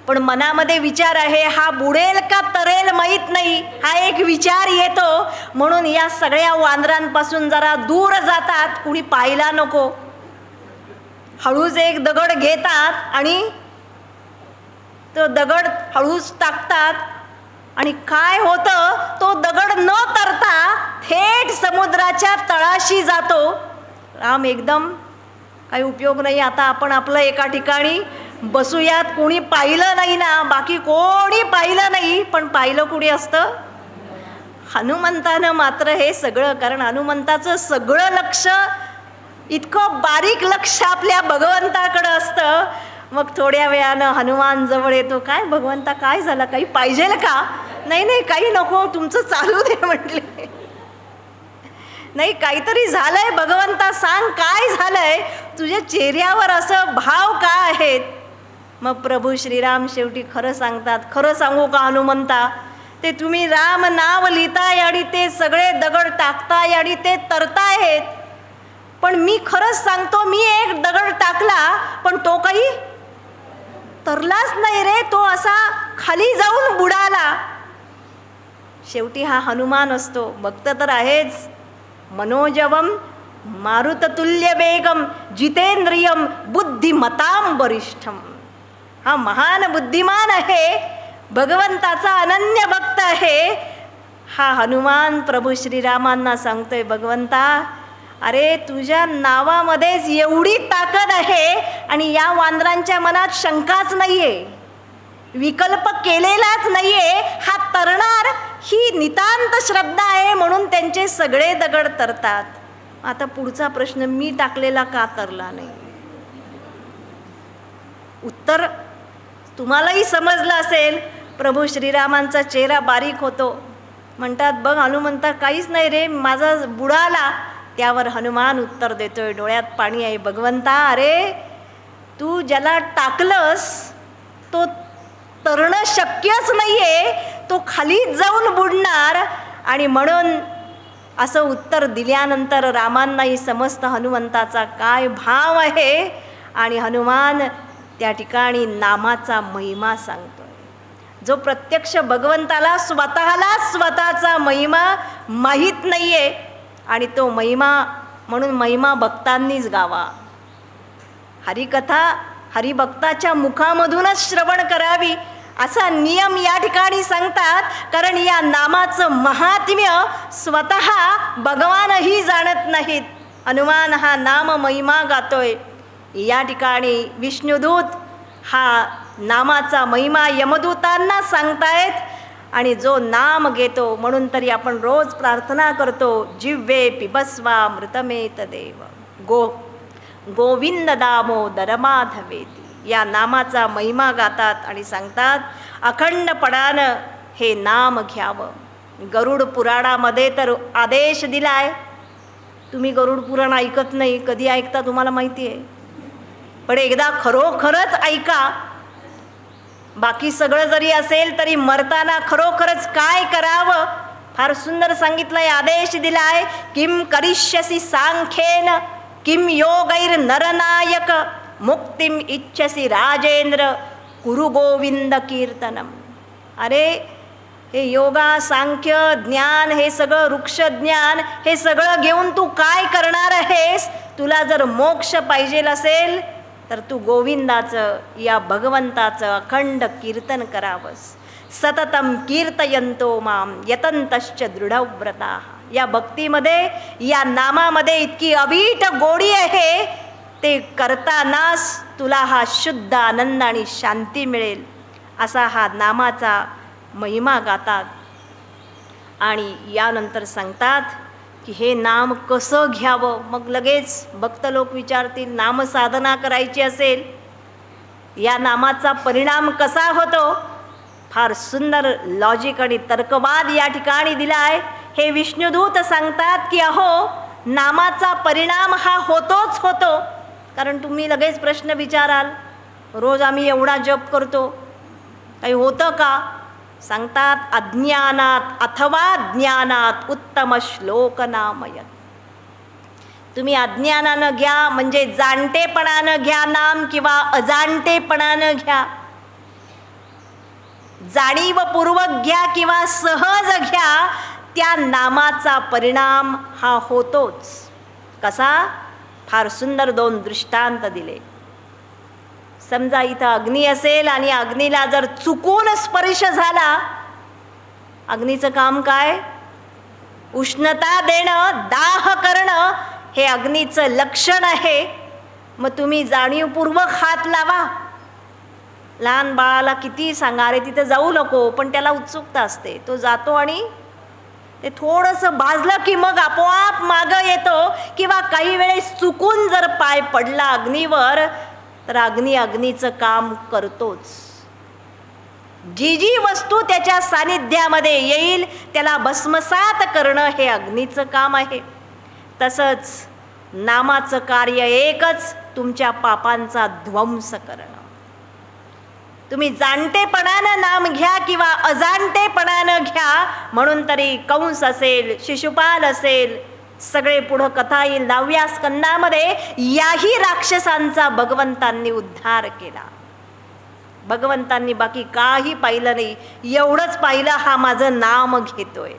पण मनामध्ये विचार आहे, हा बुडेल का तरेल माहीत नाही, हा एक विचार येतो. म्हणून या सगळ्या वानरांपासून जरा दूर जातात, कुणी पाहायला नको. हळूच एक दगड घेतात आणि तो दगड हळूच टाकतात, आणि काय होतं, तो दगड न तरता थेट समुद्राच्या तळाशी जातो. राम एकदम काही उपयोग नाही, आता आपण आपलं एका ठिकाणी बसूयात, कोणी पाहिलं नाही ना, बाकी कोणी पाहिलं नाही, पण पाहिलं कुणी असतं, हनुमंतानं मात्र हे सगळं. कारण हनुमंताचं सगळं लक्ष, इतकं बारीक लक्ष आपल्या भगवंताकडं असतं. मग थोड्या वेळानं हनुमान जवळ येतो, काय भगवंता काय झालं, काही पाहिजेल का? नाही नाही काही नको, तुमचं चालू दे म्हटले. नाही काहीतरी झालंय भगवंता, सांग काय झालंय, तुझ्या चेहऱ्यावर असं भाव का आहेत? मग प्रभू श्रीराम शेवटी खरं सांगतात, खरं सांगू का हनुमंता, ते तुम्ही राम नाव लिहिताय आणि ते सगळे दगड टाकताय आणि ते तरतायत, पण मी खरंच सांगतो, मी एक दगड टाकला पण तो काही तरलाच नाही रे, तो असा खाली जाऊन बुडाला. शेवटी हा हनुमान असतो, भक्त तर आहेच. मनोजवम मारुततुल्य वेगम जितेंद्रियम बुद्धिमताम वरिष्ठम. हा महान बुद्धिमान आहे, भगवंताचा अनन्य भक्त आहे. हा हनुमान प्रभू श्रीरामांना सांगतोय, भगवंता अरे तुझ्या नावामध्येच एवढी ताकद आहे आणि या वानरांच्या मनात शंकाच नाहीये. विकल्प केलेलाच नाहीये, हा तरणार ही नितांत श्रद्धा आहे म्हणून त्यांचे सगळे दगड तरतात. आता पुढचा प्रश्न, मी टाकलेला का तरला नाही? उत्तर तुम्हालाही समजलं असेल. प्रभू श्रीरामांचा चेहरा बारीक होतो. म्हणतात, बघ हनुमंता, काहीच नाही रे, माझा बुडाला. त्यावर हनुमान उत्तर देतोय, डोळ्यात पाणी आहे. भगवंता, अरे तू ज्याला टाकलंस तो तरणं शक्यच नाहीये, तो खालीच जाऊन बुडणार. आणि म्हणून असं उत्तर दिल्यानंतर रामांनाही समजतं हनुमंताचा काय भाव आहे. आणि हनुमान त्या ठिकाणी नामाचा महिमा सांगतोय. जो प्रत्यक्ष भगवंताला स्वतःचा महिमा माहीत नाहीये, आणि तो महिमा म्हणून महिमा भक्तांनीच गावा. हरिकथा हरिभक्ताच्या मुखामधूनच श्रवण करावी असा नियम या ठिकाणी सांगतात. कारण या नामाचं महात्म्य स्वतः भगवानही जाणत नाहीत. हनुमान हा नाम महिमा गातोय. या ठिकाणी विष्णुदूत हा नामाचा महिमा यमदूतांना सांगतायत. आणि जो नाम घेतो, म्हणून तरी आपण रोज प्रार्थना करतो, जिव्हे पिबस्वा मृतमेत देव गोविंद दामोदर माधवेती. या नामाचा महिमा गातात आणि सांगतात, अखंडपणानं हे नाम घ्यावं. गरुड पुराणामध्ये तर आदेश दिलाय. तुम्ही गरुड पुराण ऐकत नाही, कधी ऐकता तुम्हाला माहिती आहे, पण एकदा खरोखरच ऐका. बाकी सगळं जरी असेल तरी मरताना खरोखरच काय करावं फार सुंदर सांगितलंय, आदेश दिलाय. किम करिष्यसि सांख्येन किम योगैर नरनायक मुक्तिम इच्छसि राजेंद्र कुरु गोविंद कीर्तनम. अरे हे योगा सांख्य ज्ञान, हे सगळं वृक्ष ज्ञान, हे सगळं घेऊन तू काय करणार आहेस? तुला जर मोक्ष पाहिजे असेल तर तू गोविंदाचं, या भगवंताचं अखंड कीर्तन करावंस. सततम कीर्तयंतो माम यतंतश्च दृढव्रता. या भक्तीमध्ये, या नामामध्ये इतकी अवीट गोडी आहे, ते करतानाच तुला हा शुद्ध आनंद आणि शांती मिळेल. असा हा नामाचा महिमा गातात. आणि यानंतर सांगतात की हे नाम कसं घ्यावं. मग लगेच भक्त लोक विचारतील, नामसाधना करायची असेल, या नामाचा परिणाम कसा होतो? फार सुंदर लॉजिक आणि तर्कवाद या ठिकाणी दिला आहे. हे विष्णुदूत सांगतात की अहो, नामाचा परिणाम हा होतोच होतो. कारण तुम्ही लगेच प्रश्न विचाराल, रोज आम्ही एवढा जप करतो, काही होतं का? सांगतात, अज्ञानात अथवा ज्ञानात उत्तम श्लोक नामयत. तुम्ही अज्ञानानं घ्या म्हणजे जाणतेपणानं घ्या नाम, किंवा अजाणतेपणानं घ्या, जाणीवपूर्वक घ्या किंवा सहज घ्या, त्या नामाचा परिणाम हा होतोच. कसा? फार सुंदर दोन दृष्टांत दिले. समजा इथं अग्नी असेल आणि अग्नीला जर चुकून स्पर्श झाला, अग्नीचं काम काय? उष्णता देणं, दाह करणं, हे अग्नीचं लक्षण आहे. मग तुम्ही जाणीवपूर्वक हात लावा. लहान बाळाला किती सांगा, रे तिथे जाऊ नको, पण त्याला उत्सुकता असते, तो जातो आणि ते थोडंसं भाजलं की मग आपोआप मागं येतो. किंवा काही वेळेस चुकून जर पाय पडला अग्नीवर तर अग्नीचं काम करतोच. जी जी वस्तू त्याच्या सानिध्यामध्ये येईल त्याला भस्मसात करणं हे अग्नीचं काम आहे. तसंच नामाचं कार्य एकच, तुमच्या पापांचा ध्वंस करणं. तुम्ही जाणतेपणानं नाम घ्या किंवा अजाणतेपणानं घ्या, म्हणून तरी कंस असेल, शिशुपाल असेल, सगळे पुढं कथा येईल 10व्या स्कंदामध्ये, याही राक्षसांचा भगवंतांनी उद्धार केला. भगवंतांनी बाकी काही पाहिलं नाही, एवढंच पाहिलं, हा माझं नाम घेतोय.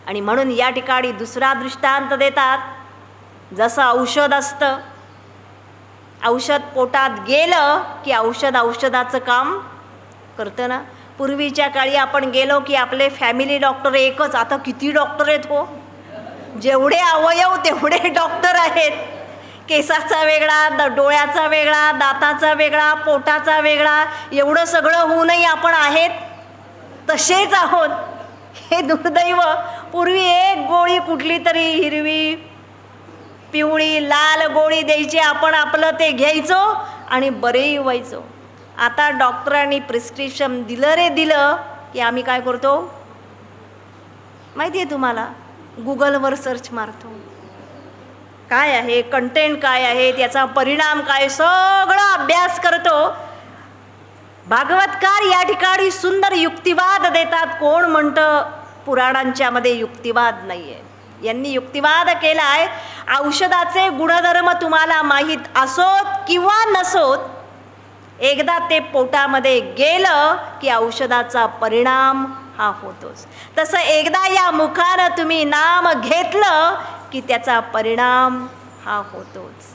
आणि म्हणून या ठिकाणी दुसरा दृष्टांत देतात. जसं औषध असतं, औषध पोटात गेलं की औषधाचं काम करतं ना. पूर्वीच्या काळी आपण गेलो की आपले फॅमिली डॉक्टर एकच, आता किती डॉक्टर आहेत हो, जेवढे अवयव तेवढे डॉक्टर आहेत. केसाचा वेगळा, डोळ्याचा वेगळा, दाताचा वेगळा, पोटाचा वेगळा, एवढं सगळं होऊनही आपण आहेत तसेच आहोत. हे दुर्दैव. पूर्वी एक गोळी कुठली तरी हिरवी, पिवळी, लाल गोळी द्यायची, आपण आपलं ते घ्यायचो आणि बरेही व्हायचो. आता डॉक्टरांनी प्रिस्क्रिप्शन दिलं रे दिलं की आम्ही काय करतो माहिती आहे तुम्हाला? गुगलवर सर्च मारतो. काय आहे कंटेंट, काय आहे त्याचा परिणाम, काय सगळा अभ्यास करतो. भागवतकार या ठिकाणी सुंदर युक्तिवाद देतात. कोण म्हणतं पुराणांच्या मध्ये युक्तिवाद नाही आहे? यांनी युक्तिवाद केलाय. औषधाचे गुणधर्म तुम्हाला माहीत असोत किंवा नसोत, एकदा ते पोटामध्ये गेलं की औषधाचा परिणाम हा होतोच. तसं एकदा या मुखानं तुम्ही नाम घेतलं की त्याचा परिणाम हा होतोच.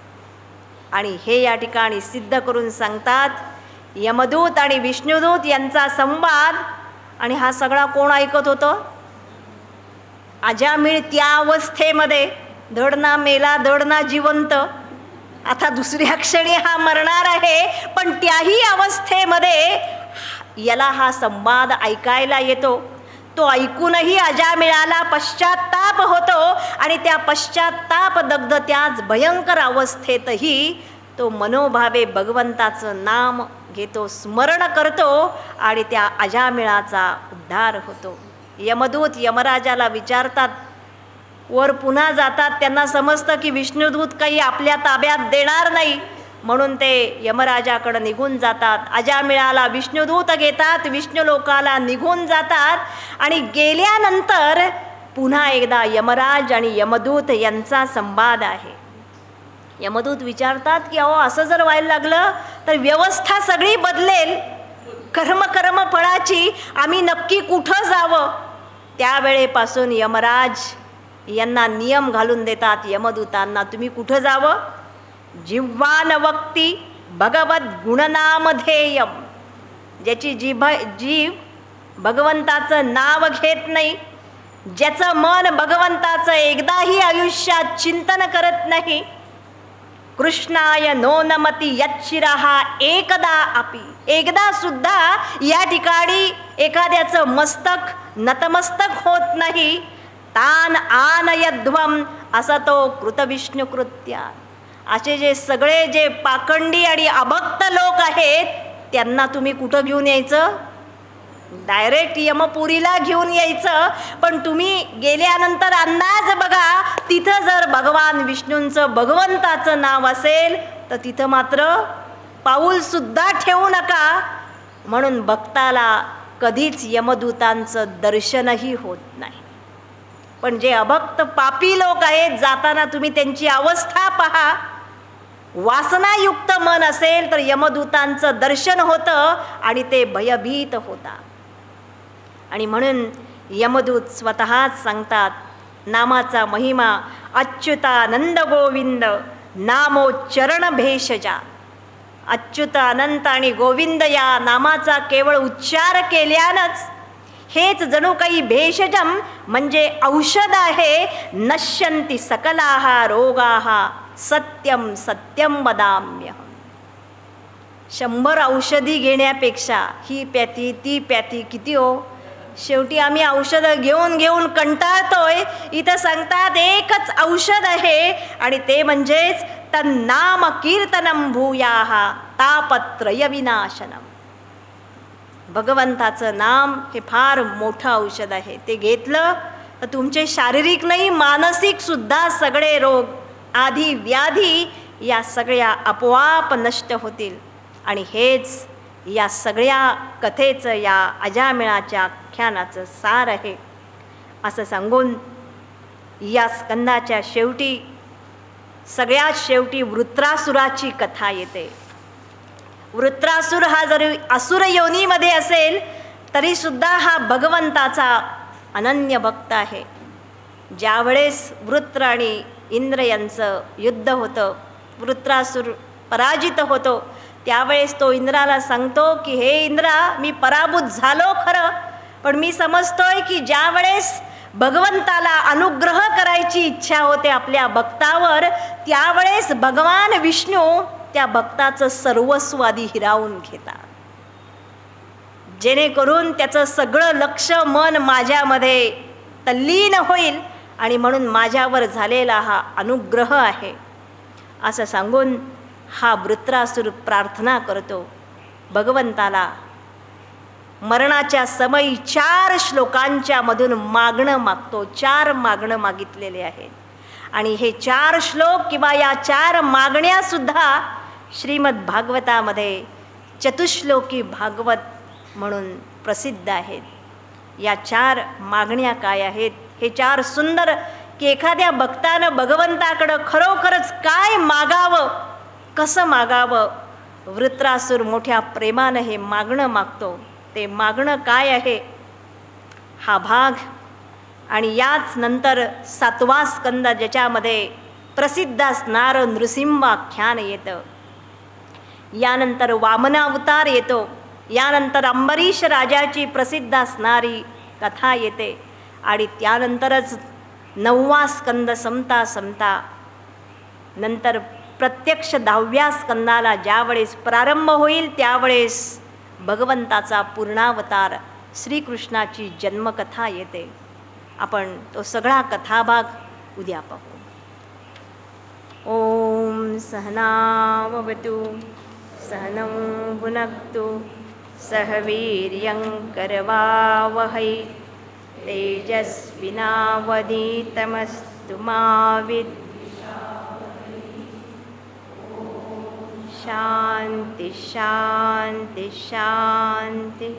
आणि हे या ठिकाणी सिद्ध करून सांगतात. यमदूत आणि विष्णुदूत यांचा संवाद. आणि हा सगळा कोण ऐकत होतं? अजामिळ त्या अवस्थेमध्ये, धड ना मेला धड ना जिवंत. आता दुसऱ्या क्षणी हा मरणार आहे, पण त्याही अवस्थेमध्ये याला हा संवाद ऐकायला येतो. तो ऐकूनही अजामिळाला पश्चात्ताप होतो आणि त्या पश्चात्ताप दग्ध त्याच भयंकर अवस्थेतही तो मनोभावे भगवंताचं नाम घेतो, स्मरण करतो आणि त्या अजामिळाचा उद्धार होतो. यमदूत यमराजाला विचारतात, वर पुन्हा जातात. त्यांना समजतं की विष्णुदूत काही आपल्या ताब्यात देणार नाही, म्हणून ते यमराजाकडे निघून जातात. अजामिळाला विष्णुदूत घेतात, विष्णू लोकाला निघून जातात. आणि गेल्यानंतर पुन्हा एकदा यमराज आणि यमदूत यांचा संवाद आहे. यमदूत विचारतात की अहो असं जर व्हायला लागलं तर व्यवस्था सगळी बदलेल, कर्म फळाची, आम्ही नक्की कुठं जावं? त्यावेळेपासून यमराज यांना नियम घालून देतात यमदूतांना, तुम्ही कुठं जावं? जिव्हान वक्ती भगवत गुणनामधेयम. ज्याची जीव भगवंताचं नाव घेत नाही, ज्याचं मन भगवंताचं एकदाही आयुष्यात चिंतन करत नाही, कृष्णाय नो नमती यच्छिरहा एकदा अपि. एकदा सुद्धा या ठिकाणी एखाद्याचं मस्तक नतमस्तक होत नाही. तान आनयध्वम असं तो कृतविष्णुकृत्या. असे जे सगळे जे पाखंडी आणि अभक्त लोक आहेत त्यांना तुम्ही कुठं घेऊन यायचं? डायरेक्ट यमपुरीला घेऊन यायचं. पण तुम्ही गेल्यानंतर अंदाज बघा, तिथं जर भगवान विष्णूंचं भगवंताचं नाव असेल तर तिथं मात्र पाऊलसुद्धा ठेवू नका. म्हणून भक्ताला कधीच यमदूतांचं दर्शनही होत नाही. पण जे अभक्त पापी लोक आहेत, जाताना तुम्ही त्यांची अवस्था पहा. वासनायुक्त मन असेल तर यमदूतांचं दर्शन होतं आणि ते भयभीत होतात. आणि म्हणून यमदूत स्वतःच सांगतात, नामाचा महिमा अच्युतानंद गोविंद नामोच्चरण भेषजा. अच्युत, अनंत आणि गोविंद या नामाचा केवळ उच्चार केल्यानंच हेच जणू काही भेषजम म्हणजे औषध आहे. नश्यन्ति सकलाः रोगाः सत्यम सत्यम वदाम्यहम. 100 औषधी घेण्यापेक्षा ही प्याती ती प्याती किती हो. शेवटी आम्ही औषधं घेऊन घेऊन कंटाळतोय. इथं सांगतात एकच औषध आहे आणि ते म्हणजेच तन्नाम कीर्तनम भूयाः तापत्रय विनाशनम. भगवंताचं नाम हे फार मोठं औषध आहे. ते घेतलं तर तुमचे शारीरिक नाही मानसिक सुद्धा सगळे रोग आधी व्याधी या सगळ्या आपोआप नष्ट होतील. आणि हेच या सगळ्या कथेचं, या अजामिळाच्या आख्यानाचं सार आहे. असं सांगून या स्कंदाच्या शेवटी, सगळ्यात शेवटी वृत्रासुराची कथा येते. वृत्रासुर हा जरी असुर योनीमध्ये असेल तरीसुद्धा हा भगवंताचा अनन्य भक्त आहे. ज्यावेळेस वृत्र आणि इंद्र यांचं युद्ध होतं, वृत्रासुर पराजित होतो, त्यावेळेस तो इंद्राला सांगतो की हे इंद्रा, मी पराभूत झालो खरं, पण मी समजतोय की ज्यावेळेस भगवंताला अनुग्रह करायची इच्छा होते आपल्या भक्तावर, त्यावेळेस भगवान विष्णू त्या भक्ताचं सर्वस्व आधी हिरावून घेतात, जेणेकरून त्याचं सगळं लक्ष मन माझ्यामध्ये तल्लीन होईल आणि म्हणून माझ्यावर झालेला हा अनुग्रह आहे असं सांगून हा वृत्रासुर प्रार्थना करतो भगवंताला. मरणाच्या समयी 4 श्लोकांच्या मधून मागणं मागतो. 4 मागणं मागितलेले आहेत आणि हे 4 श्लोक किंवा या 4 मागण्यासुद्धा श्रीमद भागवतामध्ये चतुश्लोकी भागवत म्हणून प्रसिद्ध आहेत. या 4 मागण्या काय आहेत? हे 4 सुंदर की एखाद्या भक्तानं भगवंताकडं खरोखरच काय मागावं, कसं मागावं. वृत्रासुर मोठ्या प्रेमानं हे मागणं मागतो. ते मागणं काय आहे हा भाग आणि याच नंतर 7वा स्कंद ज्याच्यामध्ये प्रसिद्ध असणारं नृसिंहाख्यान येतं, यानंतर वामनावतार येतो, यानंतर अंबरीश राजाची प्रसिद्ध असणारी कथा येते आणि त्यानंतरच 9वा स्कंद संपता नंतर प्रत्यक्ष 10व्या स्कंदाला ज्यावेळेस प्रारंभ होईल त्यावेळेस भगवंताचा पूर्णावतार श्रीकृष्णाची जन्मकथा येते. आपण तो सगळा कथाभाग उद्या पाहू. ओम सहनावतु सहनौ भुनक्तु सह वीर्यं करवावहै तेजस्विनावधीतमस्तु मा विद्विषावहै. शांति शांति शांति.